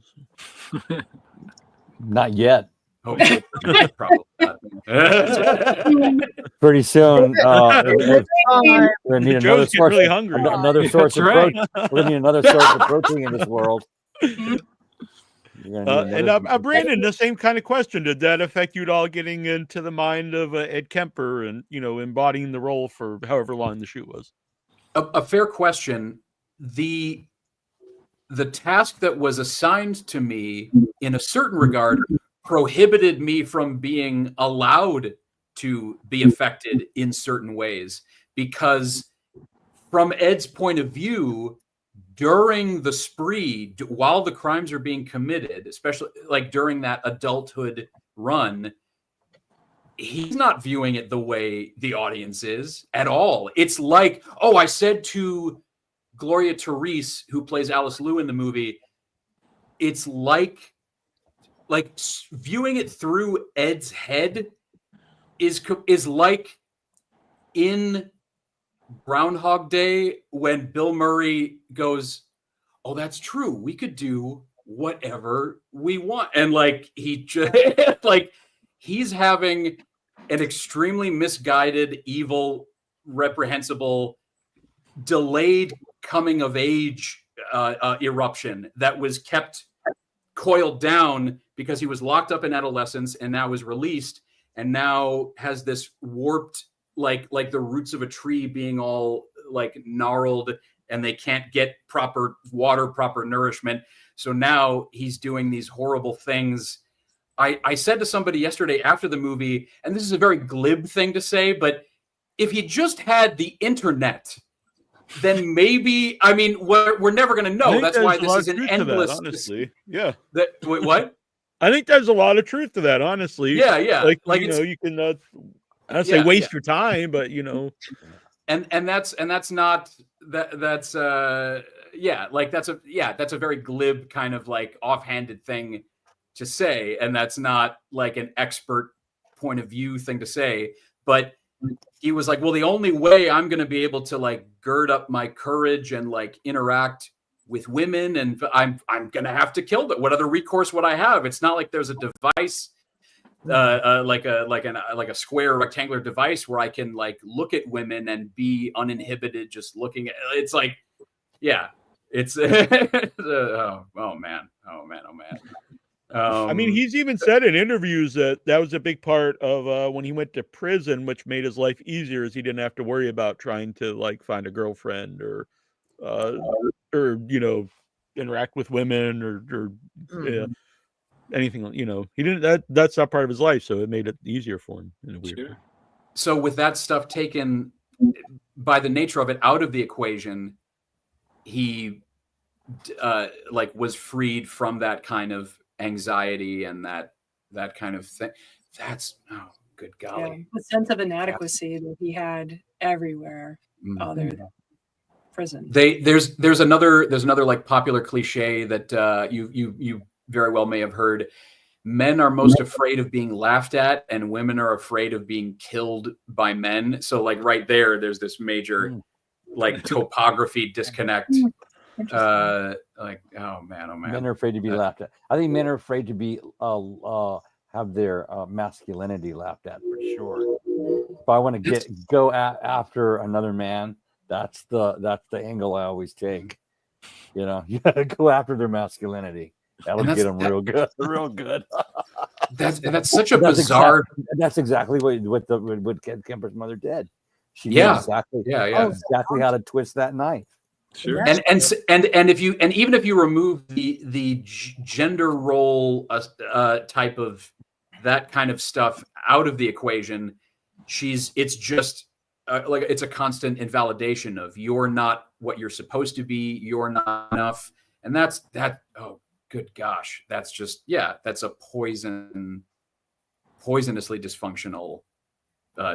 Not yet. Oh, probably not. Pretty soon, we're going to need another source. Really hungry. Another source of protein. We're going to need another source of protein in this world. Brandon, the same kind of question. Did that affect you at all getting into the mind of Ed Kemper and, embodying the role for however long the shoot was? A fair question. The task that was assigned to me in a certain regard prohibited me from being allowed to be affected in certain ways, because from Ed's point of view, during the spree, while the crimes are being committed, especially like during that adulthood run, he's not viewing it the way the audience is at all. It's like, I said to Gloria Therese, who plays Alice Liu in the movie, it's like viewing it through Ed's head is like in Groundhog Day when Bill Murray goes, "Oh, that's true. We could do whatever we want," and like he just like he's having an extremely misguided, evil, reprehensible, delayed coming of age eruption that was kept coiled down because he was locked up in adolescence and now is released and now has this warped, like the roots of a tree being all like gnarled and they can't get proper water, proper nourishment. So now he's doing these horrible things. I said to somebody yesterday after the movie, and this is a very glib thing to say, but if he just had the internet, then maybe, I mean, we're never going to know. That's why this is an endless. Honestly, yeah. What? I think there's a lot of truth to that. Honestly, yeah. Like you know, you can. I don't say waste your time, but you know, and that's not that's that's a very glib kind of like offhanded thing to say, and that's not like an expert point of view thing to say, but he was like, well, the only way I'm going to be able to like gird up my courage and like interact with women, and I'm going to have to kill them. What other recourse would I have? It's not like there's a device, like a square rectangular device where I can like look at women and be uninhibited, just looking at. It's like, yeah, it's oh man. I mean, he's even said in interviews that was a big part of when he went to prison, which made his life easier, as he didn't have to worry about trying to like find a girlfriend or you know, interact with women or anything. You know, he didn't. That's not part of his life, so it made it easier for him in a weird way. So with that stuff taken by the nature of it out of the equation, he like was freed from that kind of anxiety and that kind of thing. That's good golly. The sense of inadequacy that he had everywhere other than prison. There's another like popular cliche that you very well may have heard. Men are most afraid of being laughed at and women are afraid of being killed by men. So like right there's this major like topography disconnect. Like, oh man. Men are afraid to be laughed at. I think men are afraid to be have their masculinity laughed at for sure. If I want to go after another man, that's the angle I always take. You know, you gotta go after their masculinity. That'll get them real good. That's such a bizarre. That's exactly what Ed Kemper's mother did. She knew exactly how to twist that knife. Sure. And even if you remove the gender role type of that kind of stuff out of the equation, it's just like it's a constant invalidation of you're not what you're supposed to be, you're not enough, and that's that. Oh, good gosh, that's just that's a poisonously dysfunctional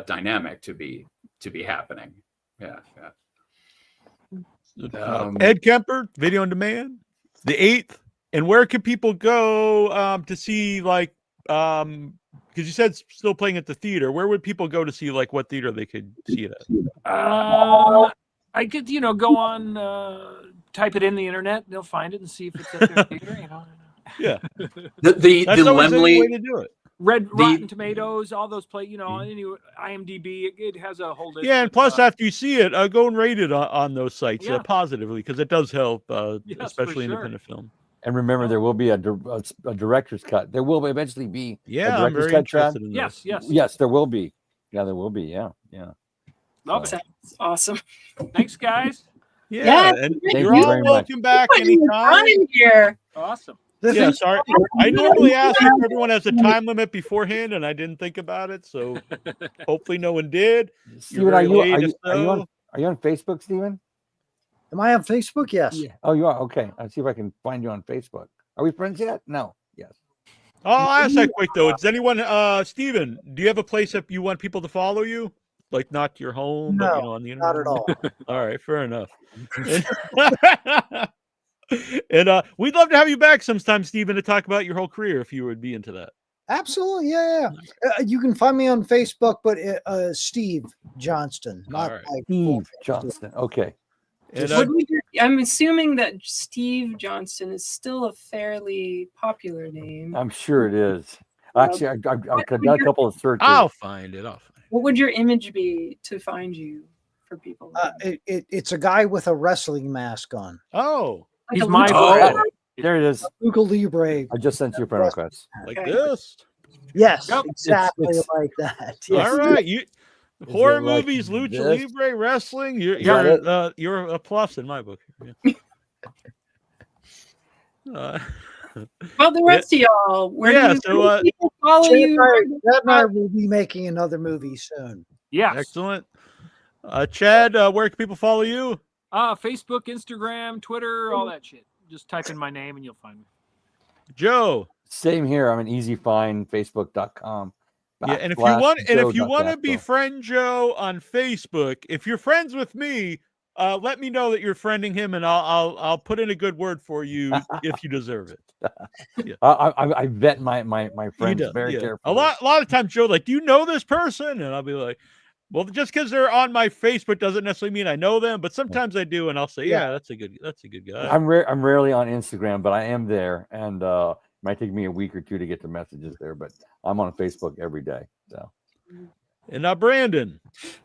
dynamic to be happening. Yeah. Ed Kemper, Video on Demand, the 8th. And where can people go to see like because you said still playing at the theater? Where would people go to see like what theater they could see it at? I could go on type it in the internet, they'll find it and see if it's at their theater. Yeah, the Lemley way to do it. Rotten Tomatoes, all those play, IMDb, it has a whole list. Yeah, and plus after you see it, go and rate it on those sites positively, because it does help, especially independent film. And remember, there will be a director's cut. There will eventually be a director's cut. Interested in this. Yes, there will be. Yeah, there will be. Yeah. Love it. That's awesome. Thanks, guys. Yeah, and you're all welcome back anytime. Here. Awesome. Yeah, sorry. I normally ask if everyone has a time limit beforehand, and I didn't think about it, so hopefully no one did. Steven, are you on Facebook, Steven? Am I on Facebook? Yes. Yeah. Oh, you are? Okay. I'll see if I can find you on Facebook. Are we friends yet? No. Yes. I'll ask that quick, though. Does anyone, Steven, do you have a place that you want people to follow you? Like not your home, no, but on the internet? Not at all. All right, fair enough. And we'd love to have you back sometime, Steven, to talk about your whole career if you would be into that. Absolutely, yeah. You can find me on Facebook, but Steve Johnston, not All right. like Steve Johnston. Okay. And I'm assuming that Steve Johnston is still a fairly popular name. I'm sure it is. Actually, I've got a couple of searches. I'll find it. What would your image be to find you for people? It's a guy with a wrestling mask on. Oh, Like He's a my luchador? friend. There it is. Luca Libre. I just sent you a friend request. like Okay. this. Yes, Yep. exactly It's- like that. Yes. All right, you horror it like movies, lucha this? libre, wrestling. You're a plus in my book. Yeah. Well, the rest of y'all, where Yeah, do so, where do people follow Chad you? and I will be making another movie soon. Yes. Excellent. Chad, where can people follow you? Facebook, Instagram, Twitter, all that shit. Just type in my name and you'll find me. Joe. Same here. I'm an easy find. Facebook.com. Yeah, and if you want to befriend Joe on Facebook, if you're friends with me, let me know that you're friending him, and I'll put in a good word for you if you deserve it. Yeah. I vet my friends very carefully. A lot of times, Joe, like, do you know this person? And I'll be like, well, just because they're on my Facebook doesn't necessarily mean I know them, but sometimes I do, and I'll say, yeah, that's a good guy. I'm rarely on Instagram, but I am there, and it might take me a week or two to get the messages there, but I'm on Facebook every day. So, and now Brandon.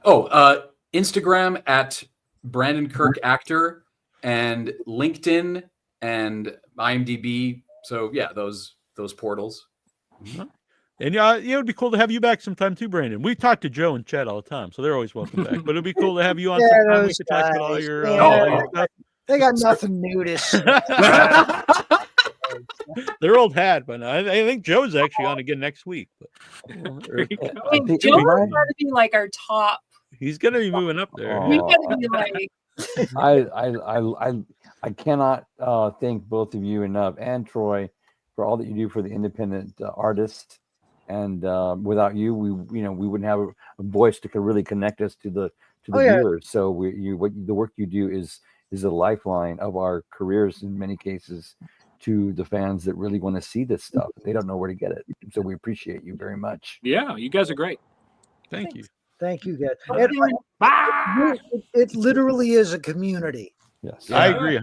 Instagram at Brandon Kirk Actor, and LinkedIn and IMDb. So yeah, those portals. And it'd be cool to have you back sometime too, Brandon. We talk to Joe and Chad all the time, so they're always welcome back. But it'd be cool to have you on sometime. We could talk about all your stuff. They got nothing new to say. They're old hat, but I think Joe's actually on again next week. But, I mean, Joe's got to be like our top. he's gonna be moving up there. We got to be like. I cannot thank both of you enough, and Troy, for all that you do for the independent artist. And without you, we wouldn't have a voice to really connect us to the viewers. So the work you do is a lifeline of our careers in many cases to the fans that really want to see this stuff. They don't know where to get it. So we appreciate you very much. Yeah, you guys are great. Thank you. Thank you, guys. It literally is a community. Yes, I agree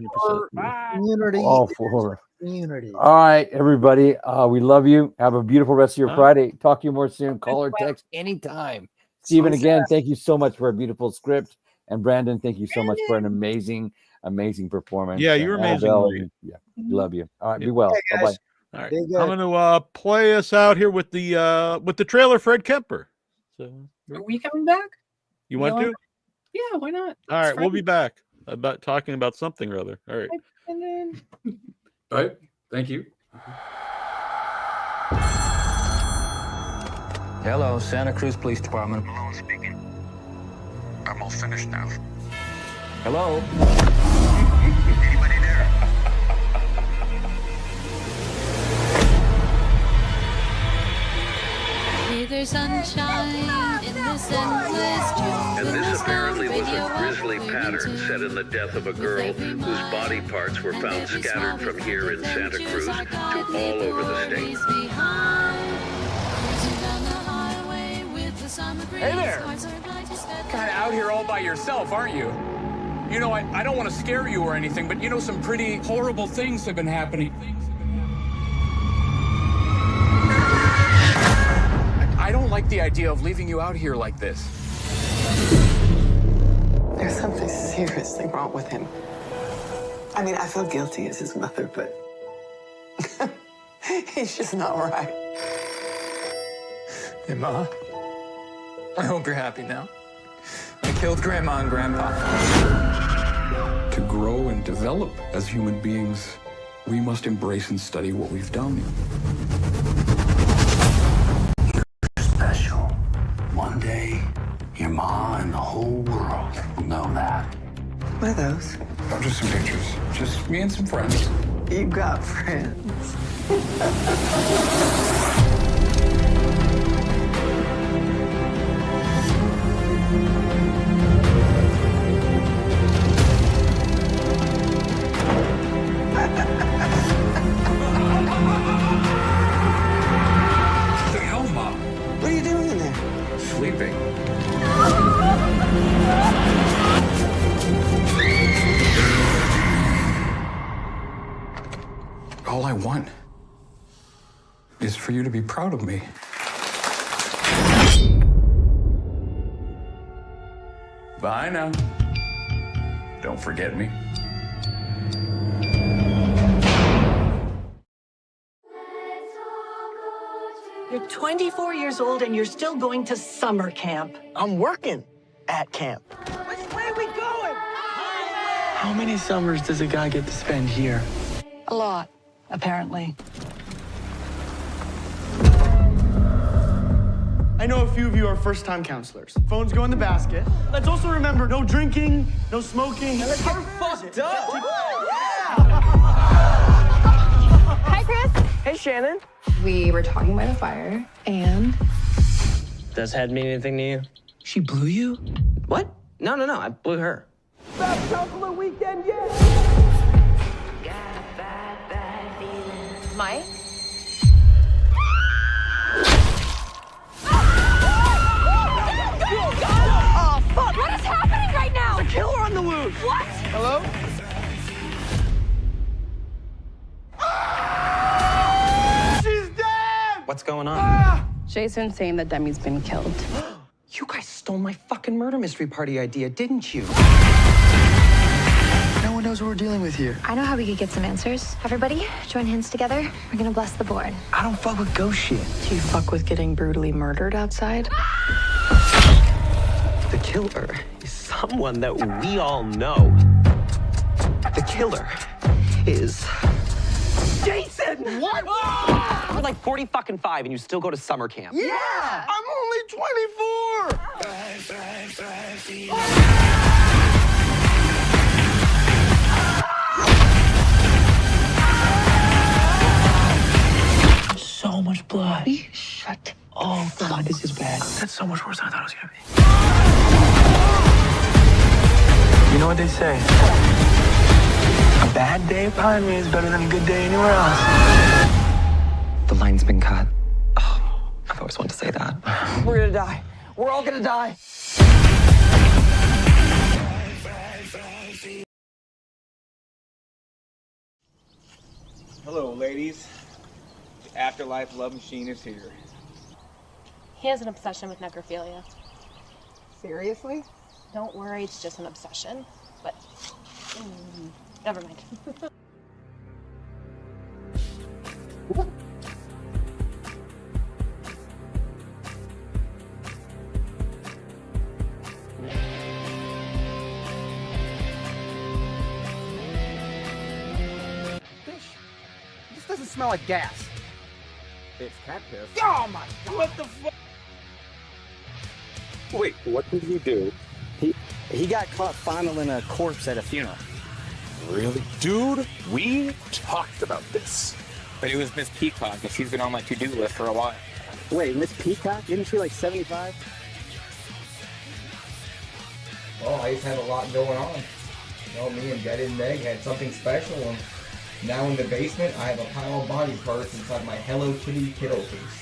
100%. Community. All for community. All right, everybody. We love you. Have a beautiful rest of your Friday. Talk to you more soon. Call or text anytime. Stephen, again, thank you so much for a beautiful script. And Brandon, thank you so much for an amazing performance. Yeah, you're amazing. Annabelle, love you. All right, be well. Hey, Bye-bye. All right, I'm gonna play us out here with the trailer for Ed Kemper. So, Are we coming back? You want to? Yeah, why not? All right, we'll be back about talking about something or other. All right. And then. All right. Thank you. Hello, Santa Cruz Police Department. Malone speaking. I'm all finished now. Hello? Anybody there? There's sunshine in this endless jungle. And this apparently was a grisly pattern set in the death of a girl whose body parts were found scattered from here in Santa Cruz to all over the state. Hey there! Kind of out here all by yourself, aren't you? You know, I don't want to scare you or anything, but you know, some pretty horrible things have been happening. I don't like the idea of leaving you out here like this. There's something seriously wrong with him. I mean, I feel guilty as his mother, but he's just not right. Hey, Ma. I hope you're happy now. I killed Grandma and Grandpa. To grow and develop as human beings, we must embrace and study what we've done. Special. One day, your ma and the whole world will know that. What are those? Oh, just some pictures. Just me and some friends. You've got friends. All I want is for you to be proud of me. Bye now. Don't forget me. You're 24 years old and you're still going to summer camp. I'm working at camp. Which way are we going? How many summers does a guy get to spend here? A lot, apparently. I know a few of you are first-time counselors. Phones go in the basket. Let's also remember, no drinking, no smoking. Let's get fucked up. Hi, Chris. Hey, Shannon. We were talking by the fire, and... Does Head mean anything to you? She blew you? What? No, I blew her. Best counselor weekend yet! Mike? Oh, fuck! What is happening right now? There's a killer on the loose! What? Hello? She's dead! What's going on? Jason's saying that Demi's been killed. You guys stole my fucking murder mystery party idea, didn't you? No one knows what we're dealing with here. I know how we could get some answers. Everybody, join hands together. We're gonna bless the board. I don't fuck with ghost shit. Do you fuck with getting brutally murdered outside? The killer is someone that we all know. The killer is... Jason! What? You're like 40 fucking 5 and you still go to summer camp. Yeah! I'm only 24! So much blood. Shut. Oh, God, this is bad. That's so much worse than I thought it was gonna be. You know what they say? A bad day behind me is better than a good day anywhere else. The line's been cut. Oh, I've always wanted to say that. We're gonna die. We're all gonna die. Hello, ladies. The Afterlife Love Machine is here. He has an obsession with necrophilia. Seriously? Don't worry, it's just an obsession. But, never mind. This doesn't smell like gas. It's cat piss. Oh my God! What the fuck? Wait, what did he do? He got caught fondling a corpse at a funeral. Really? Dude, we talked about this. But it was Miss Peacock, and she's been on my to-do list for a while. Wait, Miss Peacock? Isn't she like 75? Well, I used to have a lot going on. You know, me and Dad and Meg had something special, and now in the basement, I have a pile of body parts inside my Hello Kitty kiddo case.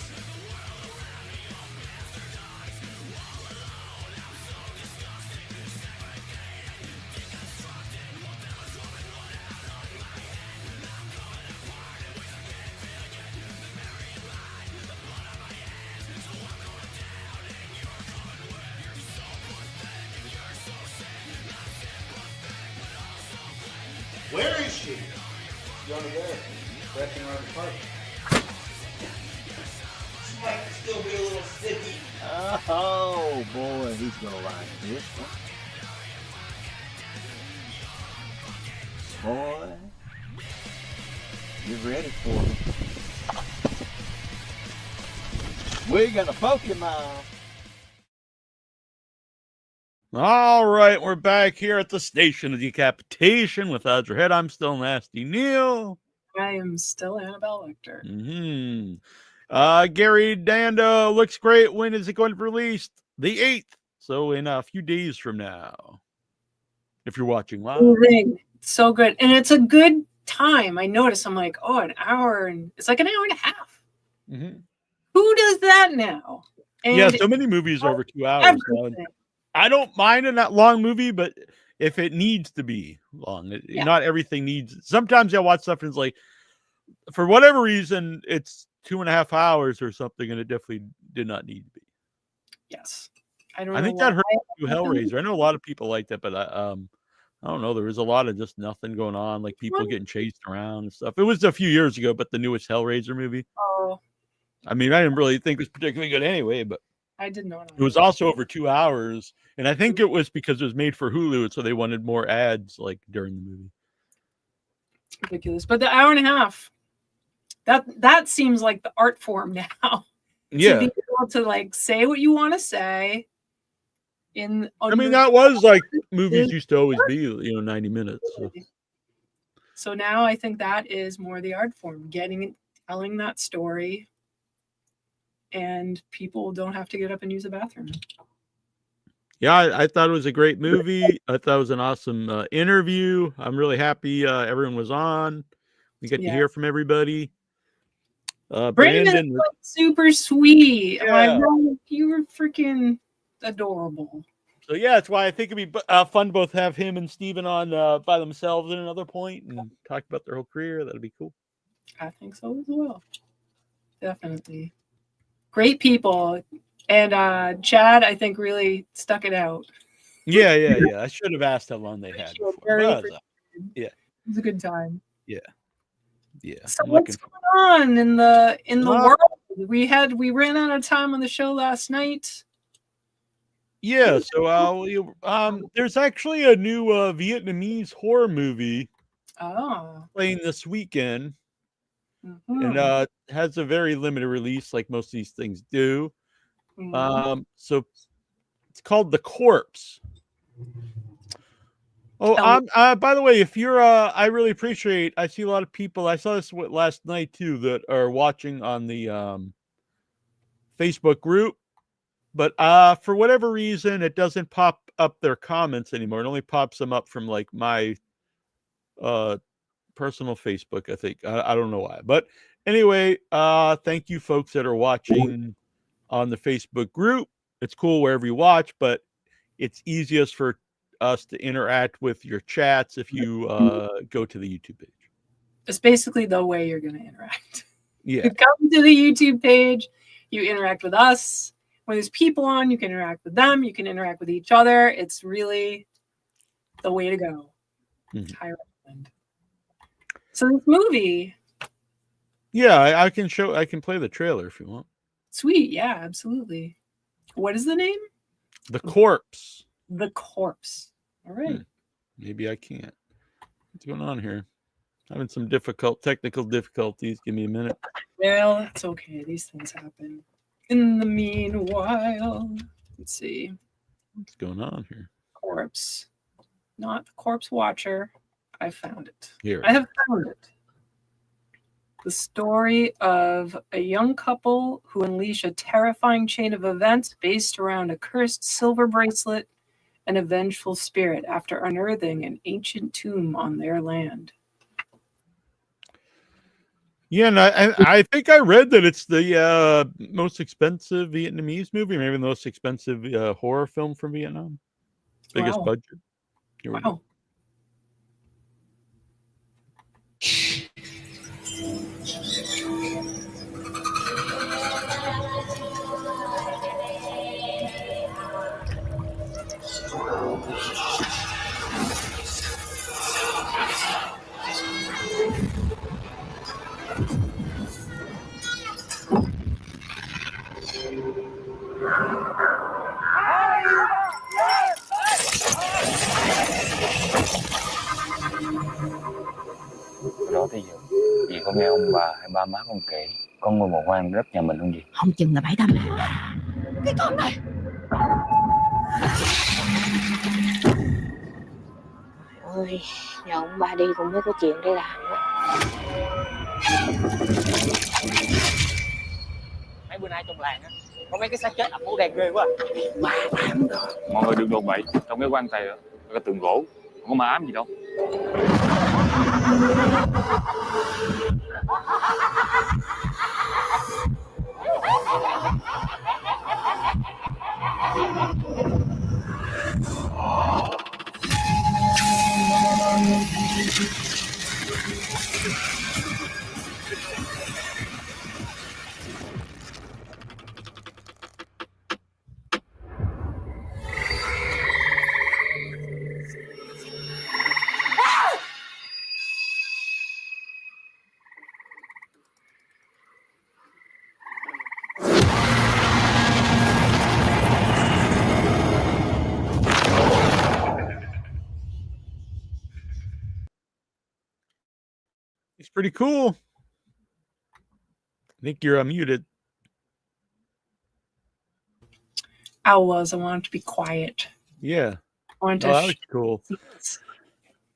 Where is she? She's under there, stretching around the park. She might still be a little sticky. Oh boy, he's gonna like this one. Boy, get ready for it. We got a Pokemon. All right, we're back here at the Station of Decapitation with Odds Your Head. I'm still Nasty Neal. I am still Annabelle Lecter. Gary Dando looks great. When is it going to be released? The 8th. So in a few days from now. If you're watching live. So good. And it's a good time. I noticed. I'm like, oh, an hour. And it's like an hour and a half. Who does that now? And yeah, so many movies are over 2 hours. I don't mind in that long movie, but if it needs to be long, not everything needs. Sometimes I watch stuff and it's like, for whatever reason, it's 2.5 hours or something, and it definitely did not need to be. Yes. I don't I know think that hurt why. Hellraiser. I know a lot of people like that, but I don't know. There was a lot of just nothing going on, like people getting chased around and stuff. It was a few years ago, but the newest Hellraiser movie. Oh, I mean, I didn't really think it was particularly good anyway, but I did not. it was also over 2 hours, and I think it was because it was made for Hulu, so they wanted more ads like during the movie. Ridiculous. But the hour and a half, that seems like the art form now. Yeah. To be able to like say what you want to say. I mean, that was like movies used to always be, 90 minutes. So now I think that is more the art form, telling that story, and people don't have to get up and use the bathroom. Yeah, I thought it was a great movie. I thought it was an awesome interview. I'm really happy everyone was on. We get to hear from everybody. Brandon was super sweet. Yeah. You were freaking adorable. So yeah, that's why I think it'd be fun to both have him and Steven on by themselves at another point and talk about their whole career. That'd be cool. I think so as well. Definitely. Great people. And Chad, I think, really stuck it out. Yeah. I should have asked how long they had. Yeah. It was a good time. Yeah. So what's going on in the world? We ran out of time on the show last night. Yeah, so there's actually a new Vietnamese horror movie playing this weekend. And has a very limited release, like most of these things do. So it's called The Corpse. Oh, by the way, if you're I really appreciate, I see a lot of people, I saw this last night too, that are watching on the Facebook group, but for whatever reason it doesn't pop up their comments anymore. It only pops them up from like my personal Facebook, I think. I don't know why, but anyway, thank you folks that are watching on the Facebook group. It's cool wherever you watch, but it's easiest for us to interact with your chats if you go to the YouTube page. It's basically the way you're going to interact. Yeah. You come to the YouTube page, you interact with us. When there's people on, you can interact with them, you can interact with each other. It's really the way to go. I recommend. So this movie. Yeah, I can play the trailer if you want. Sweet, yeah, absolutely. What is the name? The Corpse. The Corpse. All right. Maybe I can't. What's going on here? Having some technical difficulties. Give me a minute. Well, it's okay. These things happen. In the meanwhile, let's see. What's going on here? Corpse. Not the Corpse Watcher. I found it. Here. I have found it. The story of a young couple who unleash a terrifying chain of events based around a cursed silver bracelet and a vengeful spirit after unearthing an ancient tomb on their land. Yeah, and I think I read that it's the most expensive Vietnamese movie, maybe the most expensive horror film from Vietnam. Biggest budget. Here we go. Đó thì giờ chị có nghe ông bà hay ba má con kể có ngôi mộ hoang đất nhà mình không gì? Không chừng là bãi tâm. Cái con này. Ôi, nhờ ông ba đi cũng mới có chuyện để làm đó. Mấy bữa nay trong làng á có mấy cái xác chết ẩm mũ đen ghê quá. Ma ám rồi. Mọi người đừng đồn bậy, trong cái quan tài đó là cái tượng gỗ, không có ma ám gì đâu. pretty cool. I think you're muted. I wanted to be quiet. Yeah. I wanted Oh, to that was cool.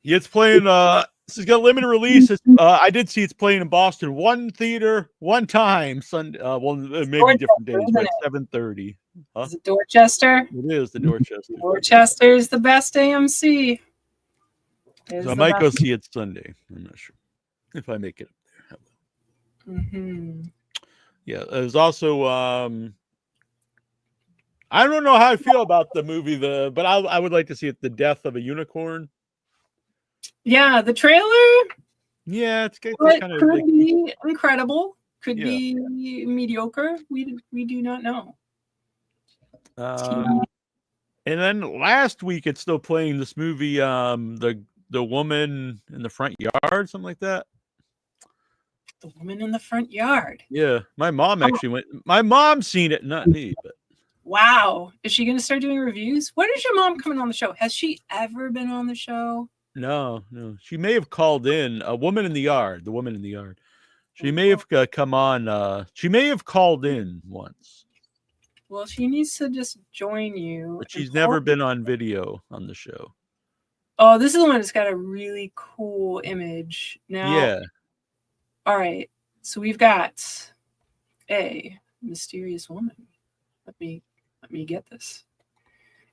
Yeah, it's playing. This has got limited release. I did see it's playing in Boston, one theater, one time. Sunday. Well, maybe different days, but 7:30. Huh? Is it Dorchester? It is the Dorchester. Dorchester is the best AMC. So I might go see it Sunday. I'm not sure if I make it up there. Mm-hmm. Yeah, there's also I don't know how I feel about the movie, but I would like to see it. The Death of a Unicorn. Yeah, the trailer. Yeah, it's kind of could be incredible. Could be mediocre. We do not know. And then last week, it's still playing this movie, the Woman in the Front Yard, something like that. The Woman in the Front Yard. Yeah, my mom actually went. My mom's seen it, not me. But wow, is she going to start doing reviews? When is your mom coming on the show? Has she ever been on the show? No. She may have called in. A Woman in the Yard. The Woman in the Yard. She may have come on. She may have called in once. Well, she needs to just join you. But she's never been on video on the show. Oh, this is the one that's got a really cool image. Now, yeah. All right. So we've got a mysterious woman. Let me get this.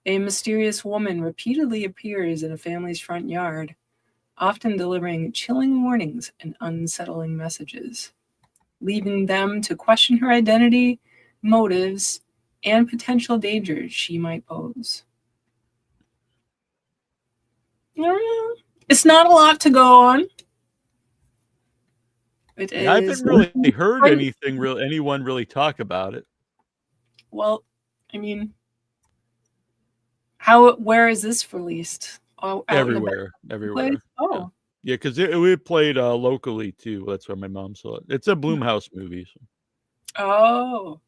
A mysterious woman repeatedly appears in a family's front yard, often delivering chilling warnings and unsettling messages, leaving them to question her identity, motives, and potential dangers she might pose. It's not a lot to go on. I haven't really heard anyone really talk about it. Well, I mean, where is this released? Everywhere. Oh, yeah, because it played locally too. That's where my mom saw it. It's a Blumhouse movie. So. Oh,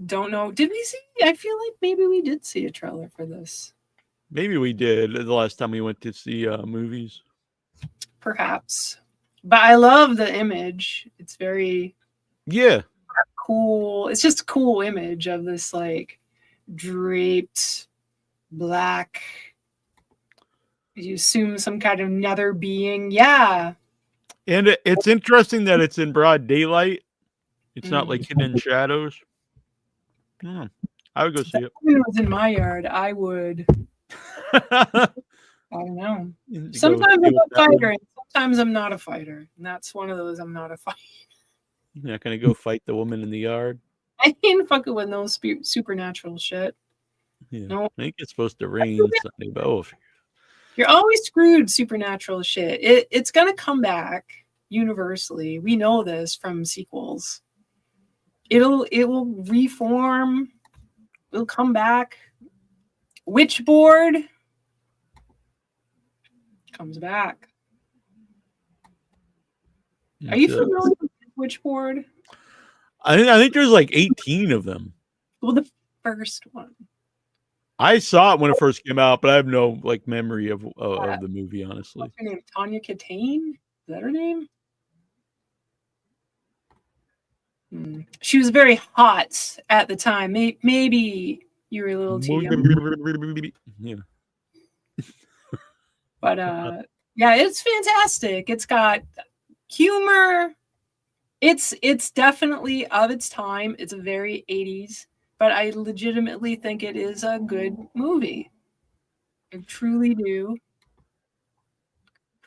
don't know. Did we see? I feel like maybe we did see a trailer for this. Maybe we did the last time we went to see movies. Perhaps, but I love the image. It's very cool. It's just a cool image of this like draped black. You assume some kind of nether being. Yeah. And it's interesting that it's in broad daylight. It's not like hidden in shadows. I would go see it. If it was in my yard, I would. I don't know. Sometimes I'm a fighter, and sometimes I'm not a fighter. And that's one of those I'm not a fighter. You're not going to go fight the woman in the yard? I ain't fucking with no supernatural shit. Yeah. No. I think it's supposed to rain Sunday, but you're always screwed, supernatural shit. It's going to come back universally. We know this from sequels. It will reform. It'll come back. Witchboard comes back. Are you familiar with Witchboard? I think there's like 18 of them. Well, the first one. I saw it when it first came out, but I have no like memory of the movie, honestly. What's her name? Tanya Katane? Is that her name? She was very hot at the time. Maybe you were a little too young. Yeah. But yeah, it's fantastic. It's got humor. It's definitely of its time. It's very 80s, but I legitimately think it is a good movie. I truly do.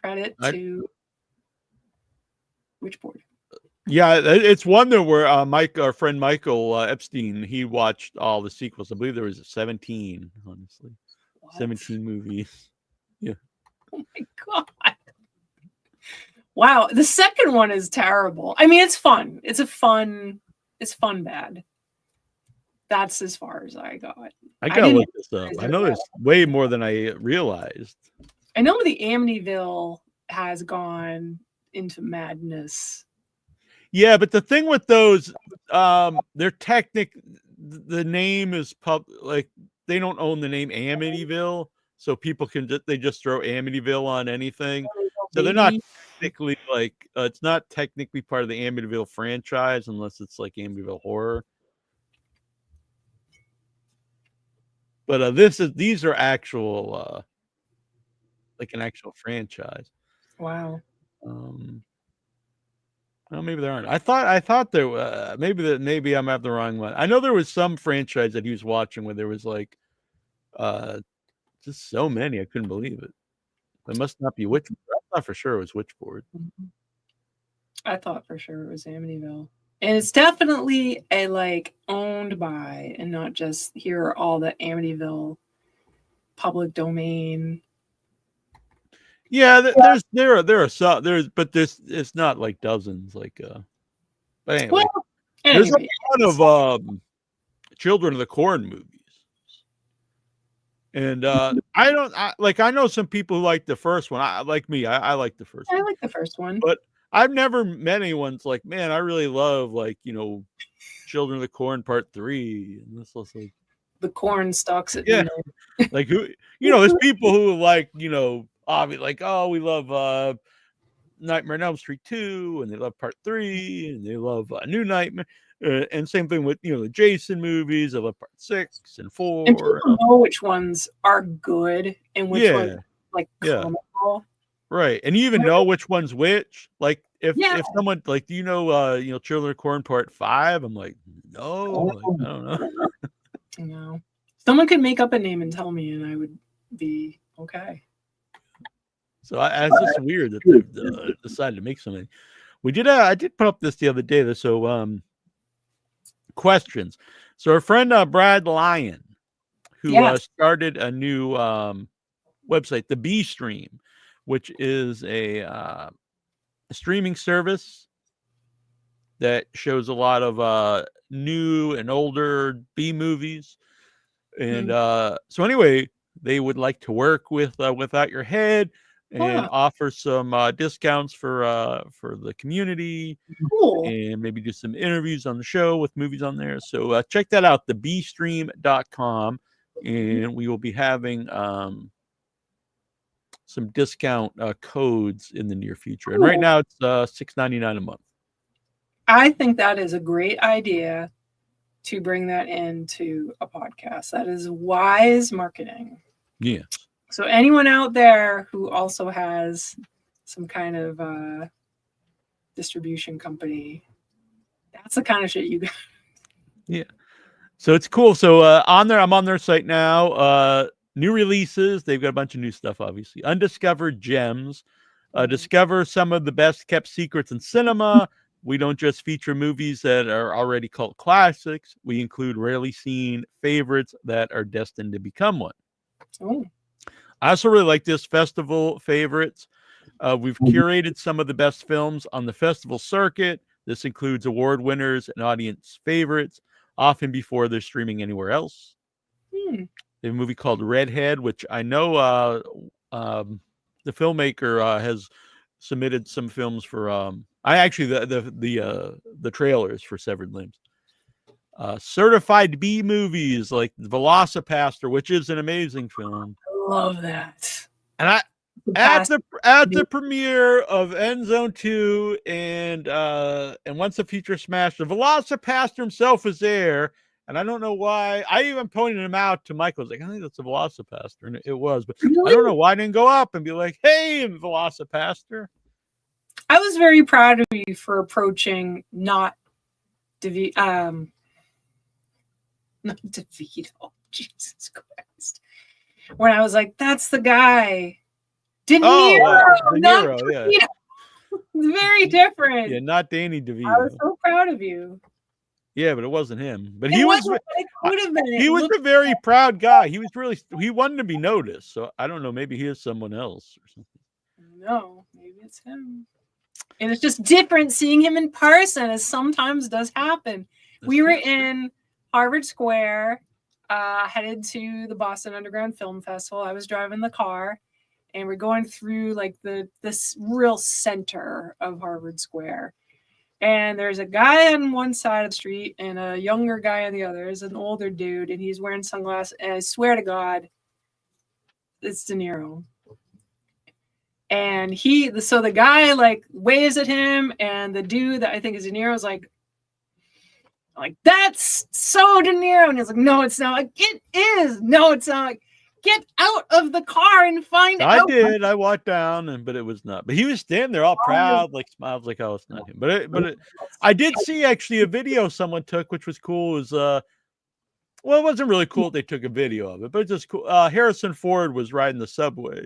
Credit to Witchboard. Yeah, it's one that where our friend Michael Epstein, he watched all the sequels. I believe there was 17, honestly. What? 17 movies. Yeah. Oh my God. Wow. The second one is terrible. I mean, it's fun. It's fun bad. That's as far as I got. I gotta look this up. I know there's way more than I realized. I know the Amityville has gone into madness. Yeah, but the thing with those, they're the name is like they don't own the name Amityville, so people they just throw Amityville on anything. So they're not technically like it's not technically part of the Amityville franchise unless it's like Amityville Horror. But these are actual like an actual franchise. Wow. Well, maybe there aren't. I thought there maybe I'm at the wrong one. I know there was some franchise that he was watching where there was like just so many. I couldn't believe it. It must not be Witchboard. I thought for sure it was Witchboard. I thought for sure it was Amityville. And it's definitely a like owned by and not just here are all the Amityville public domain. Yeah, there are some but it's not like dozens like but anyway. There's a lot of Children of the Corn movies. And I know some people who like the first one. I like the first one. I like the first one. But I've never met anyone's like, man, I really love Children of the Corn Part 3. And this was like the corn stalks at midnight. Like who there's people who like, obviously like, oh, we love Nightmare on Elm Street 2, and they love Part 3, and they love New Nightmare. And same thing with the Jason movies. I love Part 6 and 4. And people know which ones are good and which ones like comical. Right, and you even know which one's which. Like if someone like, do you know Children of Corn Part 5? I'm like, no, like, I don't know. No, someone could make up a name and tell me, and I would be okay. So it's just weird that they've decided to make something. I did put up this the other day. So questions. So our friend Brad Lyon, who started a new website, the B Stream, which is a streaming service that shows a lot of new and older B movies. And so anyway, they would like to work with Without Your Head and offer some discounts for the community. Cool. And maybe do some interviews on the show with movies on there. So check that out, thebstream.com, and we will be having some discount codes in the near future. And right now it's $6.99 a month. I think that is a great idea to bring that into a podcast. That is wise marketing. Yes. So anyone out there who also has some kind of distribution company, that's the kind of shit you got. Yeah. So it's cool. So I'm on their site now. New releases. They've got a bunch of new stuff, obviously. Undiscovered gems. Discover some of the best kept secrets in cinema. We don't just feature movies that are already cult classics. We include rarely seen favorites that are destined to become one. Oh. I also really like this festival favorites. We've curated some of the best films on the festival circuit. This includes award winners and audience favorites, often before they're streaming anywhere else. They have a movie called Redhead, which I know the filmmaker has submitted some films for. The trailers for Severed Limbs. Certified B movies like Velocipaster, which is an amazing film. I love that. And at the premiere of End Zone 2 and Once a Future Smash, the Velocipaster himself is there. And I don't know why. I even pointed him out to Michael. I was like, I think that's a Velocipaster. And it was. But I don't know why I didn't go up and be like, hey, Velocipaster. I was very proud of you for approaching not DeVito. Jesus Christ. When I was like, that's the guy. De Niro, yeah. Very different. Yeah, not Danny DeVito. I was so proud of you. Yeah, but it wasn't him. But he was a very proud guy. He wanted to be noticed. So I don't know, maybe he is someone else or something. No, maybe it's him. And it's just different seeing him in person, as sometimes does happen. We were in Harvard Square, headed to the Boston Underground Film Festival. I was driving the car, and we're going through like this real center of Harvard Square. And there's a guy on one side of the street and a younger guy on the other. There's an older dude, and he's wearing sunglasses. And I swear to God, it's De Niro. And so the guy like waves at him, and the dude that I think is De Niro's like, that's so De Niro. And he's like, no, it's not. Like, it is. No, it's not. Like, get out of the car and find out. I did. I walked down, but it was not. But he was standing there all proud, like smiles, like, oh, it's not him. But I did see actually a video someone took, which was cool. It was well, it wasn't really cool. They took a video of it, but it's just cool. Harrison Ford was riding the subway,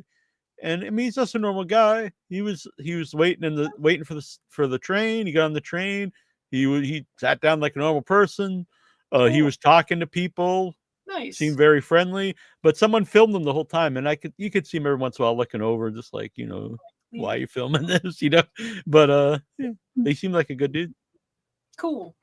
and I mean, he's just a normal guy. He was waiting for the train. He got on the train. He sat down like a normal person. He was talking to people. Nice. Seemed very friendly, but someone filmed him the whole time, and you could see him every once in a while looking over, just like, why are you filming this? But yeah, they seem like a good dude. Cool.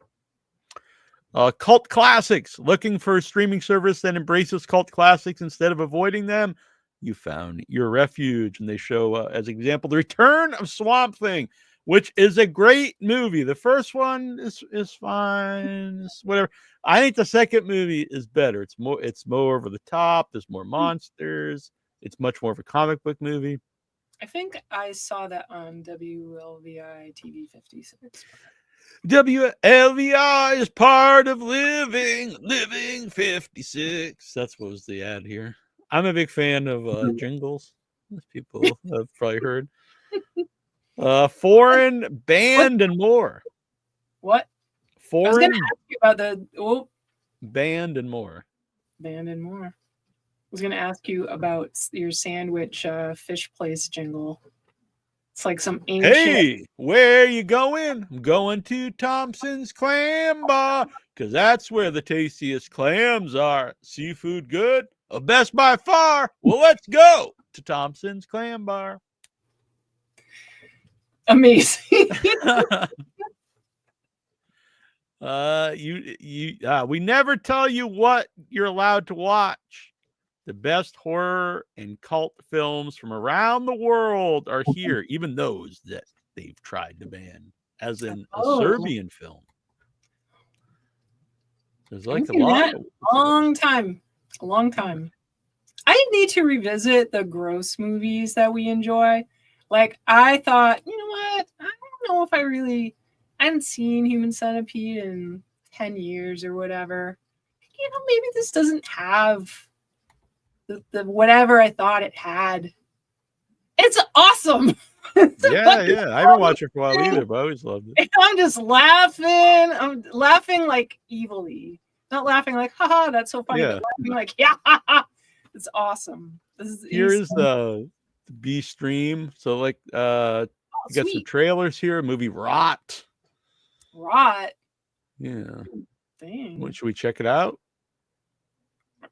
Cult classics. Looking for a streaming service that embraces cult classics instead of avoiding them? You found your refuge. And they show, as an example, The Return of Swamp Thing, which is a great movie. The first one is fine. It's whatever. I think the second movie is better. It's more over the top. There's more monsters. It's much more of a comic book movie. I think I saw that on WLVI TV 56. WLVI is part of living 56. That's what was the ad here. I'm a big fan of jingles, as people have probably heard. Foreign, band, and more. What? Foreign, I was going to ask you about band and more. Band and more. I was going to ask you about your sandwich fish place jingle. It's like some ancient. Hey, where you going? I'm going to Thompson's Clam Bar, because that's where the tastiest clams are. Seafood good, best by far. Well, let's go to Thompson's Clam Bar. Amazing. We never tell you what you're allowed to watch. The best horror and cult films from around the world are here, even those that they've tried to ban, as in a Serbian film. There's like a lot. A long time. I need to revisit the gross movies that we enjoy. Like, I thought, you know what? I don't know if I hadn't seen Human Centipede in 10 years or whatever. Maybe this doesn't have the whatever I thought it had. It's awesome. Yeah. I haven't watched it for a while either, but I always loved it. And I'm just laughing. I'm laughing like evilly. Not laughing like, haha, that's so funny. Yeah. But laughing like, yeah, haha. It's awesome. Here is the B stream. So like you got some trailers here. Movie Rot. Yeah. Dang. When should we check it out?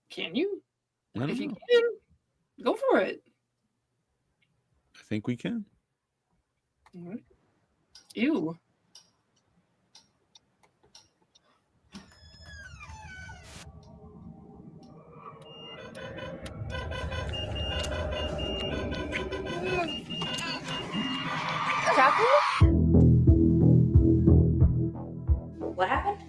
Can you? If you know. can, go for it. I think we can. Ew. What happened?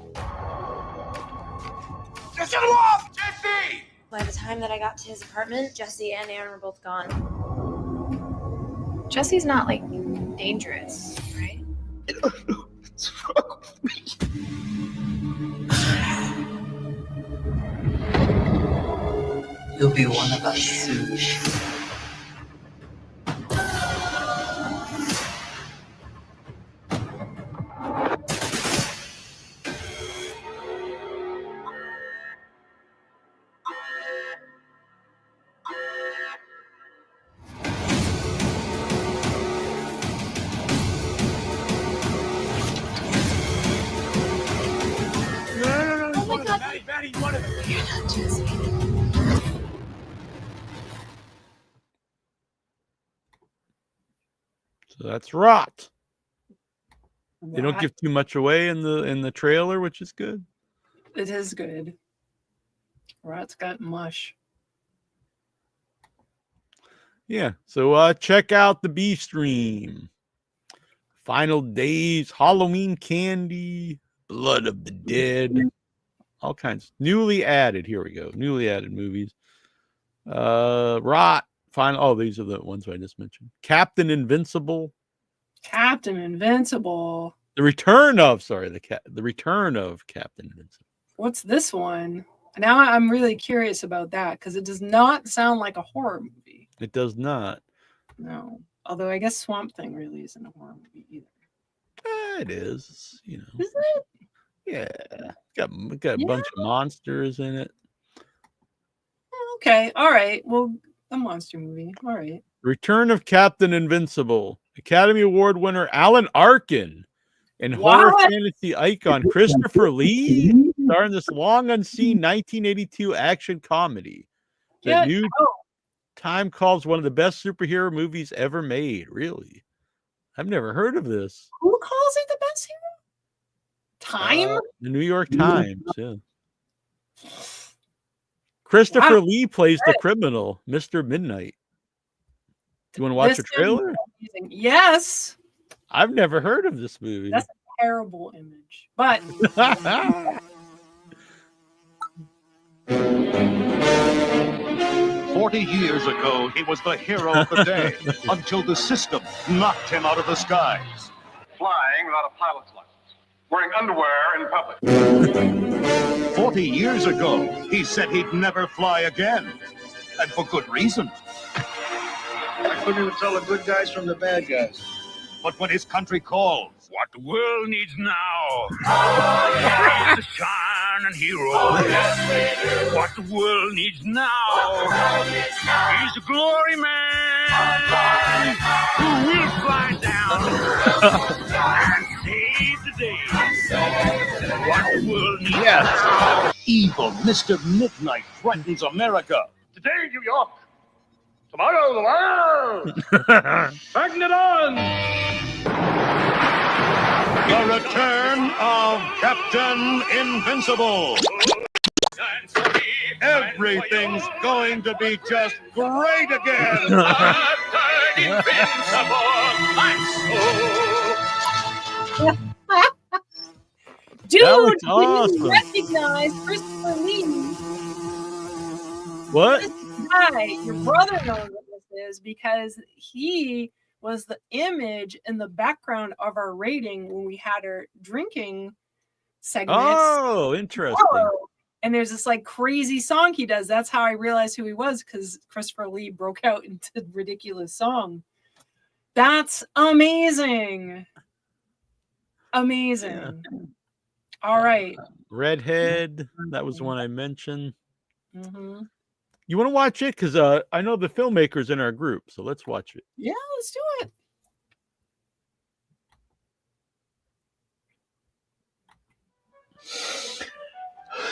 Just get him off! Jesse! By the time that I got to his apartment, Jesse and Aaron were both gone. Jesse's not, like, dangerous, right? What's wrong with me? You'll be one of us soon. So that's Rot. They don't give too much away in the trailer, which is good. It is good. Rot's got mush. Yeah. So check out the B stream. Final Days, Halloween Candy, Blood of the Dead, all kinds. Newly added. Here we go. Newly added movies. Rot, Fine. Oh, these are the ones I just mentioned. Captain Invincible. Captain Invincible. The return of Captain Invincible. What's this one? Now I'm really curious about that because it does not sound like a horror movie. It does not. No. Although I guess Swamp Thing really isn't a horror movie either. It is. You know. Is it? Yeah. Got a bunch of monsters in it. Okay. All right. Well, a monster movie. All right. Return of Captain Invincible. Academy Award winner Alan Arkin and horror fantasy icon Christopher Lee star in this long unseen 1982 action comedy that New Time calls one of the best superhero movies ever made. Really? I've never heard of this. Who calls it the best hero? Time? The New York Times, yeah. Christopher Lee plays the criminal, Mr. Midnight. Do you want to watch a trailer? Yes. I've never heard of this movie. That's a terrible image. But 40 years ago, he was the hero of the day until the system knocked him out of the skies. Flying without a pilot's license. Wearing underwear in public. 40 years ago, he said he'd never fly again. And for good reason. I couldn't even tell the good guys from the bad guys. But when his country calls, what the world needs now is a shining hero. What the world needs now is a glory man who will fly down and save the day. What the world needs now. Evil Mr. Midnight threatens America. Today, New York. Tomorrow, the world. Bang it on. The return of Captain Invincible. Everything's going to be just great again. Dude, awesome. you recognize Christopher Lee? What? Hi, your brother knows what this is because he was the image in the background of our rating when we had our drinking segments. Oh, interesting. And there's this like crazy song he does. That's how I realized who he was because Christopher Lee broke out into ridiculous song. That's amazing. Amazing. Yeah. All right. Redhead. That was the one I mentioned. Mm-hmm. You want to watch it? Because I know the filmmakers in our group, so let's watch it. Yeah, let's do it.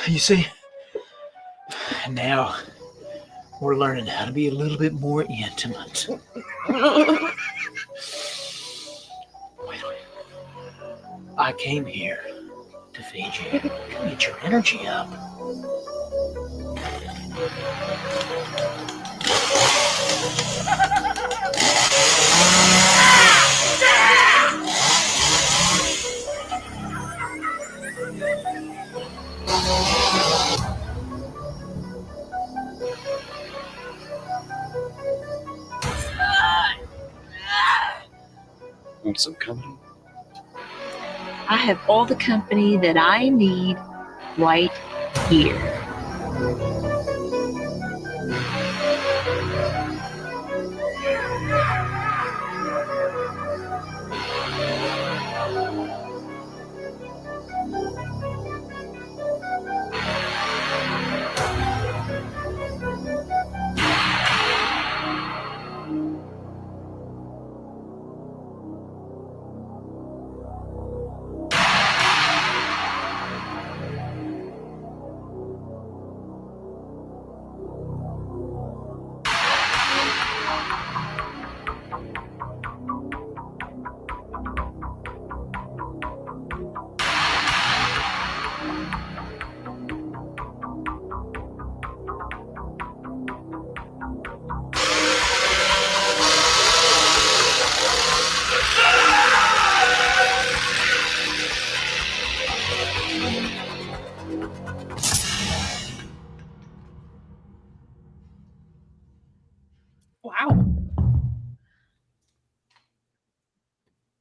You see, now we're learning how to be a little bit more intimate. I came here to feed you, to get your energy up. Want some company? I have all the company that I need right here.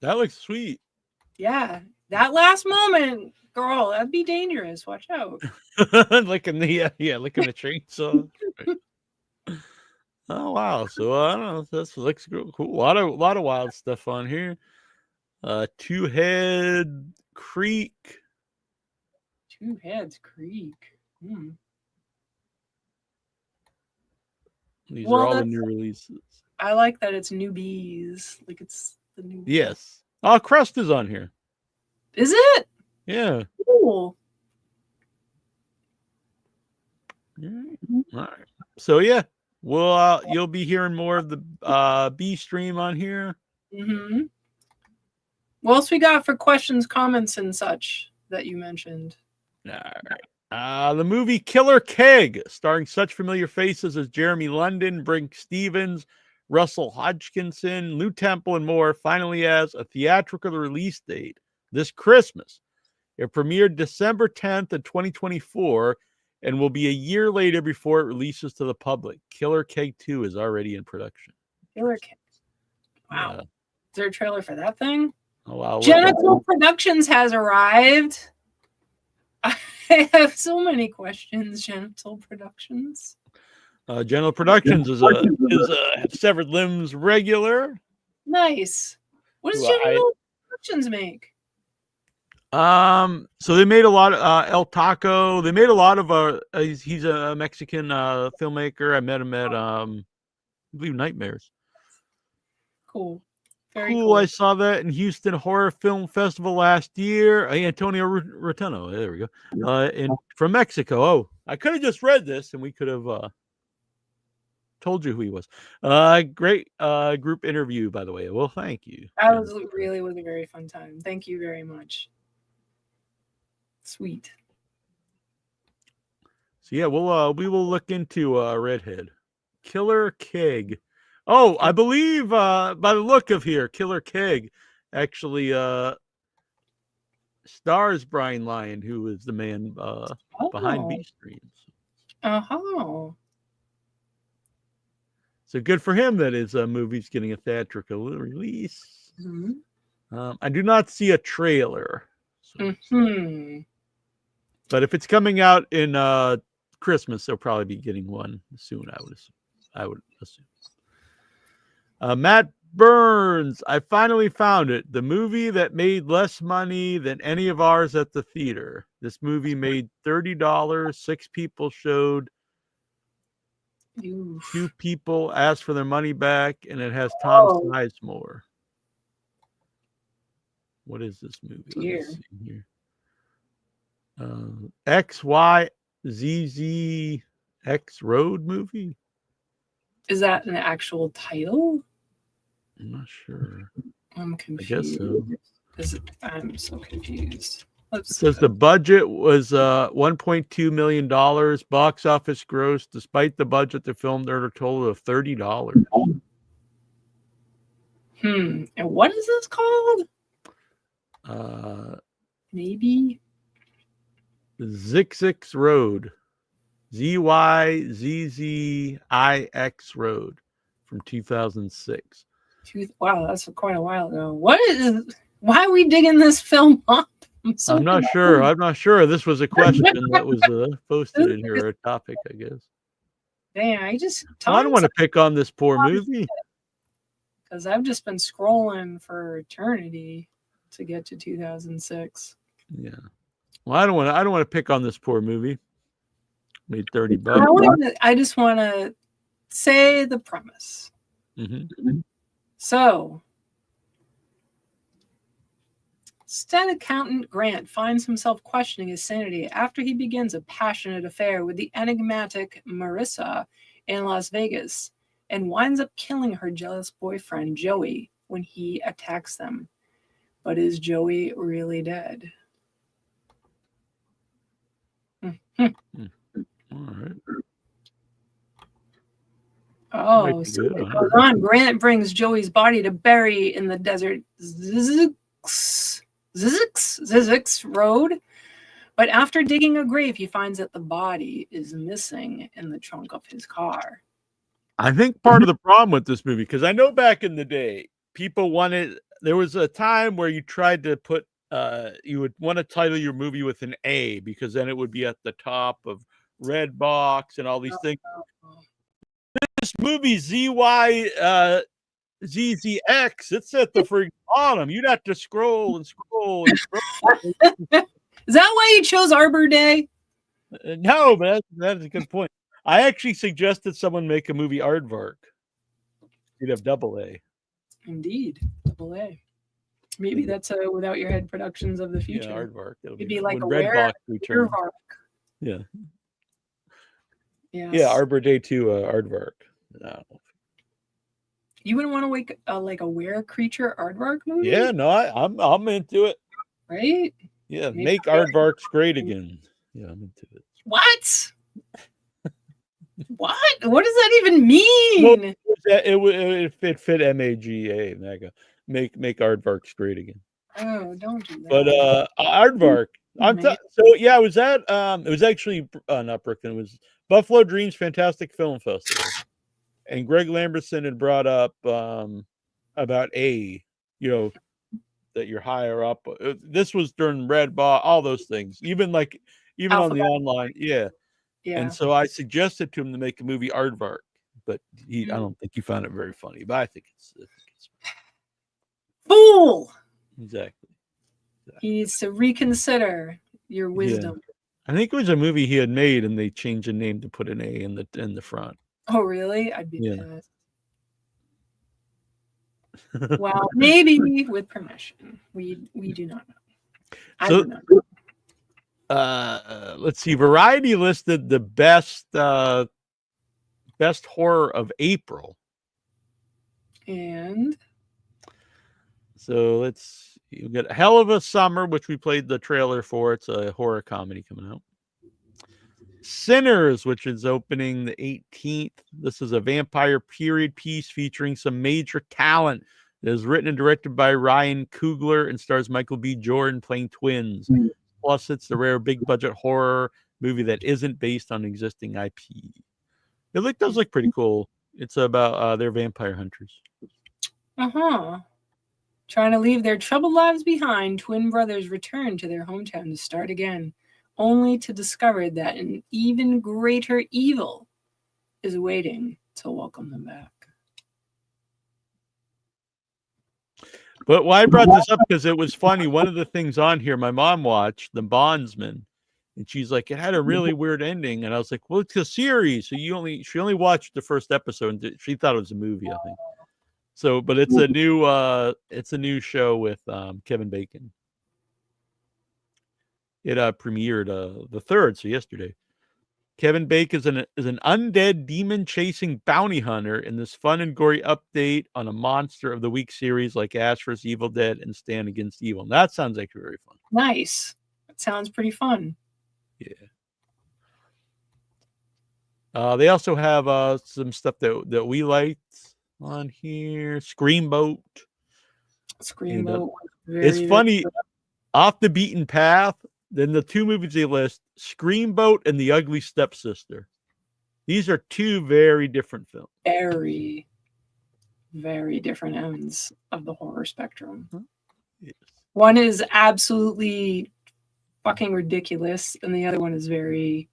That looks sweet. Yeah, that last moment, girl, that'd be dangerous. Watch out. Licking the licking the chainsaw. Oh wow! So I don't know. That looks cool. A lot of wild stuff on here. Two-Head Creek. Two Heads Creek. These Well, are all the that's- new releases. I like that it's newbies. Like it's the new. Yes. Oh, Crust is on here. Is it? Yeah. Cool. All right. So yeah, we'll you'll be hearing more of the B stream on here. Mm-hmm. What else we got for questions, comments, and such that you mentioned? All right. The movie Killer Keg, starring such familiar faces as Jeremy London, Brink Stevens, Russell Hodgkinson, Lou Temple, and more, finally has a theatrical release date this Christmas. It premiered December 10th of 2024 and will be a year later before it releases to the public. Killer Keg 2 is already in production. Killer Keg. Wow. Yeah. Is there a trailer for that thing? Oh, wow. Genital Productions has arrived. I have so many questions. Genital Productions. General Productions is a Severed Limbs regular. Nice. What does Well, Genital Productions make? So they made a lot of El Taco. They made a lot of he's a Mexican filmmaker. I met him at I believe Nightmares. Cool. Very Cool. I saw that in Houston Horror Film Festival last year. Antonio Roteno. There we go. From Mexico. Oh, I could have just read this and we could have told you who he was. Great group interview, by the way. Well, thank you. That was a very fun time. Thank you very much. Sweet. So yeah, we will look into Redhead. Killer Keg. Oh, I believe by the look of here, Killer Keg actually stars Brian Lyon, who is the man behind B Streams. Oh. So good for him that his movie's getting a theatrical release. Mm-hmm. I do not see a trailer. So. Mm-hmm. But if it's coming out in Christmas, they'll probably be getting one soon, I would assume. Matt Burns, I finally found it. The movie that made less money than any of ours at the theater. This movie made $30. 6 people showed. Oof. 2 people asked for their money back, and it has Tom Sizemore. What is this movie? Let me see here. XYZZX Road movie? Is that an actual title? I'm not sure. I'm confused. I guess so. I'm so confused. It says the budget was $1.2 million. Box office gross, despite the budget, the film earned a total of $30. And what is this called? Maybe Zixix Road. ZYZZIX Road from 2006. Wow, that's quite a while ago. Why are we digging this film up? I'm not sure. I'm not sure. This was a question that was posted in here, a topic, I guess. Damn, I don't want to pick on this poor movie. Because I've just been scrolling for eternity to get to 2006. Yeah. Well, I don't want to pick on this poor movie. Made $30. I just want to say the premise. Mm-hmm. So, stat accountant Grant finds himself questioning his sanity after he begins a passionate affair with the enigmatic Marissa in Las Vegas and winds up killing her jealous boyfriend Joey when he attacks them. But is Joey really dead? All right. Oh, so it goes on. Grant brings Joey's body to bury in the desert Zizix Road. But after digging a grave, he finds that the body is missing in the trunk of his car. I think part of the problem with this movie, because I know back in the day, people wanted there was a time where you tried to put you would want to title your movie with an A because then it would be at the top of Redbox and all these things. This movie ZYZZX, it's at the freaking bottom. You'd have to scroll and scroll and scroll. Is that why you chose Arbor Day? No, but that's a good point. I actually suggested someone make a movie Aardvark. You'd have double A. Indeed, double A. Maybe that's a Without Your Head Productions of the future. Yeah, Aardvark. It'd be like a Redbox returns. Yeah. Yes. Yeah, Arbor Day 2, Aardvark. No. You wouldn't want to make like a Were Creature Aardvark movie? Yeah, no, I'm into it. Right? Yeah, make Aardvarks great again. Yeah, I'm into it. What? What? What does that even mean? Well, it fit MAGA, MAGA. Make Aardvarks great again. Oh, don't do that. But Aardvark. So yeah, it was at it was actually not Brooklyn, it was Buffalo Dreams Fantastic Film Festival. And Greg Lamberson had brought up about A, that you're higher up. This was during Redbox, all those things. Even on the online, yeah. And so I suggested to him to make a movie Aardvark, but I don't think he found it very funny. But I think it's fool. Exactly. He needs to reconsider your wisdom. Yeah. I think it was a movie he had made, and they changed the name to put an A in the front. Oh, really? I'd be pissed. Well, maybe with permission. We do not know. I do not know. Let's see. Variety listed the best horror of April. And so you get Hell of a Summer, which we played the trailer for. It's a horror comedy coming out. Sinners, which is opening the 18th. This is a vampire period piece featuring some major talent. It is written and directed by Ryan Coogler and stars Michael B. Jordan playing twins. Plus, it's the rare big budget horror movie that isn't based on existing IP. It does look pretty cool. It's about they're vampire hunters. Trying to leave their troubled lives behind, twin brothers return to their hometown to start again, only to discover that an even greater evil is waiting to welcome them back. But why I brought this up because it was funny. One of the things on here, my mom watched The Bondsman, and she's like, it had a really weird ending. And I was like, well, it's a series. So she only watched the first episode, and she thought it was a movie, I think. So, but it's a new show with Kevin Bacon. It premiered the 3rd, so yesterday. Kevin Bacon is an undead demon-chasing bounty hunter in this fun and gory update on a Monster of the Week series like Ash vs. Evil Dead and Stand Against Evil. And that sounds like very fun. Nice. That sounds pretty fun. Yeah. They also have some stuff that we liked on here. Screamboat. It's funny. Off the Beaten Path. Then the two movies they list, Screamboat and The Ugly Stepsister. These are two very different films. Very, very different ends of the horror spectrum. Yes. One is absolutely fucking ridiculous, and the other one is very...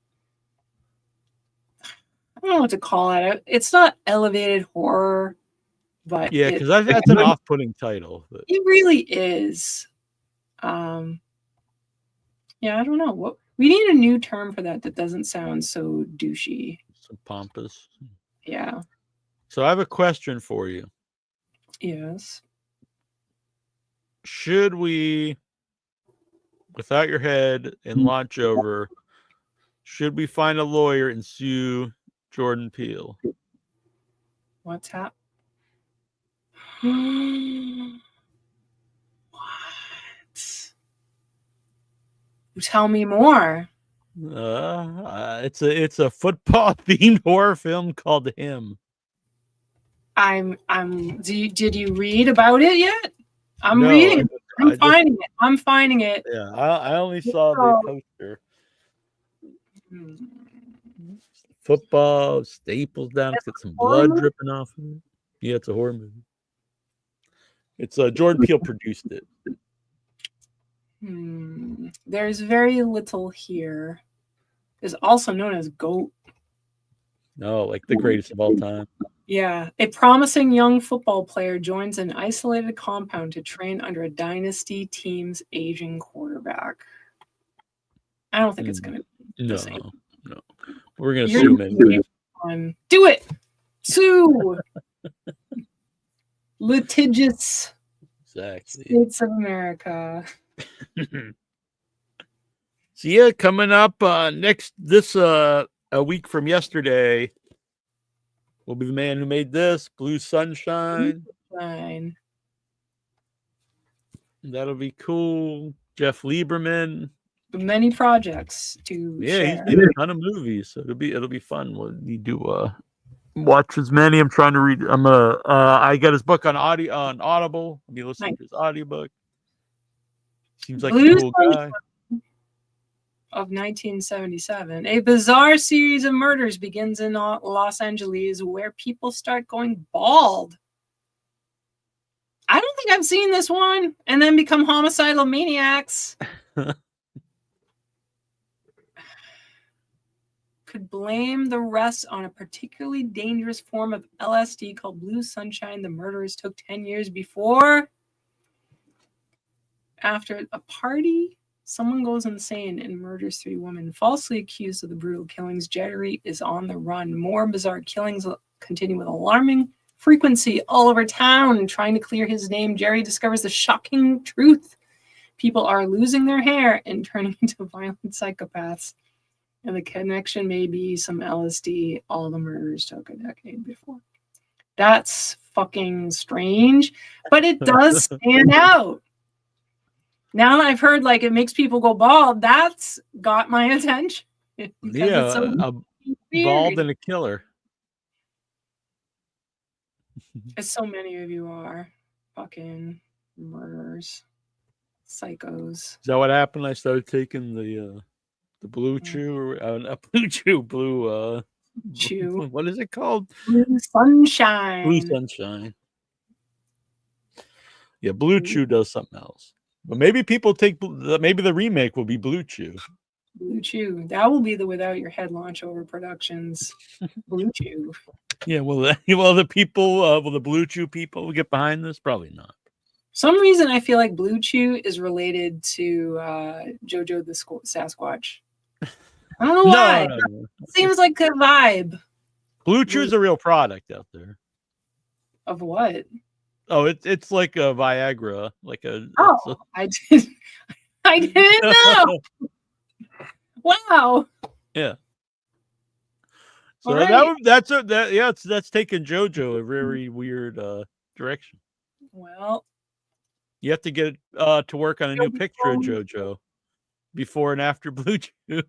I don't know what to call it. It's not elevated horror, but... Yeah, because that's an off-putting title. But... It really is. Yeah, I don't know. What we need a new term for that doesn't sound so douchey. So pompous. Yeah. So I have a question for you. Yes. Should we, Without Your Head and Launch Over, should we find a lawyer and sue Jordan Peele? What's happening? Tell me more. It's a football themed horror film called Him. Did you read about it yet? I'm No, reading it. I'm finding it. Yeah, I only saw the poster. Football, staples down, it's got some blood dripping off of it. Yeah, it's a horror movie. It's Jordan Peele produced it. There's very little here. Is also known as GOAT. No, like the greatest of all time. Yeah. A promising young football player joins an isolated compound to train under a dynasty team's aging quarterback. I don't think it's going to be the same. No. We're going to sue him. Do it. Sue. Litigious States of America. So yeah, coming up a week from yesterday will be the man who made this, Blue Sunshine. That'll be cool. Jeff Lieberman. Many projects to share. He's made a ton of movies, so it'll be fun. We'll need to watch as many. I'm trying to read. I got his book on Audible. I'll be listening to his audiobook. Seems like a cool guy. Of 1977, a bizarre series of murders begins in Los Angeles where people start going bald. I don't think I've seen this one. And then become homicidal maniacs. Could blame the rest on a particularly dangerous form of LSD called Blue Sunshine the murderers took 10 years before. After a party, someone goes insane and murders 3 women, falsely accused of the brutal killings. Jerry is on the run. More bizarre killings continue with alarming frequency all over town. Trying to clear his name, Jerry discovers the shocking truth. People are losing their hair and turning into violent psychopaths. And the connection may be some LSD. All the murders took a decade before. That's fucking strange, but it does stand out. Now that I've heard like it makes people go bald, that's got my attention. Yeah, a bald and a killer. As so many of you are fucking murderers, psychos. Is that what happened? I started taking the blue chew, not blue chew, blue chew. What is it called? Blue Sunshine. Blue Sunshine. Yeah, Blue Chew does something else. But maybe people maybe the remake will be Blue Chew. Blue Chew. That will be the Without Your Head Launch Over Productions. Blue Chew. Yeah, will the people, will the Blue Chew people get behind this? Probably not. Some reason I feel like Blue Chew is related to JoJo the Sasquatch. I don't know why. No. It seems like a vibe. Blue Chew is a real product out there. Of what? Oh, it's like a Viagra, I didn't know. Wow. Yeah. So that's taken JoJo a very weird direction. Well, you have to get to work on a new picture of JoJo before and after Blue Chew.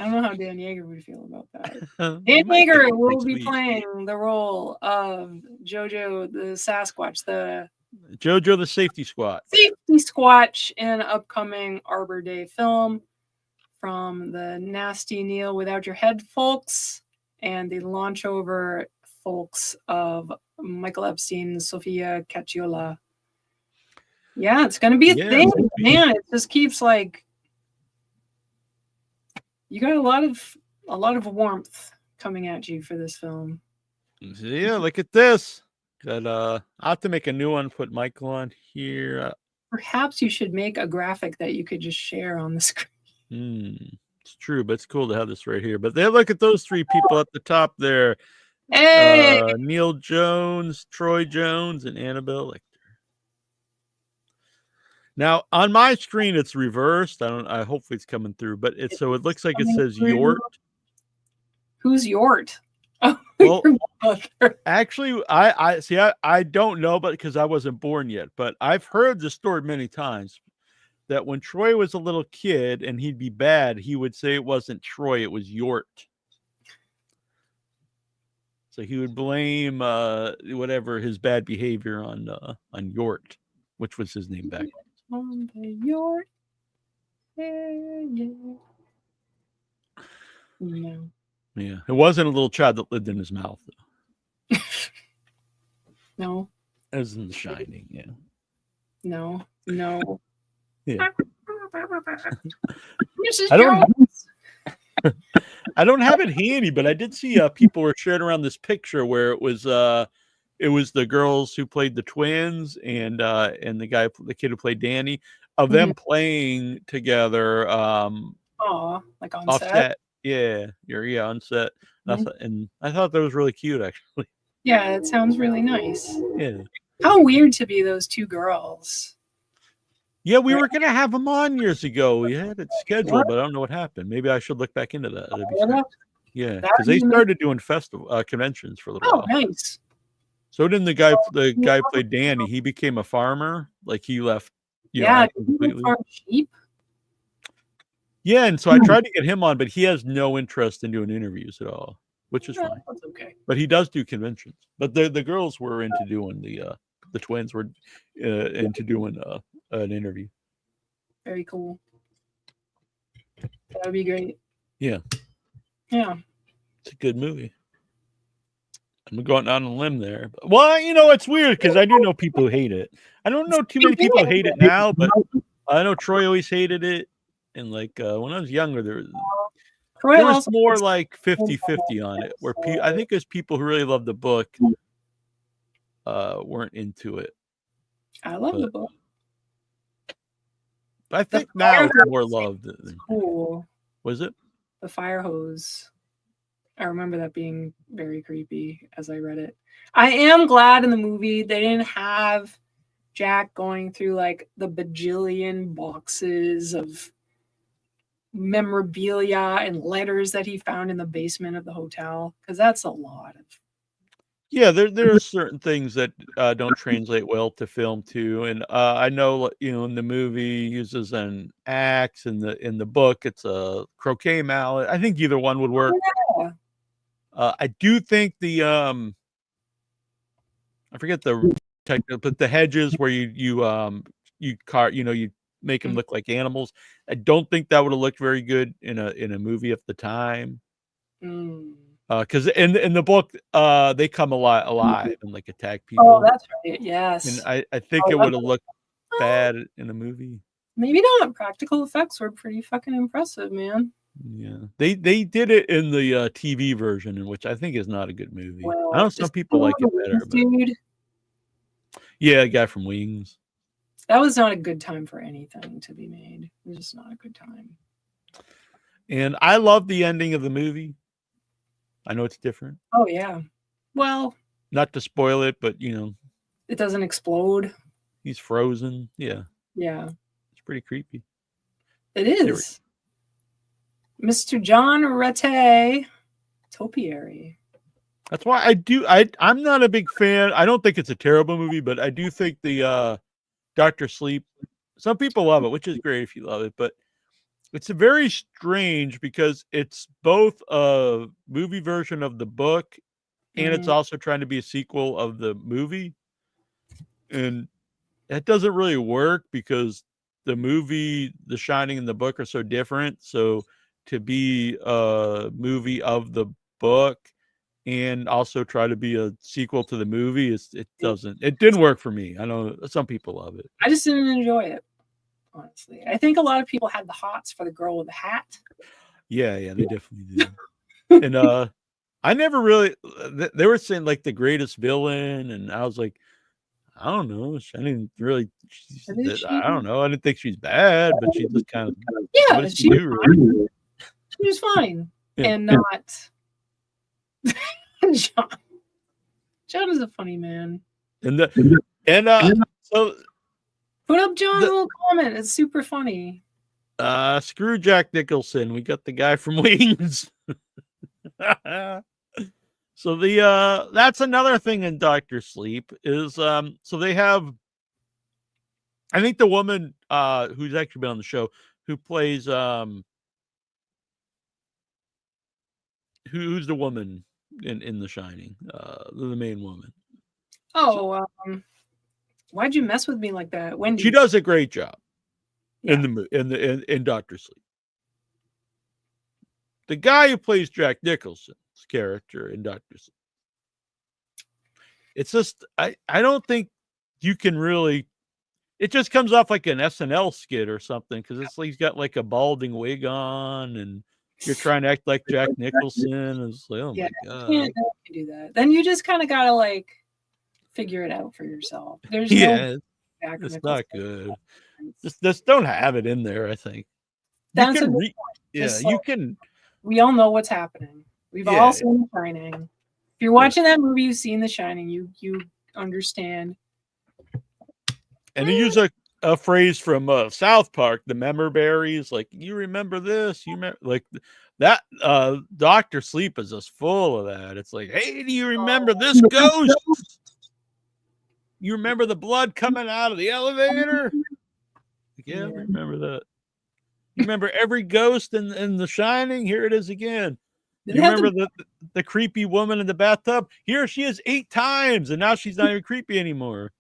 I don't know how Dan Yeager would feel about that. Dan Yeager will be playing the role of JoJo the Sasquatch, the JoJo the Safety Squatch. Safety Squatch in an upcoming Arbor Day film from the Nasty Neal Without Your Head folks and the launch over folks of Michael Epstein, Sofia Cacciola. Yeah, it's going to be a thing, man. It just keeps like you got a lot of warmth coming at you for this film. Yeah, look at this. I'll have to make a new one. Put Michael on here. Perhaps you should make a graphic that you could just share on the screen. It's true, but it's cool to have this right here. But look at those 3 people at the top there. Hey! Neil Jones, Troy Jones, and Annabelle Lecter. Now on my screen it's reversed. I hopefully it's coming through, but it looks like it says Yort. Who's Yort? Well, actually, I see. I don't know, but because I wasn't born yet, but I've heard the story many times that when Troy was a little kid and he'd be bad, he would say it wasn't Troy, it was Yort. So he would blame whatever his bad behavior on Yort, which was his name back. On the Yort. Yeah. No. Yeah, it wasn't a little child that lived in his mouth, though. No. As in The Shining, yeah. No. Yeah. Mrs. I don't. Jones. I don't have it handy, but I did see people were sharing around this picture where it was the girls who played the twins and the kid who played Danny, of them playing together. Like on Off set. set. Yeah, you're on set. And I thought that was really cute, actually. Yeah, it sounds really nice. Yeah. How weird to be those two girls. Yeah, we were gonna have them on years ago. We had it scheduled, but I don't know what happened. Maybe I should look back into that. That'd be sweet. Yeah, because they started doing conventions for a little while. Nice. So didn't the guy who played Danny? He became a farmer. Like he left. Completely. Farm sheep. Yeah, and so I tried to get him on, but he has no interest in doing interviews at all, which is fine. That's okay. But he does do conventions. But the girls were into doing the twins were into doing an interview. Very cool. That would be great. Yeah. Yeah. It's a good movie. I'm going on a limb there. Well, it's weird because I do know people who hate it. I don't know too many people who hate it now, but I know Troy always hated it. And like when I was younger, there was more like 50-50 on it, where I think there's people who really love the book weren't into it. I love the book. I think now it's more loved. Cool. Was it? The fire hose. I remember that being very creepy as I read it. I am glad in the movie they didn't have Jack going through like the bajillion boxes of memorabilia and letters that he found in the basement of the hotel, because that's a lot of. Yeah, there are certain things that don't translate well to film too, and I know in the movie he uses an axe, in the book it's a croquet mallet. I think either one would work. Yeah. I do think the I forget the technical, but the hedges where you make them look like animals. I don't think that would have looked very good in a movie at the time. Because in the book, they come alive and like attack people. Oh, that's right. Yes. And I think it would have looked bad in a movie. Maybe not. Practical effects were pretty fucking impressive, man. Yeah, they did it in the TV version, in which I think is not a good movie. Well, I know some people like it better. Dude. Yeah, a guy from Wings. That was not a good time for anything to be made. It was just not a good time. And I love the ending of the movie. I know it's different. Oh, yeah. Well, not to spoil it, but it doesn't explode. He's frozen. Yeah. Yeah. It's pretty creepy. It is. Mr. John Rete Topiary. That's why I'm not a big fan. I don't think it's a terrible movie, but I do think the Dr. Sleep, some people love it, which is great if you love it, but it's a very strange because it's both a movie version of the book and it's also trying to be a sequel of the movie. And that doesn't really work because the movie, The Shining, and the book are so different. So to be a movie of the book and also try to be a sequel to the movie, it didn't work for me. I know some people love it. I just didn't enjoy it. Honestly, I think a lot of people had the hots for the girl with the hat. Yeah, they definitely did. And I never really. They were saying like the greatest villain, and I was like, I don't know. I didn't really. I don't know. I didn't think she's bad, but she just kind of. Yeah, she was fine, and not. John is a funny man. So. Put up John's little comment. It's super funny. Screw Jack Nicholson. We got the guy from Wings. So that's another thing in Dr. Sleep is so they have, I think the woman who's actually been on the show who plays who's the woman in The Shining, the main woman. Oh, why'd you mess with me like that, Wendy? She does a great job in Dr. Sleep. The guy who plays Jack Nicholson's character in Dr. Sleep it's just I don't think you can really. It just comes off like an SNL skit or something because it's like he's got like a balding wig on, and you're trying to act like Jack Nicholson. It's like, oh my god, you can't do that. Then you just kind of gotta like figure it out for yourself. There's yeah, no Jack it's Nicholson. not good. Just don't have it in there. I think That's you a can good point. yeah, Just you like, can. we all know what's happening. We've all seen The Shining. If you're watching that movie, you've seen The Shining. You understand. And they use a phrase from South Park, the member berries. Like, you remember this? You remember like that? Dr. Sleep is just full of that. It's like, hey, do you remember this ghost? You remember the blood coming out of the elevator? Yeah, I remember that. You remember every ghost in The Shining? Here it is again. You remember the creepy woman in the bathtub? Here she is 8 times, and now she's not even creepy anymore.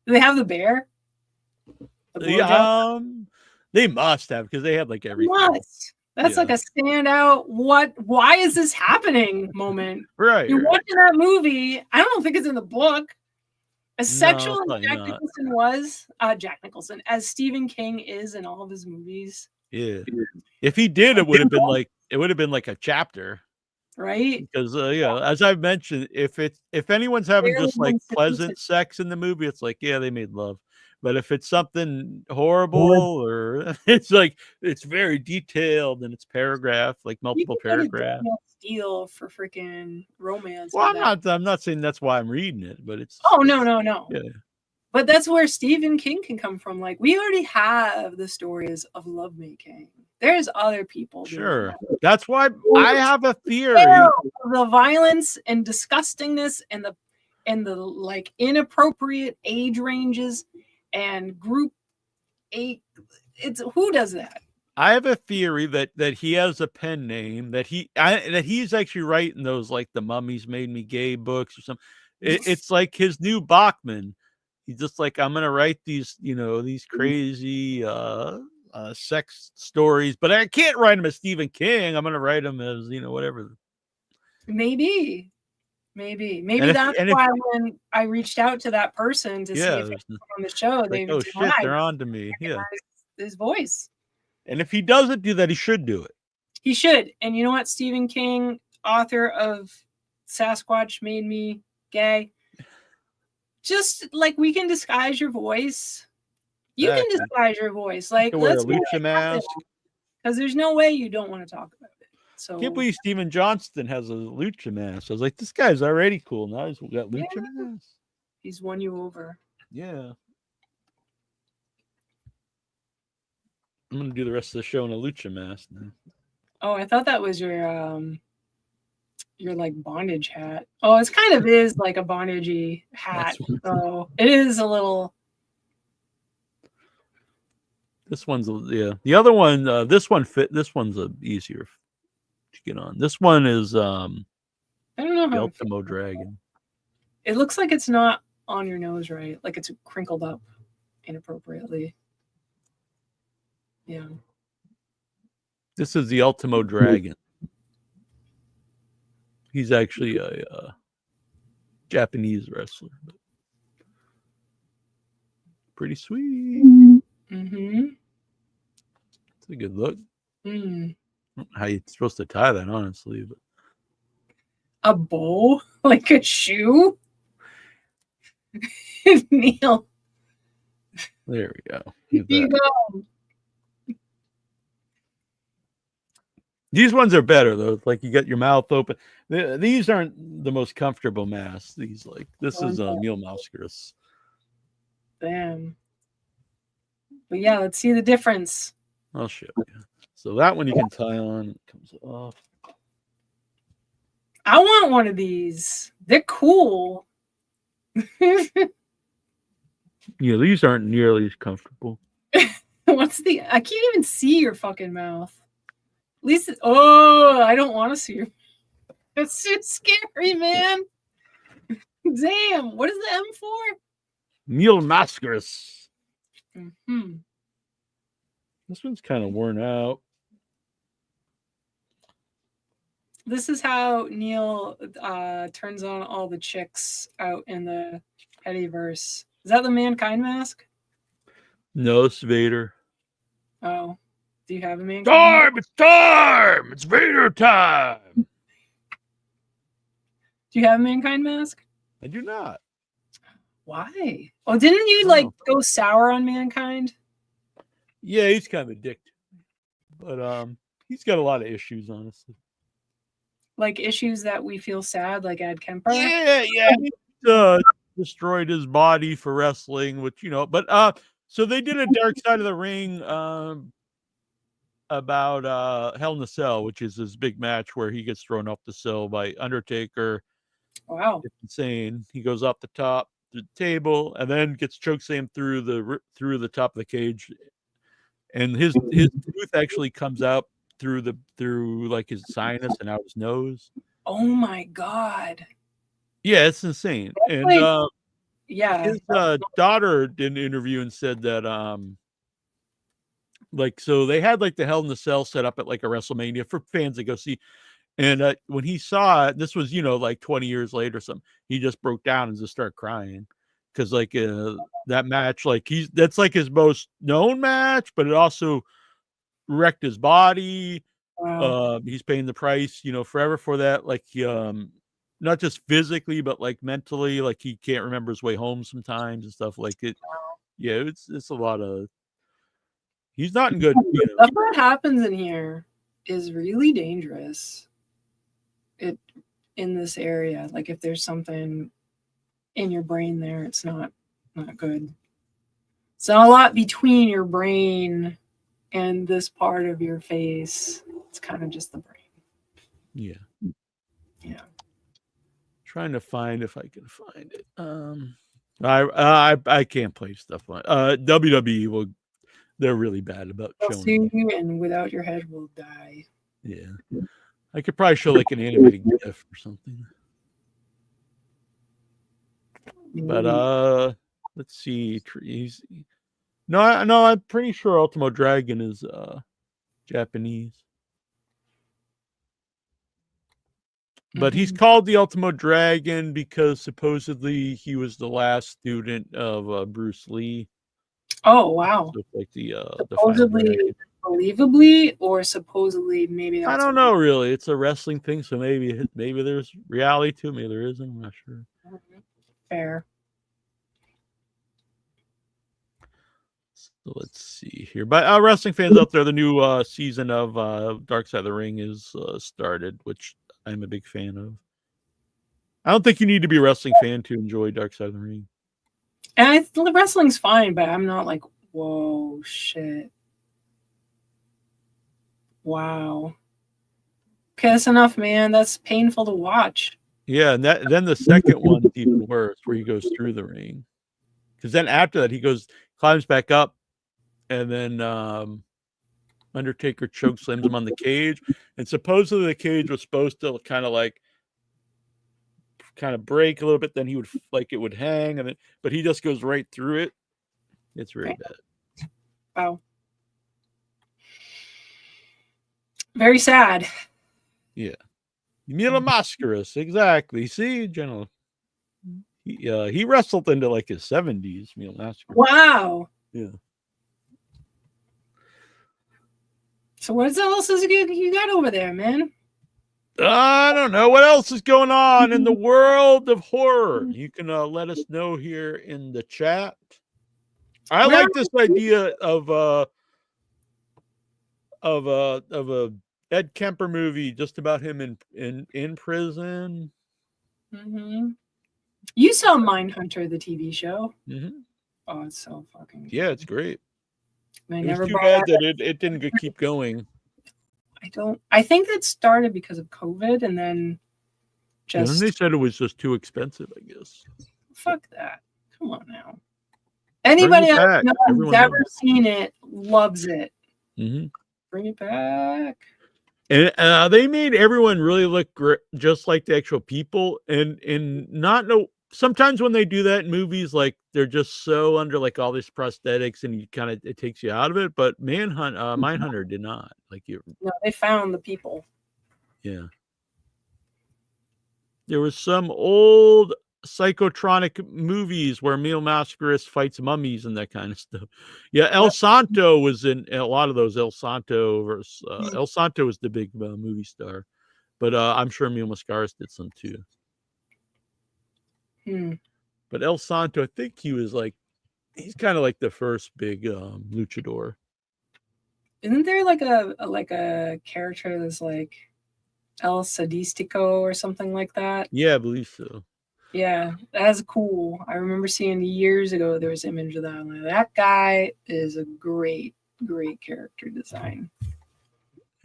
Do they have the bear? They must have because they have like everything. What? That's like a standout. Why is this happening moment? Right. You're watching that movie. I don't think it's in the book. As sexual as probably Jack not. Nicholson was, Jack Nicholson, as Stephen King is in all of his movies. Yeah. If he did, it would have been like a chapter. Right? Because as I've mentioned, if anyone's having just like pleasant sex in the movie, it's like, yeah, they made love. But if it's something horrible or it's like it's very detailed and it's paragraph, like multiple paragraphs. Steal for freaking romance. Well, I'm not saying that's why I'm reading it, but it's no. Yeah. But that's where Stephen King can come from. Like, we already have the stories of lovemaking. There's other people. Sure. That's why I have a theory. The violence and disgustingness and the like inappropriate age ranges and group 8. It's who does that? I have a theory that he has a pen name that he's actually writing those like the Mummies Made Me Gay books or something. It's like his new Bachman. He's just like, I'm gonna write these these crazy sex stories, but I can't write them as Stephen King. I'm gonna write them as whatever. Maybe that's why when I reached out to that person to see if they were on the show, they oh shit, they're on to me. Yeah, his voice. And if he doesn't do that, he should do it. He should. And you know what? Stephen King, author of Sasquatch Made Me Gay. Just like, we can disguise your voice. You can disguise your voice. Like, let's wear a lucha mask. Because there's no way you don't want to talk about it. So I can't believe Steven Johnston has a lucha mask. I was like, this guy's already cool. Now he's got lucha mask. He's won you over. Yeah. I'm gonna do the rest of the show in a lucha mask now. Oh, I thought that was your like bondage hat. Oh, it's kind of is like a bondagey hat. So it is a little. This one's The other one, this one fit. This one's easier to get on. This one is I don't know the how Ultimo Dragon. It looks like it's not on your nose right. Like it's crinkled up inappropriately. Yeah. This is the Ultimo Dragon. He's actually a Japanese wrestler. Pretty sweet. Mm-hmm. It's a good look. Mm. How you supposed to tie that, honestly? But a bow, like a shoe. Neal. There we go. Here you go. These ones are better though. Like you got your mouth open. These aren't the most comfortable masks. These this is Neal Mousker's. Damn. But yeah, let's see the difference. I'll show you. So that one you can tie on. It comes off. I want one of these. They're cool. Yeah, these aren't nearly as comfortable. What's the? I can't even see your fucking mouth. At least, I don't want to see your. It's so scary, man. Damn, what is the M for? Neal Mousker's. Mm-hmm. This one's kind of worn out. This is how Neal turns on all the chicks out in the Headyverse. Is that the Mankind mask? No, it's Vader. Oh, do you have a Mankind? Time! It's time! It's Vader time! Do you have a Mankind mask? I do not. Why? Oh, didn't you like go sour on Mankind? Yeah, he's kind of a dick. But he's got a lot of issues, honestly. Like issues that we feel sad, like Ed Kemper? Yeah. He destroyed his body for wrestling, which, but so they did a Dark Side of the Ring about Hell in a Cell, which is this big match where he gets thrown off the cell by Undertaker. Wow. It's insane. He goes off the top the table and then gets chokeslammed through the top of the cage. And his tooth actually comes out through like his sinus and out his nose. Oh my God. Yeah, it's insane. And his daughter did an interview and said that so they had like the Hell in the Cell set up at like a WrestleMania for fans to go see. And when he saw it, this was like 20 years later or something, he just broke down and just started crying. Because like that match, like that's like his most known match, but it also wrecked his body. Wow. He's paying the price, forever for that. Like not just physically, but like mentally, like he can't remember his way home sometimes and stuff like it. Yeah, it's a lot of. He's not in good. Stuff that happens in here is really dangerous. In this area, like if there's something in your brain there, it's not good. It's not a lot between your brain and this part of your face. It's kind of just the brain. Yeah. Trying to find if I can find it. I can't play stuff on WWE. Will they're really bad about I'll showing see you, and without your head will die. Yeah, I could probably show like an animated GIF or something. But let's see. No, I'm pretty sure Ultimo Dragon is Japanese. But he's called the Ultimo Dragon because supposedly he was the last student of Bruce Lee. Oh wow! So like the supposedly, believably, or supposedly maybe. I don't know. Really, it's a wrestling thing, so maybe there's reality to it. Maybe there isn't. I'm not sure. Fair. So let's see here. But wrestling fans out there, the new season of Dark Side of the Ring is started, which I'm a big fan of. I don't think you need to be a wrestling fan to enjoy Dark Side of the Ring. And wrestling's fine, but I'm not like, whoa, shit. Wow. Okay, that's enough, man. That's painful to watch. Yeah, and then the second one's even worse, where he goes through the ring. Because then after that, he climbs back up, and then Undertaker chokeslams him on the cage. And supposedly the cage was supposed to kind of break a little bit, then it would hang, but he just goes right through it. It's really bad. Wow. Very sad. Yeah. Mila Mascaras, exactly. See, General. He wrestled into like his 70s, Mila Mascaras. Wow. Yeah. So what else is you got over there, man? I don't know what else is going on in the world of horror. You can let us know here in the chat. I like this idea of a Ed Kemper movie just about him in prison. Mm-hmm. You saw Mindhunter, the TV show. Mm-hmm. Oh, it's so fucking good. Yeah, it's great. It was too bad that it didn't keep going. I think that started because of COVID, and then and they said it was just too expensive, I guess. Fuck that. Come on now. Anybody else who's ever seen it loves it. Mm-hmm. Bring it back. And they made everyone really look just like the actual people, and not know. Sometimes when they do that in movies, like they're just so under like all these prosthetics, and it takes you out of it. But Mindhunter did not. No, they found the people. Yeah. There was some old psychotronic movies where Emil Mascaris fights mummies and that kind of stuff. Yeah, El Santo was in a lot of those. El Santo was the big movie star, but I'm sure Emil Mascaris did some too. But El Santo, I think he's kind of like the first big luchador. Isn't there like a character that's like El Sadistico or something like that? Yeah, I believe so. Yeah, that's cool. I remember seeing years ago there was an image of that. I'm like, that guy is a great character design.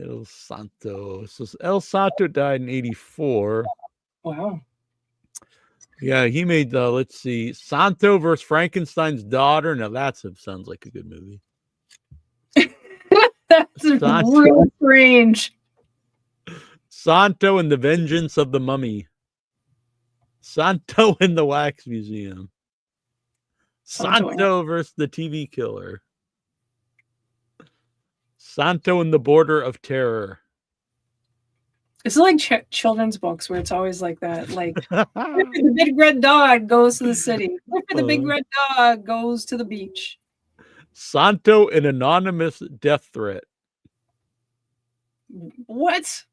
El Santo. So El Santo died in 1984. Wow. Yeah, he made let's see, Santo versus Frankenstein's daughter. Now that sounds like a good movie. That's real strange. Santo and the Vengeance of the Mummy. Santo in the Wax Museum. Santo versus the TV Killer. Santo in the Border of Terror. It's like children's books where it's always like that. Like, the big red dog goes to the city. The big red dog goes to the beach. Santo, an anonymous death threat. What?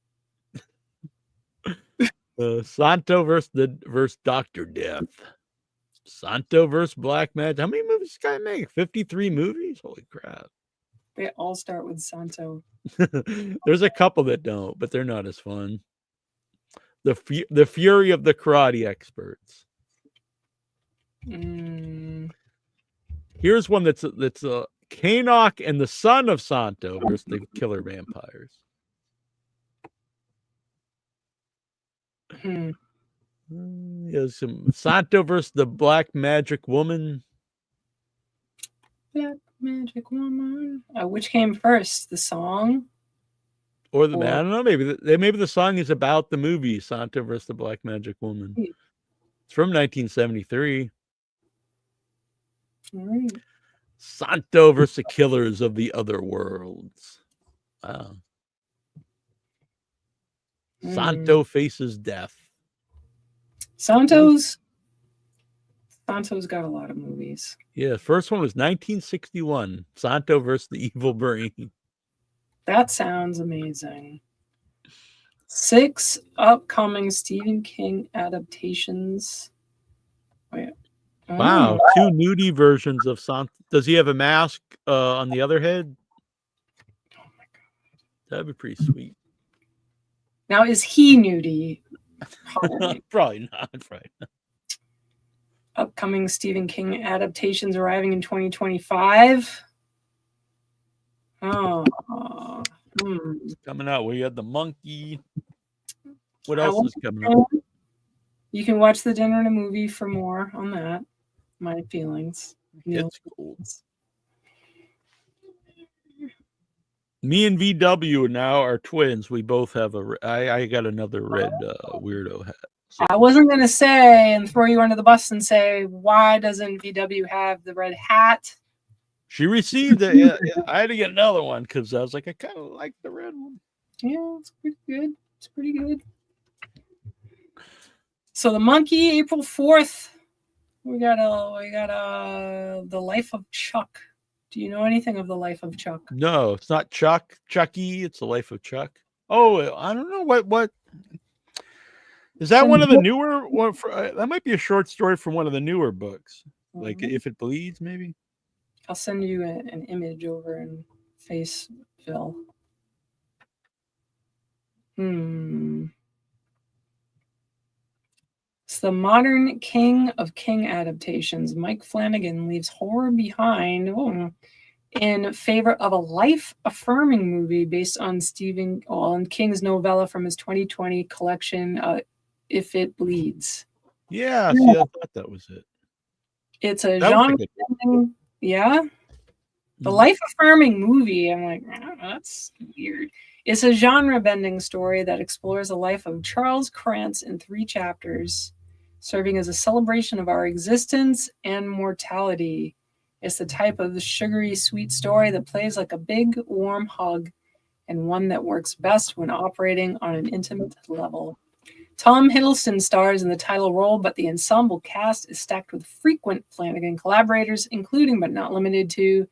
Santo versus Dr. Death. Santo versus Black Magic. How many movies this guy make? 53 movies? Holy crap. They all start with Santo. There's a couple that don't, but they're not as fun. The Fury of the Karate Experts. Here's one that's Kanok and the son of Santo versus the Killer Vampires. Some Santo versus the Black Magic Woman. Black Magic Woman. Which came first, the song or the man? I don't know. Maybe the song is about the movie Santo versus the Black Magic Woman. It's from 1973. Santo versus the Killers of the Other Worlds. Wow. Santo faces death. Santo's got a lot of movies. Yeah, first one was 1961. Santo versus the Evil Brain. That sounds amazing. 6 upcoming Stephen King adaptations. Wait. Wow, 2 nudie versions of Santo. Does he have a mask on the other head? Oh my god. That'd be pretty sweet. Now, is he nudie? Probably not. Upcoming Stephen King adaptations arriving in 2025. It's coming out. We had The Monkey. What else is coming out? You can watch The Dinner and a Movie for more on that. My feelings. Neal. It's cool. Me and VW now are twins. We both have I got another red weirdo hat. So. I wasn't going to say and throw you under the bus and say, why doesn't VW have the red hat? She received it. Yeah. I had to get another one because I was like, I kind of like the red one. Yeah, it's pretty good. So The Monkey, April 4th. We got The Life of Chuck. Do you know anything of The Life of Chuck? No, it's not Chucky. It's The Life of Chuck. Oh, I don't know what is that. One of the newer one? That might be a short story from one of the newer books, like If It Bleeds, maybe. I'll send you an image over in Faceville. It's the modern king of King adaptations. Mike Flanagan leaves horror behind in favor of a life-affirming movie based on Stephen King's novella from his 2020 collection, If It Bleeds. Yeah, see, I thought that was it. It's a genre. Yeah. The life-affirming movie, I'm like, that's weird. It's a genre-bending story that explores the life of Charles Krantz in 3 chapters, serving as a celebration of our existence and mortality. It's the type of sugary, sweet story that plays like a big, warm hug and one that works best when operating on an intimate level. Tom Hiddleston stars in the title role, but the ensemble cast is stacked with frequent Flanagan collaborators, including but not limited to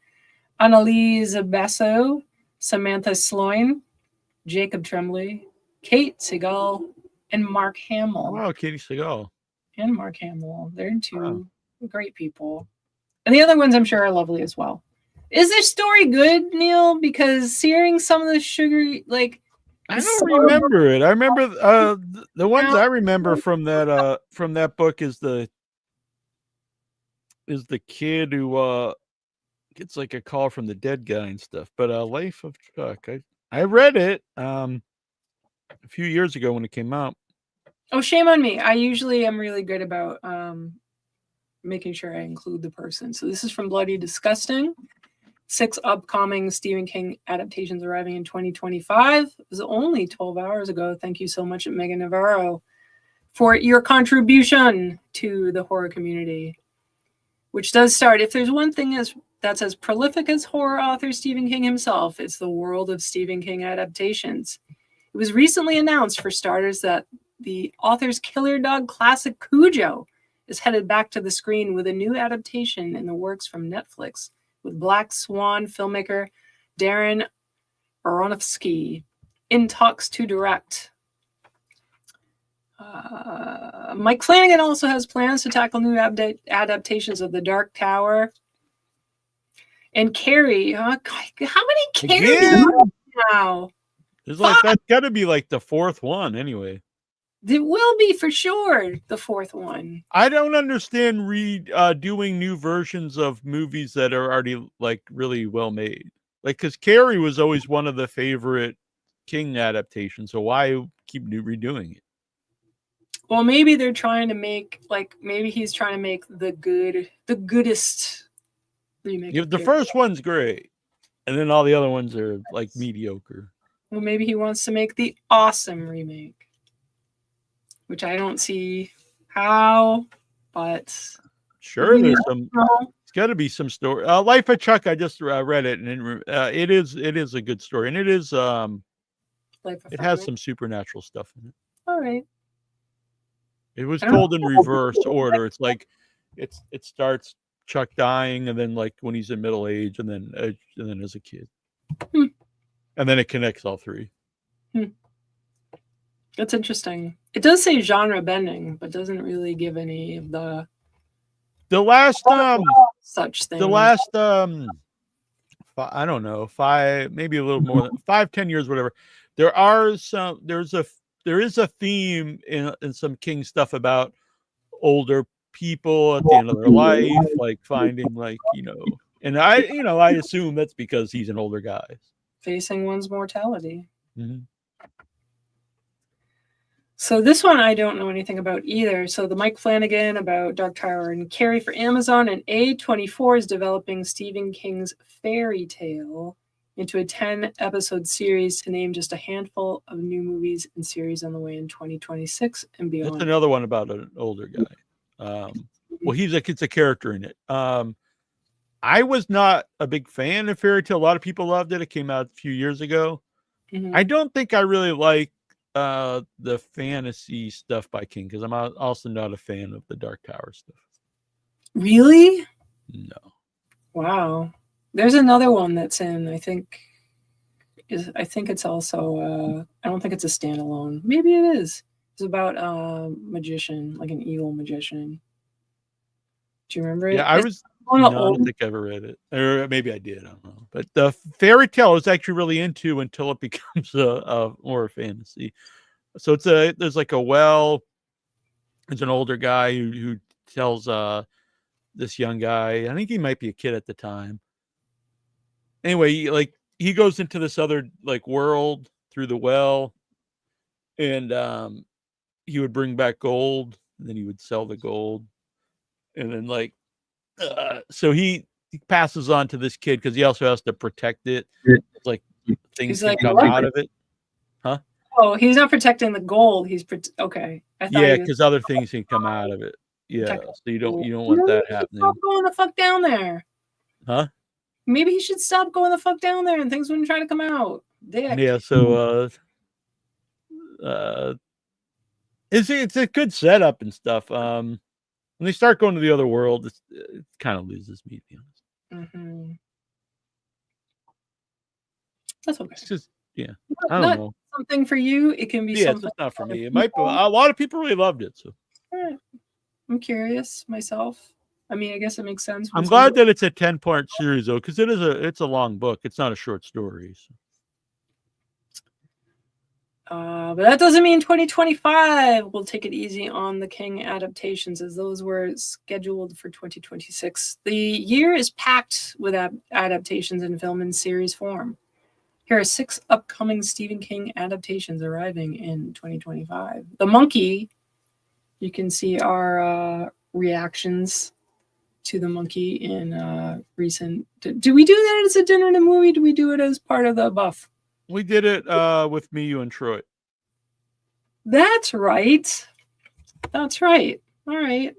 Annalise Basso, Samantha Sloan, Jacob Tremblay, Kate Siegel, and Mark Hamill. Wow, Katie Siegel. And Mark Hamill. They're two great people. And the other ones I'm sure are lovely as well. Is this story good, Neal? Because searing some of the sugary, like, I don't remember it. I remember the ones I remember from that book is the kid who gets like a call from the dead guy and stuff. But Life of Chuck, I read it a few years ago when it came out. Oh, shame on me. I usually am really good about making sure I include the person. So this is from Bloody Disgusting. 6 upcoming Stephen King adaptations arriving in 2025. It was only 12 hours ago. Thank you so much, Megan Navarro, for your contribution to the horror community, which does start. If there's one thing that's as prolific as horror author Stephen King himself, it's the world of Stephen King adaptations. It was recently announced, for starters, that the author's killer dog classic Cujo is headed back to the screen with a new adaptation in the works from Netflix, with Black Swan filmmaker Darren Aronofsky in talks to direct. Mike Flanagan also has plans to tackle new adaptations of The Dark Tower and Carrie. How many Carries now? There's like that's got to be like the 4th one anyway. It will be for sure the 4th one. I don't understand doing new versions of movies that are already like really well made. Like, because Carrie was always one of the favorite King adaptations, so why keep redoing it? Well, maybe they're trying to make maybe he's trying to make the goodest remake. The first one's great, and then all the other ones are like mediocre. Well, maybe he wants to make the awesome remake, which I don't see how, but sure, there's some. It's got to be some story. Life of Chuck. I just read it, and it is a good story, and it is it has some supernatural stuff in it. All right. It was told in reverse order. It's like it starts Chuck dying, and then like when he's in middle age, and then as a kid, and then it connects all three. That's interesting. It does say genre bending, but doesn't really give any of the last such thing. The last I don't know, 5, maybe a little more than 5-10 years, whatever. There is a theme in some King stuff about older people at the end of their life, like finding and I assume that's because he's an older guy. Facing one's mortality. Mm-hmm. So this one I don't know anything about either. So the Mike Flanagan about Dark Tower and Carrie for Amazon, and A24 is developing Stephen King's Fairy Tale into a 10-episode series to name just a handful of new movies and series on the way in 2026 and beyond. That's another one about an older guy. Well, it's a character in it. I was not a big fan of Fairy Tale. A lot of people loved it. It came out a few years ago. Mm-hmm. I don't think I really like the fantasy stuff by King, because I'm also not a fan of the Dark Tower stuff. Really? No. Wow. There's another one that's in, I think it's also I don't think it's a standalone. Maybe it is. It's about a magician, like an evil magician. Do you remember it? Yeah, I don't think I ever read it. Or maybe I did, I don't know. But the Fairy Tale I was actually really into until it becomes a more fantasy. So there's like it's an older guy who tells this young guy, I think he might be a kid at the time. Anyway, he goes into this other world through the well, and he would bring back gold, and then he would sell the gold, and then so he passes on to this kid because he also has to protect it. Like things can come out of it, huh? Oh, he's not protecting the gold. He's okay. Yeah, because other things can come out of it. Yeah, so you don't want that happening. Stop going the fuck down there, huh? Maybe he should stop going the fuck down there, and things wouldn't try to come out. Dick. Yeah. So It's a good setup and stuff. When they start going to the other world, it kind of loses me, to be honest. Mm-hmm. That's okay. It's just, yeah, Not, I don't not know. something for you. It can be Yeah, it's something. just not for for other me. It might be, a people. lot of people really loved it. So Alright. I'm curious myself. I mean, I guess it makes sense. I'm glad that it's a 10-part series though, because it's a long book. It's not a short story. So. But that doesn't mean 2025 will take it easy on the King adaptations, as those were scheduled for 2026. The year is packed with adaptations in film and series form. Here are 6 upcoming Stephen King adaptations arriving in 2025. The Monkey, you can see our reactions to The Monkey in recent... Do we do that as a dinner and a movie? Do we do it as part of the buff? We did it with me, you, and Troy. That's right. That's right. All right.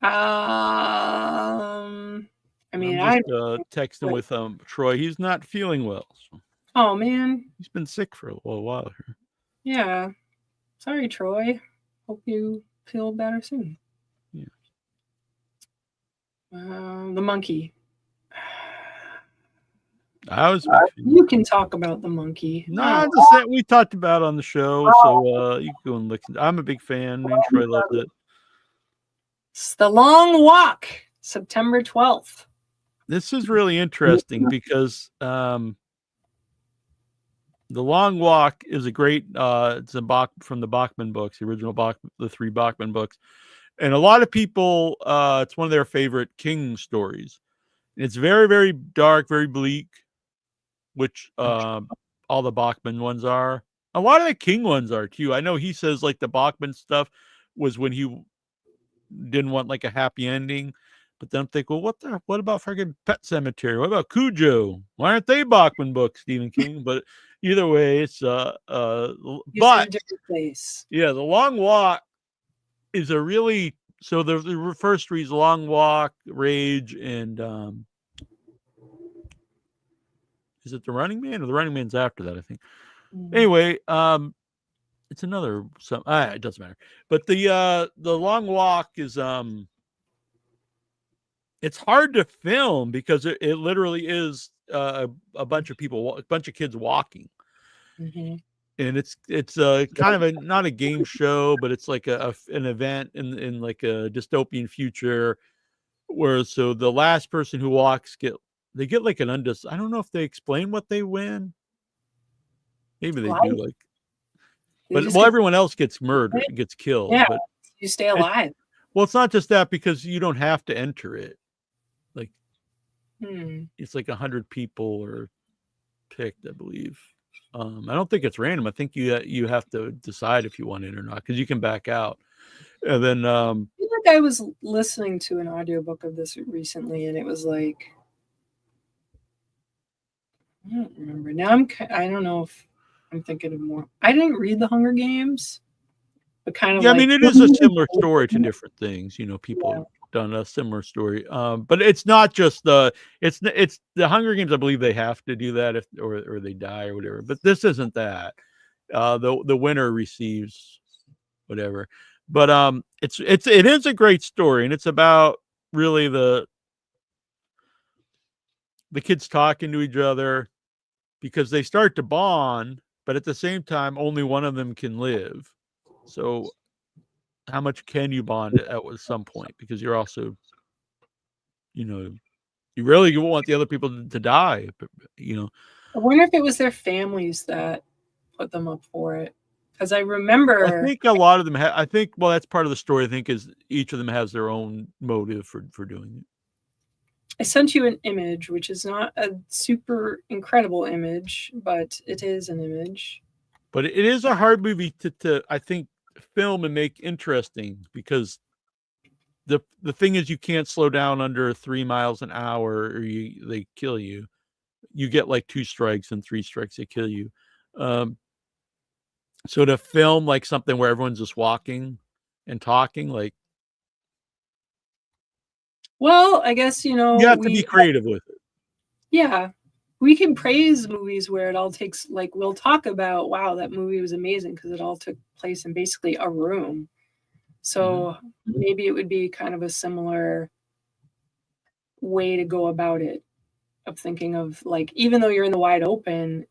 I mean, I'm just texting with Troy. He's not feeling well. So. Oh man, he's been sick for a while here. Yeah. Sorry, Troy. Hope you feel better soon. Yeah. The Monkey. You can talk about The Monkey. No, we talked about it on the show, so you can go and listen. I'm a big fan. Me and Troy loved it. It's The Long Walk, September 12th. This is really interesting because The Long Walk is a great. It's from the Bachman books, the original the 3 Bachman books, and a lot of people. It's one of their favorite King stories. It's very, very dark, very bleak. Which all the Bachman ones are. A lot of the King ones are too. I know he says like the Bachman stuff was when he didn't want like a happy ending. But then I'm thinking, well, what about fucking Pet Sematary? What about Cujo? Why aren't they Bachman books, Stephen King? But either way, it's but yeah, The Long Walk is a really the first 3 is Long Walk, Rage, and is it The Running Man or The Running Man's after that? I think. Anyway, it's another. It doesn't matter. But the Long Walk is it's hard to film because it literally is a bunch of people, a bunch of kids walking, and it's kind of not a game show, but it's like an event in like a dystopian future, where so the last person who walks they get like an I don't know if they explain what they win. Maybe they do, like, but everyone else gets murdered, gets killed. Yeah, but you stay alive. It's not just that, because you don't have to enter it. Like, it's like 100 people are picked, I believe. I don't think it's random. I think you have to decide if you want it or not, because you can back out. And then I feel like I was listening to an audiobook of this recently, and it was like, I don't remember. Now I don't know if I'm thinking of more. I didn't read The Hunger Games, but kind of. Yeah, I mean, it is a similar story to different things. You know, people have done a similar story, but it's not just it's the Hunger Games. I believe they have to do that or they die or whatever. But this isn't that. The winner receives whatever. But it is a great story, and it's about really the kids talking to each other, because they start to bond, but at the same time, only one of them can live. So how much can you bond at some point? Because you're also, you really want the other people to die, I wonder if it was their families that put them up for it. Because I remember, I think a lot of them that's part of the story. I think is each of them has their own motive for doing it. I sent you an image, which is not a super incredible image, but it is an image. But it is a hard movie to I think, film and make interesting, because the thing is, you can't slow down under 3 miles an hour or they kill you. You get like 2 strikes, and 3 strikes they kill you. So to film like something where everyone's just walking and talking, like, well, I guess, you have to be creative with it. Yeah. we can praise movies where it all takes, like, we'll talk about, wow, that movie was amazing because it all took place in basically a room. So maybe it would be kind of a similar way to go about it, of thinking of, like, even though you're in the wide open,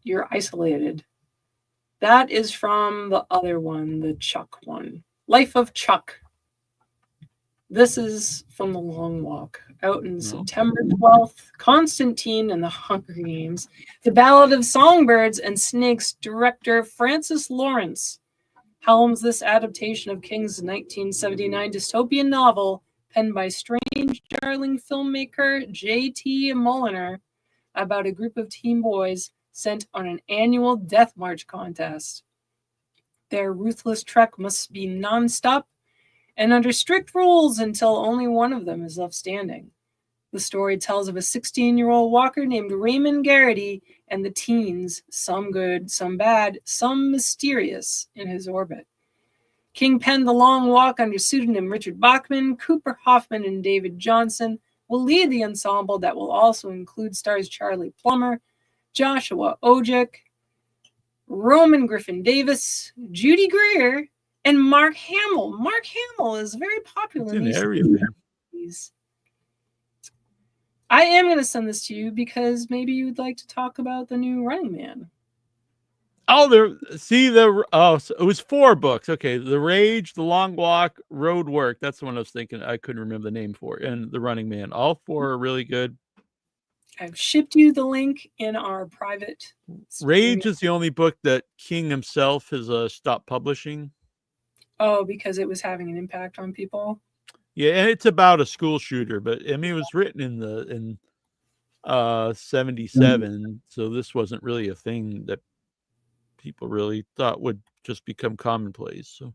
you're isolated. That is from the other one, the Chuck one, Life of Chuck. This is from The Long Walk, out in September 12th. Constantine and the Hunger Games, The Ballad of Songbirds and Snakes director Francis Lawrence helms this adaptation of King's 1979 dystopian novel, penned by strange darling filmmaker J.T. Mulliner, about a group of teen boys sent on an annual death march contest. Their ruthless trek must be nonstop and under strict rules until only one of them is left standing. The story tells of a 16-year-old walker named Raymond Garrity and the teens, some good, some bad, some mysterious, in his orbit. King penned The Long Walk under pseudonym Richard Bachman. Cooper Hoffman and David Johnston will lead the ensemble that will also include stars Charlie Plummer, Joshua Ojek, Roman Griffin Davis, Judy Greer, and Mark Hamill. Mark Hamill is very popular in these movies. I am going to send this to you because maybe you would like to talk about the new Running Man. Oh, so it was 4 books. Okay, The Rage, The Long Walk, Road Work. That's the one I was thinking. I couldn't remember the name for, and The Running Man. All 4 are really good. I've shipped you the link in our private. Rage is the only book that King himself has stopped publishing. Oh, because it was having an impact on people. Yeah, and it's about a school shooter, but I mean, it was written in 77, so this wasn't really a thing that people really thought would just become commonplace. So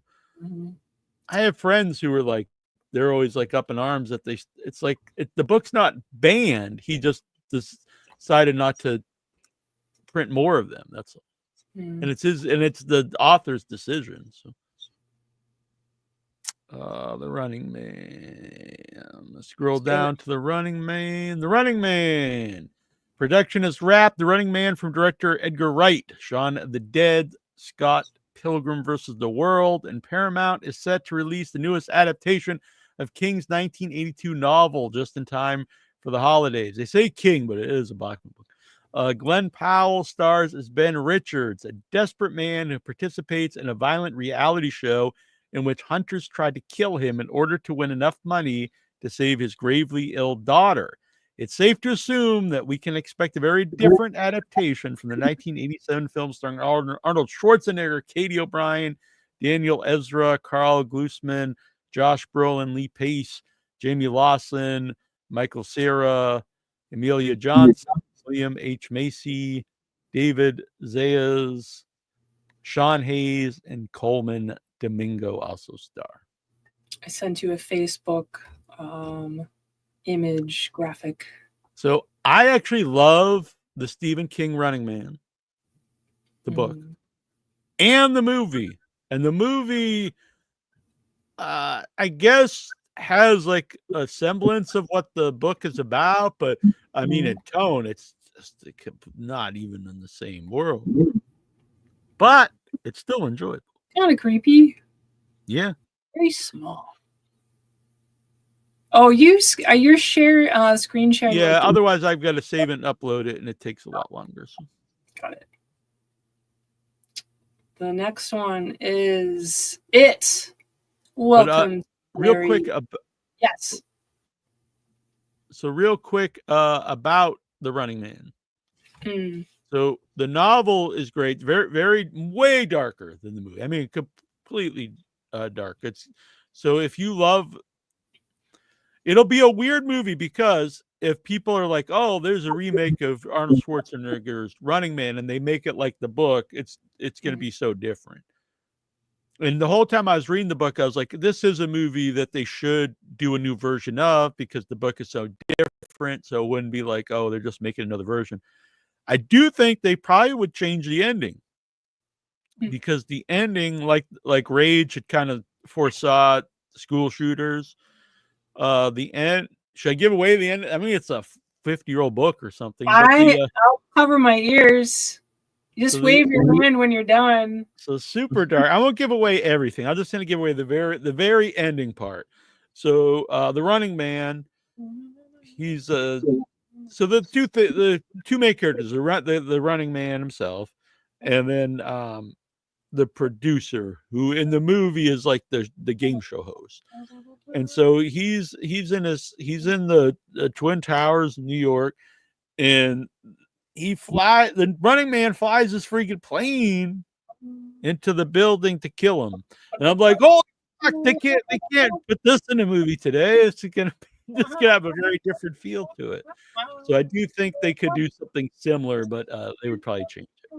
I have friends who were like, they're always like up in arms that the book's not banned. He just decided not to print more of them. That's all. And it's the author's decision. So The Running Man. Let's scroll down to The Running Man. The Running Man. Production is wrapped. The Running Man from director Edgar Wright. Shaun of the Dead. Scott Pilgrim versus the World. And Paramount is set to release the newest adaptation of King's 1982 novel just in time for the holidays. They say King, but it is a Bachman book. Glenn Powell stars as Ben Richards, a desperate man who participates in a violent reality show in which hunters tried to kill him in order to win enough money to save his gravely ill daughter. It's safe to assume that we can expect a very different adaptation from the 1987 film starring Arnold Schwarzenegger, Katie O'Brien, Daniel Ezra, Carl Glusman, Josh Brolin, Lee Pace, Jamie Lawson, Michael Cera, Emilia Johnson, William H. Macy, David Zayas, Sean Hayes, and Coleman Domingo also star. I sent you a Facebook image graphic. So I actually love the Stephen King Running Man, the book, and the movie. And the movie, I guess, has like a semblance of what the book is about, but I mean, in tone, it's just not even in the same world. But it's still enjoyable. Kind of creepy. Yeah. Very small. Oh, you're screen sharing. Yeah, otherwise I've got to save it and upload it, and it takes a lot longer. So. Got it. The next one is It. Welcome. Real quick. Yes. So real quick about The Running Man. So the novel is great. Very, very, way darker than the movie. I mean, completely dark. So if you love, it'll be a weird movie because if people are like, oh, there's a remake of Arnold Schwarzenegger's Running Man, and they make it like the book, it's going to be so different. And the whole time I was reading the book, I was like, this is a movie that they should do a new version of because the book is so different. So it wouldn't be like, oh, they're just making another version. I do think they probably would change the ending because the ending, like Rage, had kind of foresaw school shooters. The end. Should I give away the end? I mean, it's a 50-year-old book or something. I'll cover my ears. You just wave your hand when you're done. So super dark. I won't give away everything. I'm just going to give away the very ending part. So the Running Man, he's so the two main characters, the Running Man himself, and then the producer, who in the movie is like the game show host. And so he's in the Twin Towers in New York, and the Running Man flies his freaking plane into the building to kill him. And I'm like, oh fuck, they can't put this in a movie today. It's gonna have a very different feel to it. So I do think they could do something similar, but they would probably change it.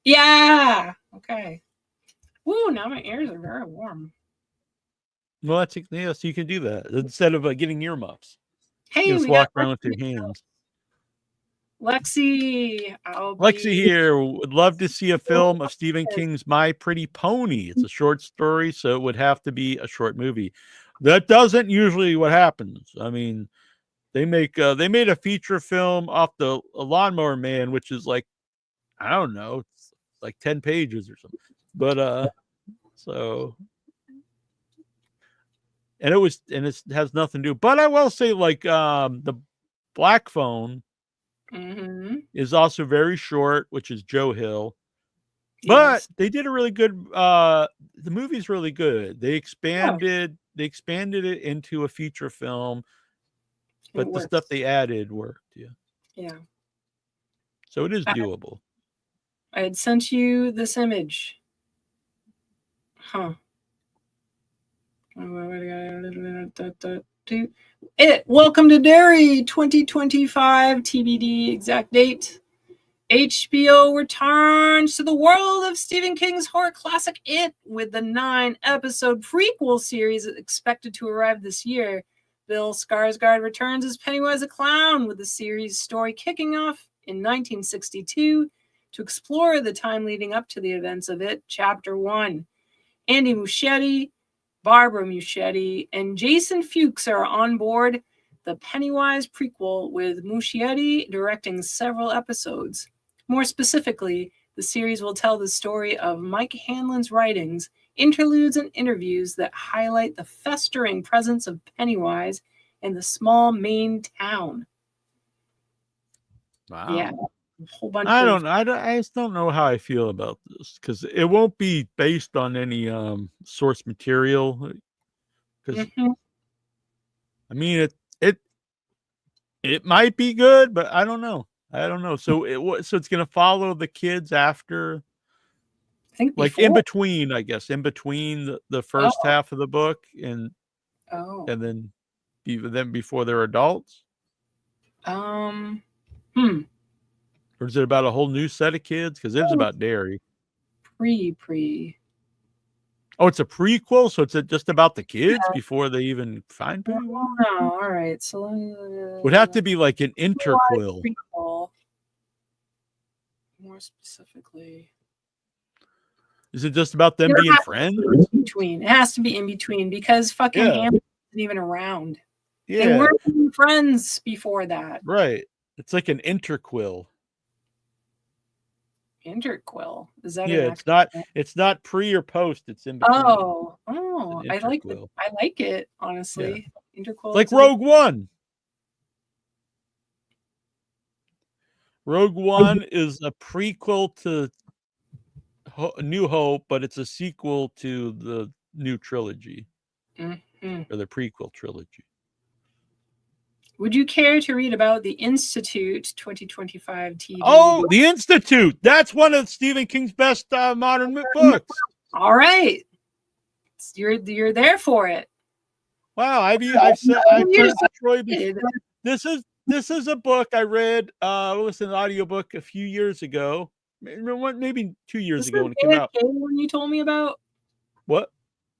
Yeah. Okay. Woo, now my ears are very warm. Well, so you can do that instead of getting earmuffs. Hey, you just walk around with your hands. Lexi here would love to see a film of Stephen King's My Pretty Pony. It's a short story, so it would have to be a short movie. That doesn't usually what happens. I mean, they made a feature film off the Lawnmower Man, which is like, I don't know, it's like 10 pages or something. But and it has nothing to do. But I will say, like, the Black Phone is also very short, which is Joe Hill. But they did a really good the movie's really good. They expanded it into a feature film, but the stuff they added worked. Yeah. So it is doable. I had sent you this image. Huh. Welcome to Derry 2025 TBD exact date. HBO returns to the world of Stephen King's horror classic It with the 9-episode prequel series expected to arrive this year. Bill Skarsgård returns as Pennywise the Clown, with the series story kicking off in 1962 to explore the time leading up to the events of It, Chapter 1. Andy Muschietti, Barbara Muschietti, and Jason Fuchs are on board the Pennywise prequel, with Muschietti directing several episodes. More specifically, the series will tell the story of Mike Hanlon's writings, interludes, and interviews that highlight the festering presence of Pennywise in the small Maine town. Wow. Yeah. Whole bunch I just don't know how I feel about this, because it won't be based on any source material. Because I mean, it might be good, but I don't know. So it's going to follow the kids after, I think, like in between, I guess, in between the first half of the book and then before they're adults. Or is it about a whole new set of kids? Because it's about Derry. Pre. Oh, it's a prequel, so it's just about the kids before they even find Pennywise? Oh, all right. So would have to be like an interquel. Prequel. More specifically, is it just about them being friends? In between. It has to be in between, because fucking Hamlet isn't even around. Yeah. They weren't even friends before that. Right. It's like an interquel. Interquel. Is that it's not pre or post, it's in between. I like it, honestly. Yeah. Interquel. Like Rogue One. Rogue One is a prequel to New Hope, but it's a sequel to the new trilogy. Or the prequel trilogy. Would you care to read about The Institute 2025 TV? Oh, The Institute. That's one of Stephen King's best modern books. All right. You're there for it. Wow, this is a book I read. Listened to an audiobook a few years ago. Maybe 2 years ago when it came out. One you told me about? What?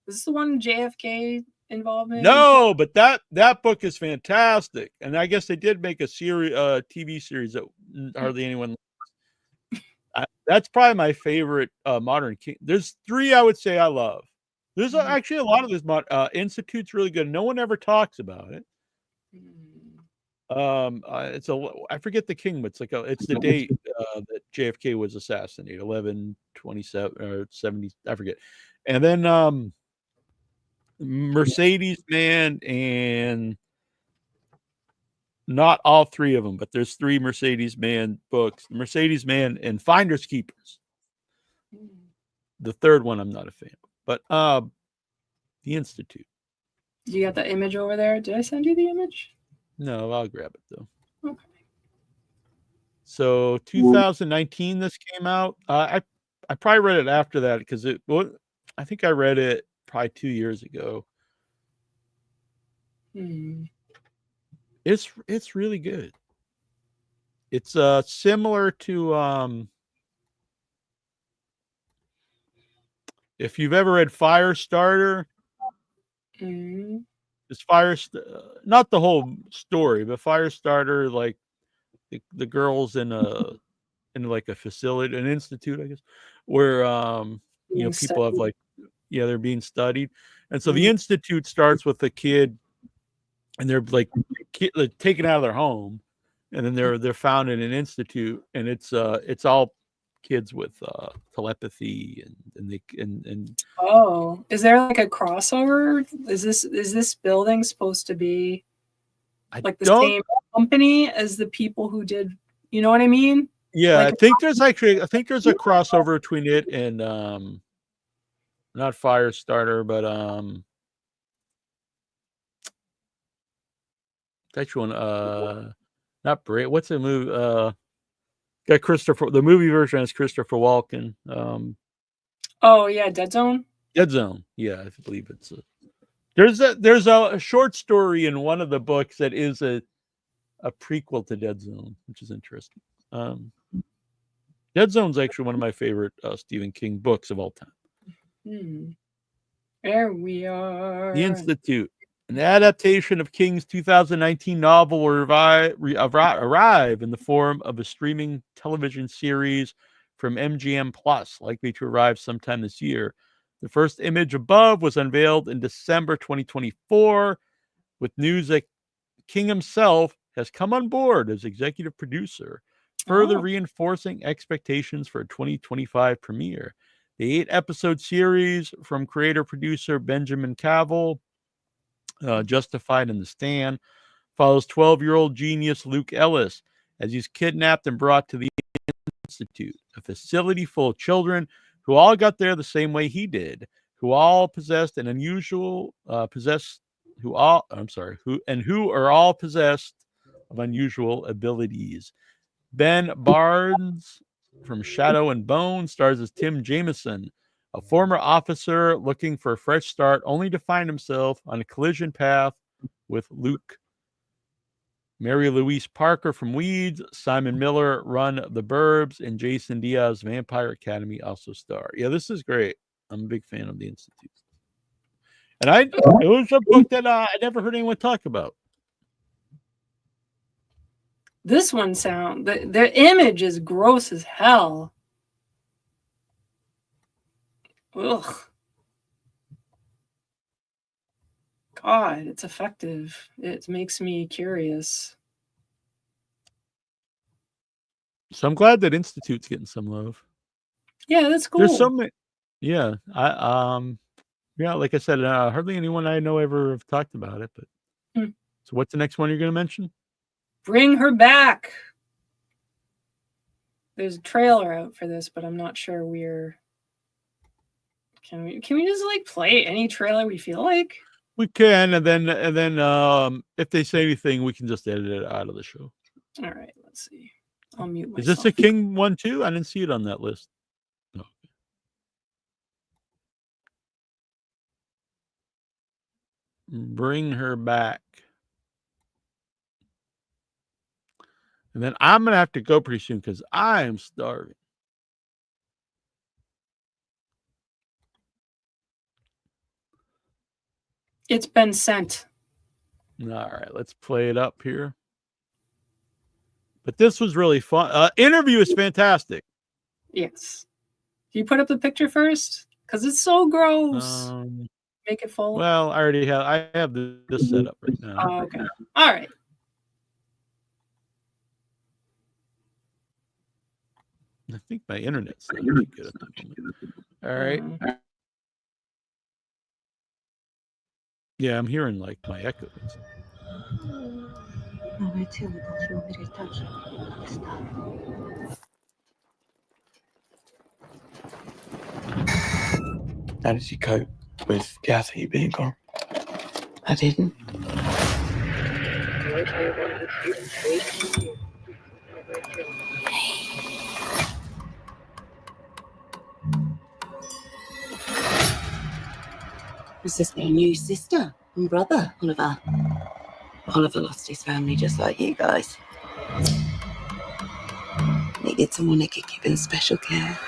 Is this the one JFK involvement? No, but that book is fantastic, and I guess they did make a TV series that hardly anyone likes. That's probably my favorite modern King. There's 3 I would say I love. There's actually a lot of this Institute's really good. No one ever talks about it. It's I forget the king, but it's the date that JFK was assassinated, 11/27 or 70, I forget. And then Mercedes Man, and not all three of them, but there's 3 Mercedes Man books. Mercedes Man and Finders Keepers. The third one I'm not a fan of, but The Institute. You got the image over there? Did I send you the image? No, I'll grab it though. Okay. So 2019, this came out. I probably read it after that because I think I read it probably 2 years ago. It's really good. It's similar to if you've ever read Firestarter. It's not the whole story, but Firestarter, like the girls in like a facility, an institute, I guess, where people have they're being studied, and so the institute starts with a kid, and they're like taken out of their home, and then they're found in an institute, and it's all kids with telepathy and oh, is there like a crossover? Is this building supposed to be like the same company as the people who did, you know what I mean? Yeah, like I think there's a crossover between it and not Firestarter, but that one not Brave. What's the movie? Got the movie version has Christopher Walken. Oh yeah, Dead Zone. Dead Zone. Yeah, I believe it's there's a short story in one of the books that is a prequel to Dead Zone, which is interesting. Dead Zone's actually one of my favorite Stephen King books of all time. There we are. The Institute, an adaptation of King's 2019 novel, will arrive in the form of a streaming television series from MGM Plus, likely to arrive sometime this year. The first image above was unveiled in December 2024, with news that King himself has come on board as executive producer, further reinforcing expectations for a 2025 premiere. The 8-episode series from creator-producer Benjamin Cavill, Justified in the Stand, follows 12-year-old genius Luke Ellis as he's kidnapped and brought to the Institute, a facility full of children who all got there the same way he did, who all possessed an unusual who are all possessed of unusual abilities. Ben Barnes from Shadow and Bone stars as Tim Jameson, a former officer looking for a fresh start, only to find himself on a collision path with Luke. Mary Louise Parker from Weeds, Simon Miller, Run the Burbs, and Jason Diaz, Vampire Academy, also star. Yeah, this is great. I'm a big fan of The Institute. And it was a book that I never heard anyone talk about. This one the image is gross as hell. Ugh. God, it's effective. It makes me curious. So I'm glad that Institute's getting some love. Yeah, that's cool. There's so many. Yeah, like I said, hardly anyone I know ever have talked about it. But so, what's the next one you're going to mention? Bring Her Back. There's a trailer out for this, but I'm not sure Can we just like play any trailer we feel like? We can, and then if they say anything, we can just edit it out of the show. All right, let's see. I'll mute myself. Is this a King one too? I didn't see it on that list. No. Bring Her Back. And then I'm going to have to go pretty soon because I am starving. It's been sent. All right, let's play it up here. But this was really fun. Interview is fantastic. Yes. Do you put up the picture first? Because it's so gross. Make it full. Well, I have this set up right now. Oh, okay. All right. I think my internet's not really good at the moment. All right. Yeah, I'm hearing like my echoes. How did you cope with Kathy being gone? I didn't. This is their new sister and brother, Oliver. Oliver lost his family just like you guys. Needed someone that could give him special care.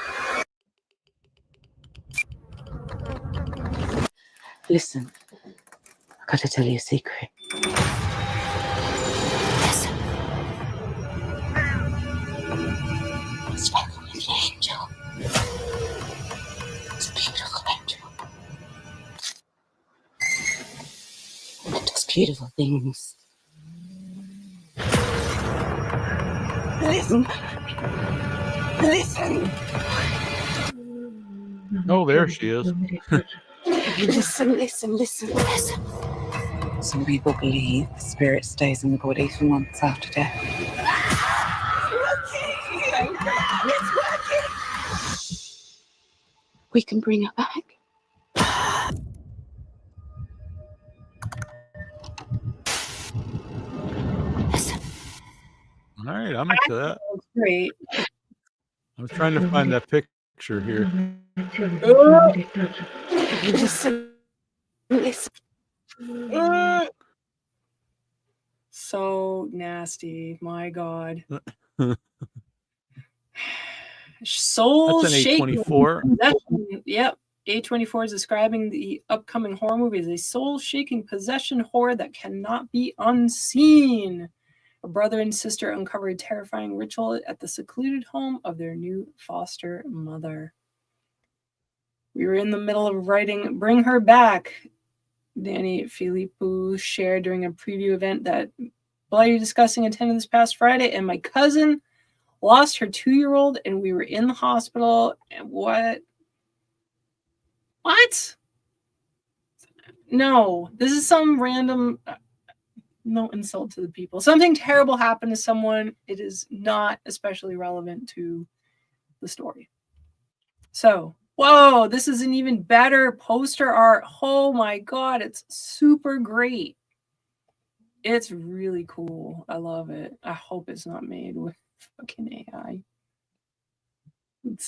Listen, I gotta tell you a secret. Listen. I was fucking with the angel. It's a beautiful angel. It does beautiful things. Listen. Listen. Oh, there she is. Listen. Some people believe the spirit stays in the body for months after death. It's working! We can bring her back. Listen. All right, I'm into that. That's great. I was trying to find that picture here. Listen. So nasty. My God. Soul That's an shaking. A24. Yep. A24 is describing the upcoming horror movie as a soul-shaking possession horror that cannot be unseen. A brother and sister uncover a terrifying ritual at the secluded home of their new foster mother. We were in the middle of writing Bring Her Back. Danny Filippo shared during a preview event that Bloody Disgusting attended this past Friday, and my cousin lost her 2-year-old, and we were in the hospital. And what? No, this is some random, no insult to the people. Something terrible happened to someone. It is not especially relevant to the story. So, whoa, this is an even better poster art. Oh my God, it's super great. It's really cool. I love it. I hope it's not made with fucking AI.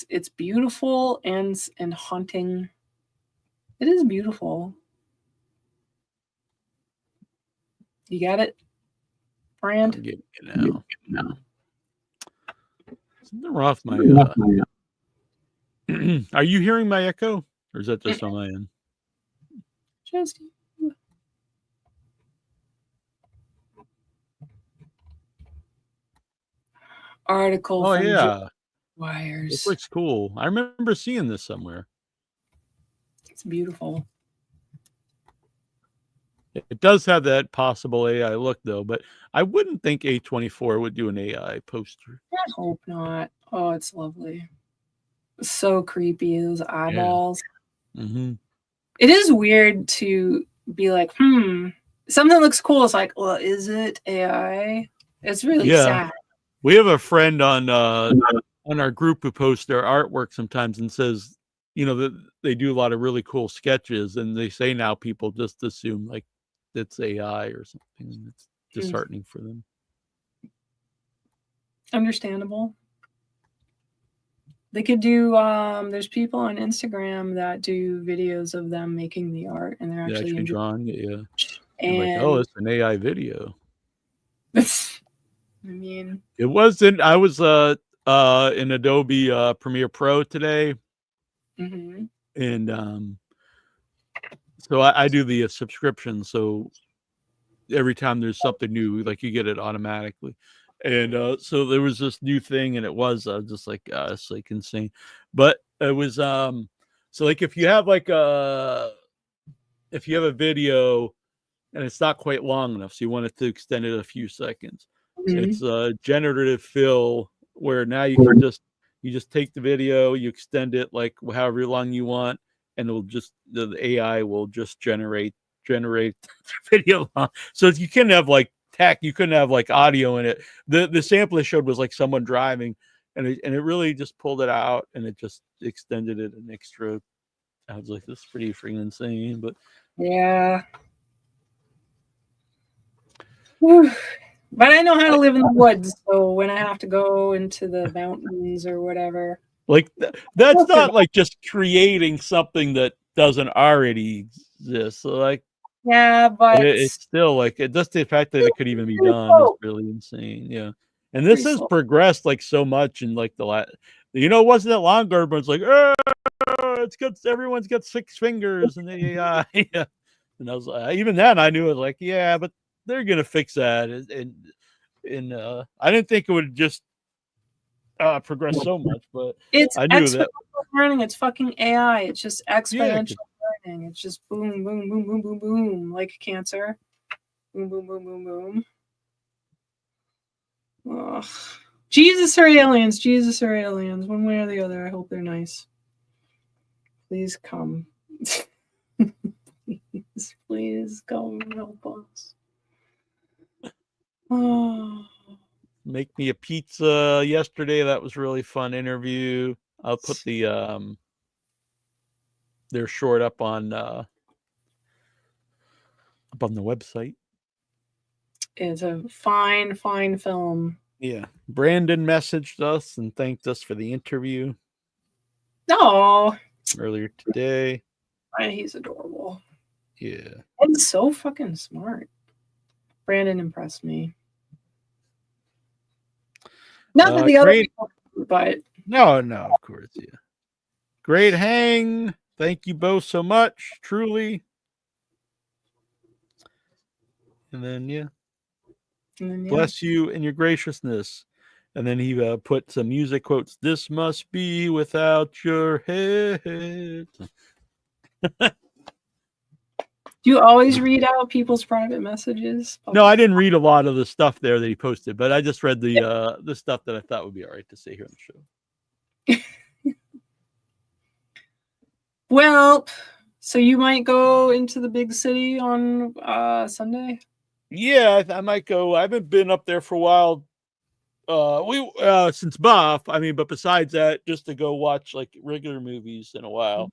It's beautiful and haunting. It is beautiful. You got it, Brand? I'm getting it now. Something wrong with my. Are you hearing my echo, or is that just on my end? Just. Article. Oh from yeah. Wires. This looks cool. I remember seeing this somewhere. It's beautiful. It does have that possible AI look, though, but I wouldn't think A24 would do an AI poster. I hope not. Oh, it's lovely. So creepy, those eyeballs. Yeah. Mm-hmm. It is weird to be like, something looks cool. It's like, well, is it AI? It's really sad. We have a friend on our group who posts their artwork sometimes and says, you know, that they do a lot of really cool sketches, and they say now people just assume like it's AI or something. It's disheartening for them. Understandable. They could do there's people on Instagram that do videos of them making the art, and they're actually drawing it. Yeah. And like, oh, it's an AI video. I mean, it wasn't. I was in Adobe Premiere Pro today, and so I do the subscription. So every time there's something new, like you get it automatically. And so there was this new thing, and it was just like it's like insane. But it was so like if you have a video and it's not quite long enough, so you want it to extend it a few seconds. It's generative fill, where now you can just You just take the video, you extend it like however long you want, and it'll just the AI will just generate video. So you couldn't have like tech, you couldn't have like audio in it. The sample it showed was like someone driving, and it really just pulled it out and it just extended it an extra. I was like, this is pretty freaking insane, but yeah. Whew. But I know how to live in the woods, so when I have to go into the mountains or whatever, like that's not like just creating something that doesn't already exist. So like, yeah, but it's still like just the fact that it could even be done is really insane. Yeah, and this has progressed like so much in like the last. You know, it wasn't that long ago. Everyone's like, oh, it's good. Everyone's got 6 fingers in the AI. Yeah. And I was like, even then, I knew it. Like, yeah, but they're gonna fix that. And I didn't think it would just progress so much, but it's I knew exponential that. learning. It's fucking AI. It's just exponential learning. It's just boom, boom, boom, boom, boom, boom, like cancer. Boom, boom, boom, boom, boom. Ugh. Jesus or aliens, Jesus or aliens, one way or the other. I hope they're nice. Please come. Please come help us. Oh. Make me a pizza yesterday. That was really fun interview. I'll put the their short up on the website. It's a fine, fine film. Yeah. Brandon messaged us and thanked us for the interview. No. Earlier today. He's adorable. Yeah. And so fucking smart. Brandon impressed me. Not that the other people, but no, of course, yeah. Great hang. Thank you both so much, truly. And then bless you in your graciousness. And then he put some music quotes. This must be without your head. Do you always read out people's private messages? No, I didn't read a lot of the stuff there that he posted, but I just read the stuff that I thought would be all right to say here on the show. Well, so you might go into the big city on Sunday? Yeah, I might go. I haven't been up there for a while. Since Buff, I mean, but besides that, just to go watch like regular movies in a while.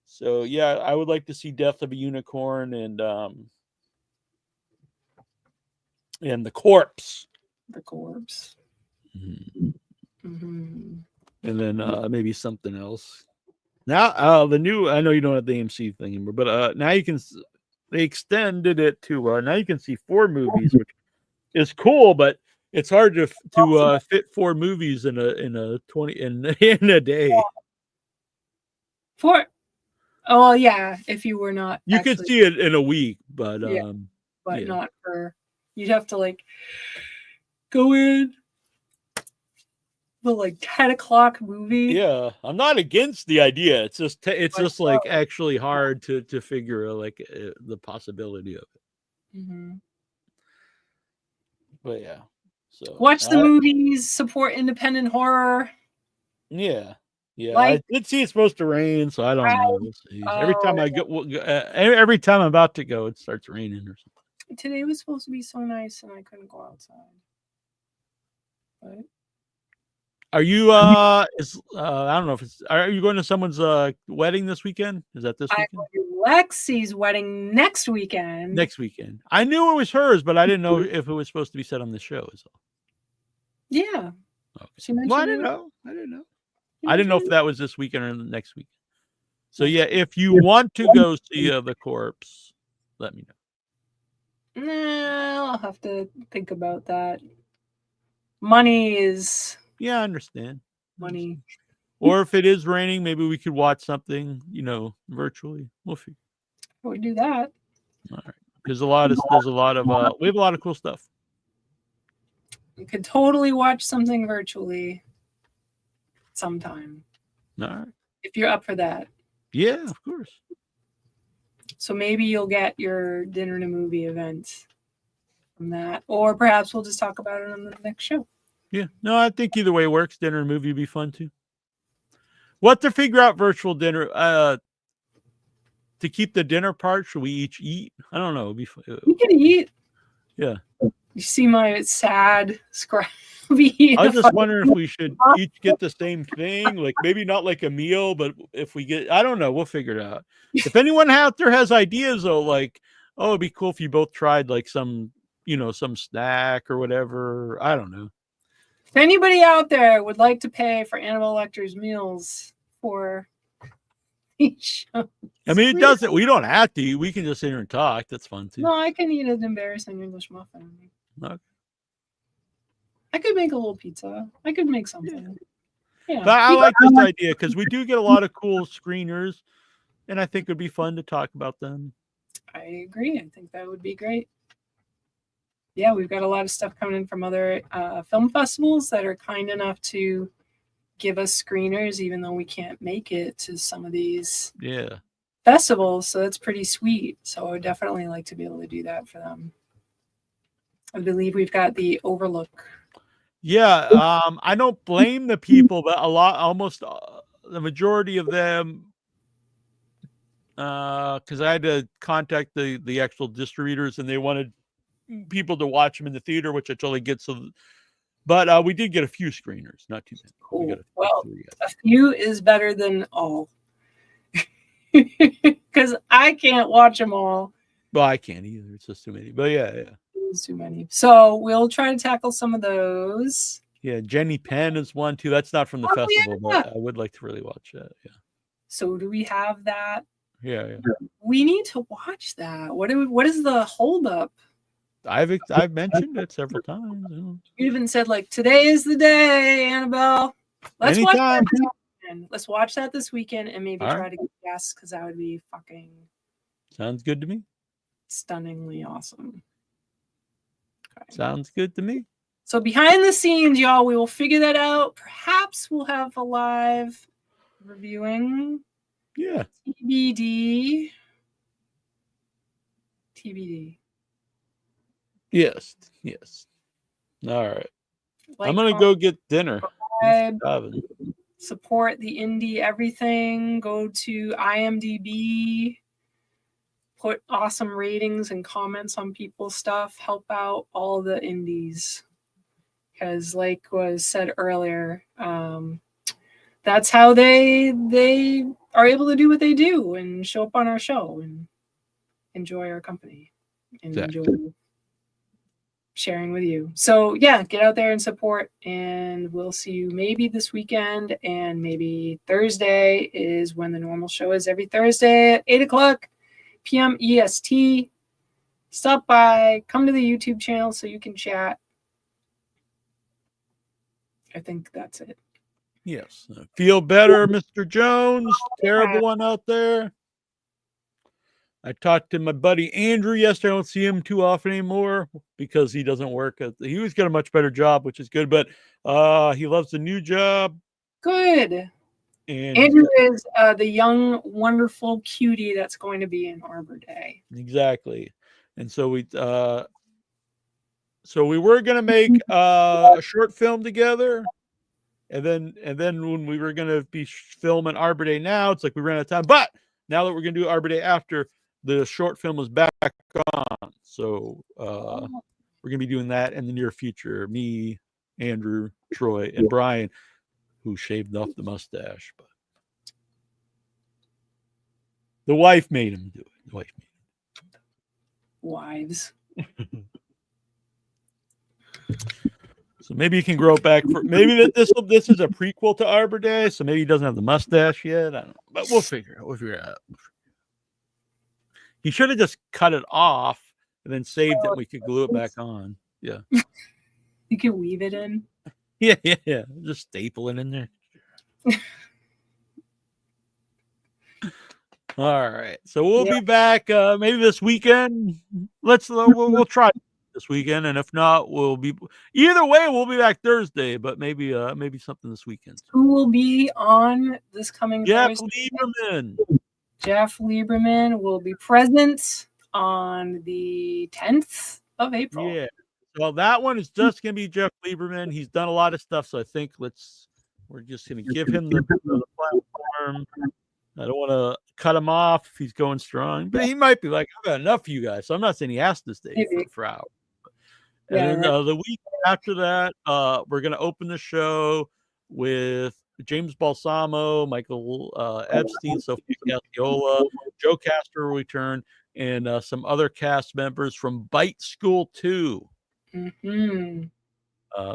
So yeah, I would like to see Death of a Unicorn and The Corpse. The Corpse. And then maybe something else. Now the new, I know you don't have the AMC thing anymore, but now you can. They extended it to now you can see 4 movies, which is cool, but it's hard to fit 4 movies in a 20 in a day. 4. Oh yeah, if you were not, you could see it in a week, but not for. You'd have to like go in the like 10 o'clock movie. Yeah, I'm not against the idea. It's just like actually hard to figure like the possibility of it. Mm-hmm. But yeah, so watch the movies, support independent horror. Yeah. Like, I did see it's supposed to rain, so I don't know. We'll see. Every time I go, every time I'm about to go, it starts raining or something. Today was supposed to be so nice, and I couldn't go outside. But are you? I don't know if it's. Are you going to someone's wedding this weekend? Is that this weekend? I'm going to Lexi's wedding next weekend. Next weekend. I knew it was hers, but I didn't know if it was supposed to be said on the show. Is all. Yeah. Okay. She mentioned I didn't know. I didn't know if that was this weekend or the next week. So yeah, if you want to go see The Corpse, let me know. Nah, I'll have to think about that. Money is. Yeah, I understand. Money. Or if it is raining, maybe we could watch something, virtually. We'll see. We do that. All right. There's a lot of we have a lot of cool stuff. You could totally watch something virtually sometime. All right. If you're up for that. Yeah, of course. So maybe you'll get your dinner and a movie event from that. Or perhaps we'll just talk about it on the next show. Yeah. No, I think either way works. Dinner and movie would be fun too. What to figure out virtual dinner? To keep the dinner part, should we each eat? I don't know. We can eat. Yeah. You see my sad scrappy. I was just wondering if we should each get the same thing, like maybe not like a meal, but if we get, I don't know, we'll figure it out. If anyone out there has ideas though, like, oh, it'd be cool if you both tried like some, some snack or whatever. I don't know. If anybody out there would like to pay for Annabelle Lecter's meals for these shows, I mean, it doesn't. We don't have to eat. We can just sit here and talk. That's fun too. No, I can eat an embarrassing English muffin. Okay. I could make a little pizza. I could make something. Yeah. But I like this idea because we do get a lot of cool screeners, and I think it'd be fun to talk about them. I agree. I think that would be great. Yeah, we've got a lot of stuff coming in from other film festivals that are kind enough to give us screeners, even though we can't make it to some of these festivals. So that's pretty sweet. So I would definitely like to be able to do that for them. I believe we've got the Overlook. Yeah, I don't blame the people, but almost the majority of them, because I had to contact the actual distributors, and they wanted people to watch them in the theater, which I totally get. But we did get a few screeners, not too many. Cool. Well, a few is better than all, because I can't watch them all. Well, I can't either. It's just too many. But yeah. It's too many. So we'll try to tackle some of those. Yeah, Jenny Penn is one too. That's not from the festival, but I would like to really watch that. Yeah. So do we have that? Yeah. We need to watch that. What is the holdup? I've mentioned it several times. You even said like today is the day, Annabelle. Let's watch that this weekend. Let's watch that this weekend and maybe try to get guests, because that would be fucking sounds good to me. Stunningly awesome. Okay. Sounds good to me. So behind the scenes, y'all, we will figure that out. Perhaps we'll have a live reviewing. Yeah. TBD. Yes. All right. I'm going to go get dinner. Support the indie everything. Go to IMDb. Put awesome ratings and comments on people's stuff. Help out all the indies. Because like was said earlier, that's how they are able to do what they do and show up on our show and enjoy our company and enjoy sharing with you. So yeah, get out there and support, and we'll see you maybe this weekend, and maybe Thursday is when the normal show is every Thursday at 8:00 p.m. EST. Stop by, come to the YouTube channel so you can chat. I think that's it. Yes. Feel better, Mr. Jones. Terrible one out there. I talked to my buddy Andrew yesterday. I don't see him too often anymore because he doesn't work. He was got a much better job, which is good, but he loves the new job. Good. And Andrew is the young, wonderful cutie that's going to be in Arbor Day. Exactly. And so we were going to make a short film together. And then when we were going to be filming Arbor Day now, it's like we ran out of time. But now that we're going to do Arbor Day after, the short film is back on. So we're going to be doing that in the near future. Me, Andrew, Troy, and Brian, who shaved off the mustache. But the wife made him do it. The wife made him. Wives. So maybe he can grow it back. Maybe this is a prequel to Arbor Day, so maybe he doesn't have the mustache yet. I don't know, but we'll figure it out. He should have just cut it off and then saved it. We could glue it back on. Yeah. You can weave it in. Yeah. Just staple it in there. All right. So we'll be back maybe this weekend. We'll try this weekend, and if not, we'll be either way. We'll be back Thursday, but maybe something this weekend. Who will be on this coming Thursday? Jeff Lieberman will be present on the 10th of April. Yeah, Well, that one is just going to be Jeff Lieberman. He's done a lot of stuff, so I think we're just going to give him the platform. I don't want to cut him off if he's going strong, but he might be like, I've had enough of you guys. So I'm not saying he has to stay for hours. And then the week after that, we're going to open the show with James Balsamo, Michael Epstein, Sophia Casciola, Joe Castro will return, and some other cast members from Bite School 2. Mm-hmm.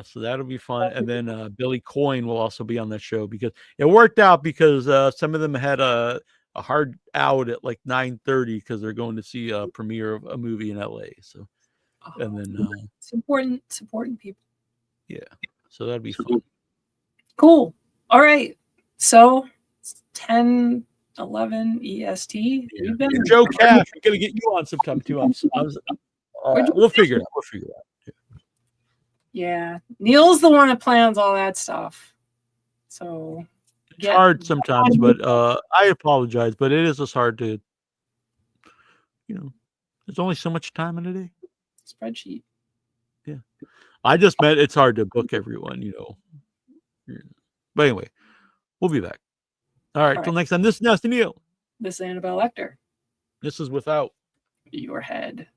So that'll be fun. And then Billy Coyne will also be on the show because it worked out because some of them had a hard out at like 9:30 because they're going to see a premiere of a movie in LA. So, and then it's important supporting people. Yeah. So that'd be fun. Cool. All right. So it's 10:11 EST. Yeah. Joe Cash, I'm gonna get you on sometime too. We'll figure it out. We'll figure it out. Yeah, Neal's the one that plans all that stuff. So it's hard sometimes, but I apologize, but it is just hard to, there's only so much time in a day. Spreadsheet. Yeah. I just meant it's hard to book everyone, But anyway, we'll be back. All right, till next time. This is Nasty Neal. This is Annabelle Lecter. This is Without Your Head.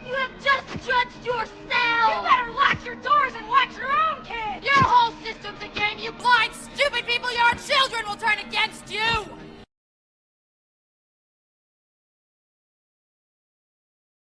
You have just judged yourself! You better lock your doors and watch your own kids! Your whole system's a game, you blind, stupid people! Your children will turn against you!